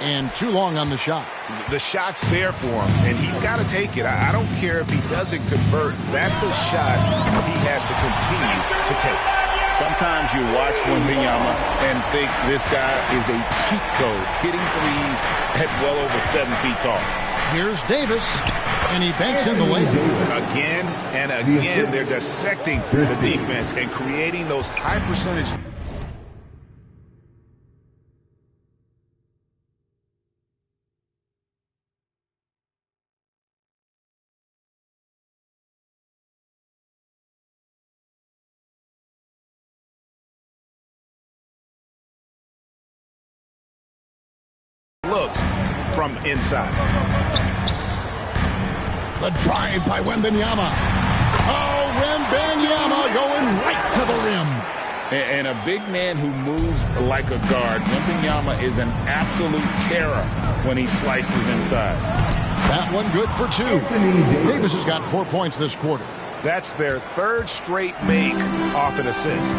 And too long on the shot. The shot's there for him, and he's got to take it. I don't care if he doesn't convert. That's a shot he has to continue to take. Sometimes you watch Wembanyama and think this guy is a cheat code, hitting threes at well over 7 feet tall. Here's Davis, and he banks in the layup. Again and again, they're dissecting the defense and creating those high percentage looks from inside. The drive by Wembanyama. Oh, Wembanyama going right to the rim. And a big man who moves like a guard. Wembanyama is an absolute terror when he slices inside. That one good for 2. Davis has got 4 points this quarter. That's their 3rd straight make off an assist.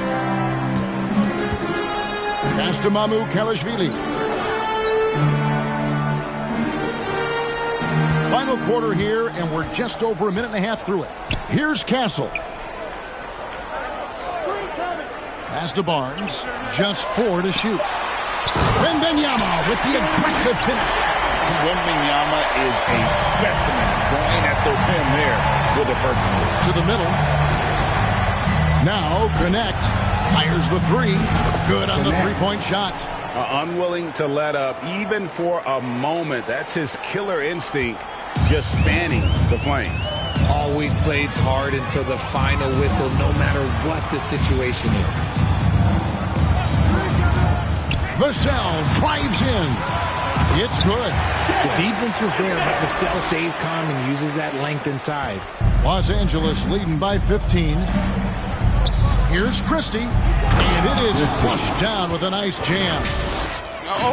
Pass to Mamu Kalashvili. Final quarter here, and we're just over a minute and a half through it. Here's Castle. Pass to Barnes. Just 4 to shoot. Wembanyama with the aggressive finish. Wembanyama is a specimen going at the rim there with a purpose. To the middle. Now Connect fires the 3. Good on the 3-point shot. Unwilling to let up even for a moment. That's his killer instinct, just fanning the flames. Always plays hard until the final whistle, no matter what the situation is. Vassell drives in. It's good. The defense was there, but Vassell stays calm and uses that length inside. Los Angeles leading by 15. Here's Christie, and it is flushed down with a nice jam.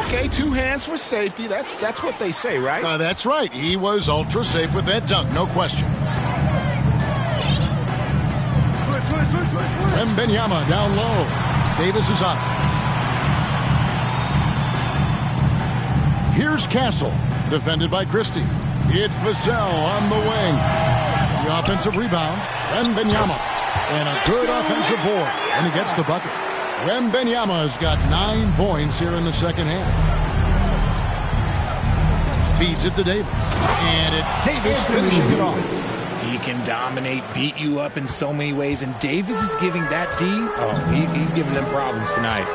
Okay, 2 hands for safety. That's what they say, right? That's right. He was ultra safe with that dunk, no question. Wembanyama down low. Davis is up. Here's Castle, defended by Christie. It's Vassell on the wing. The offensive rebound, Wembanyama. And a good offensive board, and he gets the bucket. Wembanyama has got 9 points here in the second half. Feeds it to Davis, and it's Davis finishing it off. He can dominate, beat you up in so many ways, and Davis is giving that D. Oh, he's giving them problems tonight.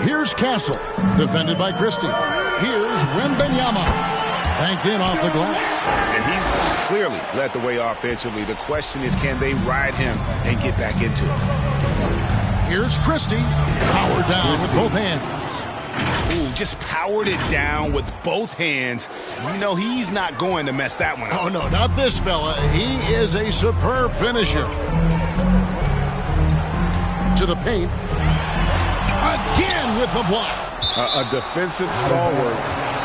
Here's Castle, defended by Christie. Here's Wembanyama. Banked in off the glass. And he's clearly led the way offensively. The question is, can they ride him and get back into it? Here's Christie. Powered down with both hands. Ooh, just powered it down with both hands. You know he's not going to mess that one up. Oh, no, not this fella. He is a superb finisher. To the paint. Again with the block. A defensive stalwart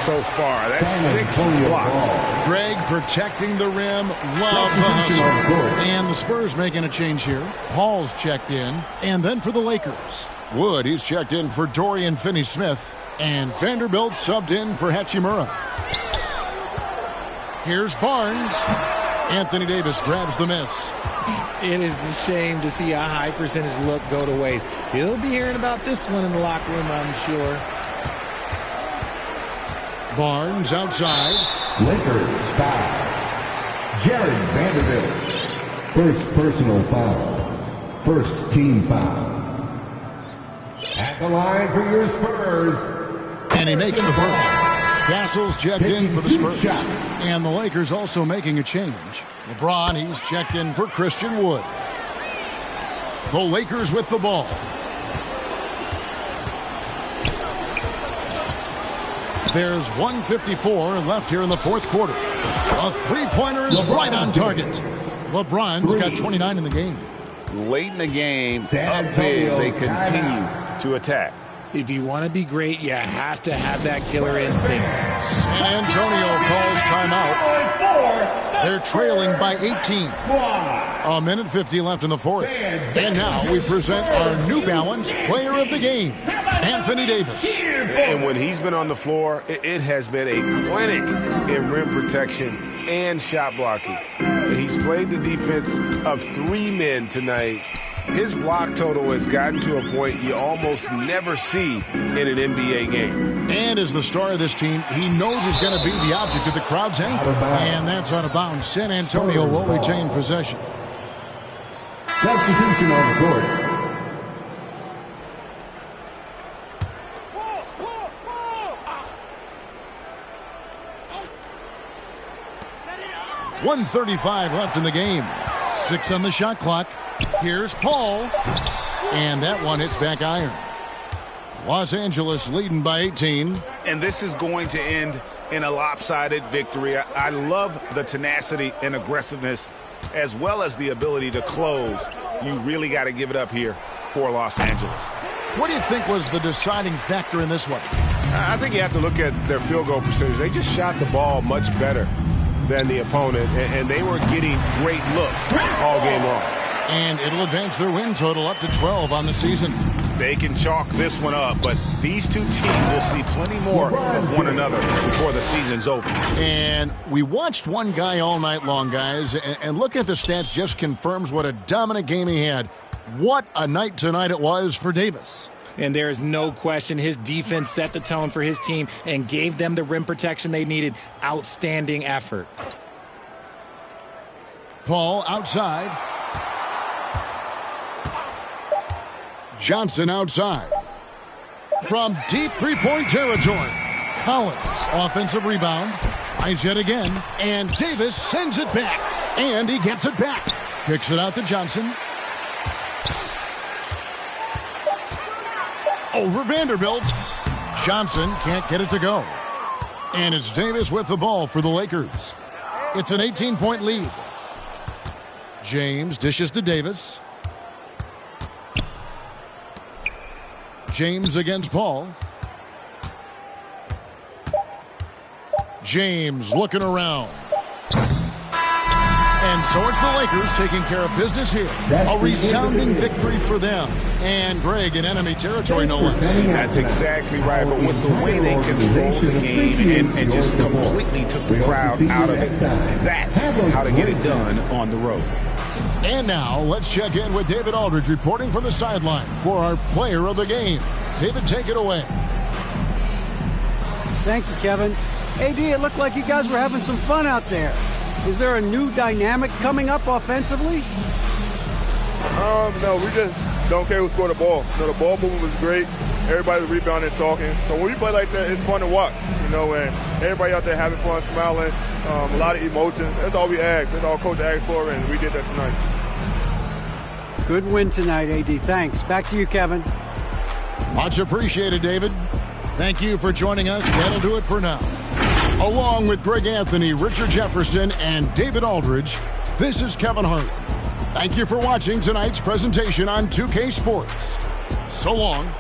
so far. That's 6 blocks. Greg protecting the rim. Love the hustle. And the Spurs making a change here. Hall's checked in. And then for the Lakers, Wood, he's checked in for Dorian Finney-Smith. And Vanderbilt subbed in for Hachimura. Here's Barnes. Anthony Davis grabs the miss. It is a shame to see a high percentage look go to waste. He'll be hearing about this one in the locker room, I'm sure. Barnes outside. Lakers foul. Jared Vanderbilt. First personal foul. First team foul. At the line for your Spurs. And he makes the first. Castle's checked in for the Spurs. And the Lakers also making a change. LeBron, he's checked in for Christian Wood. The Lakers with the ball. There's 1:54 left here in the fourth quarter. A three-pointer is right on target. LeBron's got 29 in the game. Late in the game, up big, they continue to attack. If you want to be great, you have to have that killer instinct. San Antonio calls timeout. They're trailing by 18. A minute 50 left in the fourth. And now we present our New Balance Player of the Game, Anthony Davis. And when he's been on the floor, it has been a clinic in rim protection and shot blocking. He's played the defense of 3 men tonight. His block total has gotten to a point you almost never see in an NBA game. And as the star of this team, he knows he's going to be the object of the crowd's anger. And that's out of bounds. San Antonio will retain possession. Substitution on the court. .135 left in the game. 6 on the shot clock. Here's Paul. And that one hits back iron. Los Angeles leading by 18. And this is going to end in a lopsided victory. I love the tenacity and aggressiveness as well as the ability to close. You really got to give it up here for Los Angeles. What do you think was the deciding factor in this one? I think you have to look at their field goal percentage. They just shot the ball much better than the opponent, and they were getting great looks all game long. And it'll advance their win total up to 12 on the season. They can chalk this one up, but these two teams will see plenty more of one another before the season's over. And we watched one guy all night long, guys, and looking at the stats just confirms what a dominant game he had. What a night tonight it was for Davis. And there is no question his defense set the tone for his team and gave them the rim protection they needed. Outstanding effort. Paul outside. Johnson outside. From deep three-point territory. Collins, offensive rebound. Tries yet again. And Davis sends it back. And he gets it back. Kicks it out to Johnson. Over Vanderbilt. Johnson can't get it to go. And it's Davis with the ball for the Lakers. It's an 18-point lead. James dishes to Davis. James against Paul. James looking around. And so it's the Lakers taking care of business here. A resounding victory for them. And Greg in enemy territory, no less. That's exactly right. But with the way they controlled the game and just completely took the crowd out of it, that's how to get it done on the road. And now let's check in with David Aldridge reporting from the sideline for our player of the game. David, take it away. Thank you, Kevin. AD, it looked like you guys were having some fun out there. Is there a new dynamic coming up offensively? No, we just don't care who scored the ball. The ball movement was great. Everybody's rebounding and talking. So when we play like that, it's fun to watch. And everybody out there having fun, smiling, a lot of emotions. That's all we ask. That's all Coach asked for, and we did that tonight. Good win tonight, AD. Thanks. Back to you, Kevin. Much appreciated, David. Thank you for joining us. That'll do it for now. Along with Greg Anthony, Richard Jefferson, and David Aldridge, this is Kevin Harlan. Thank you for watching tonight's presentation on 2K Sports. So long.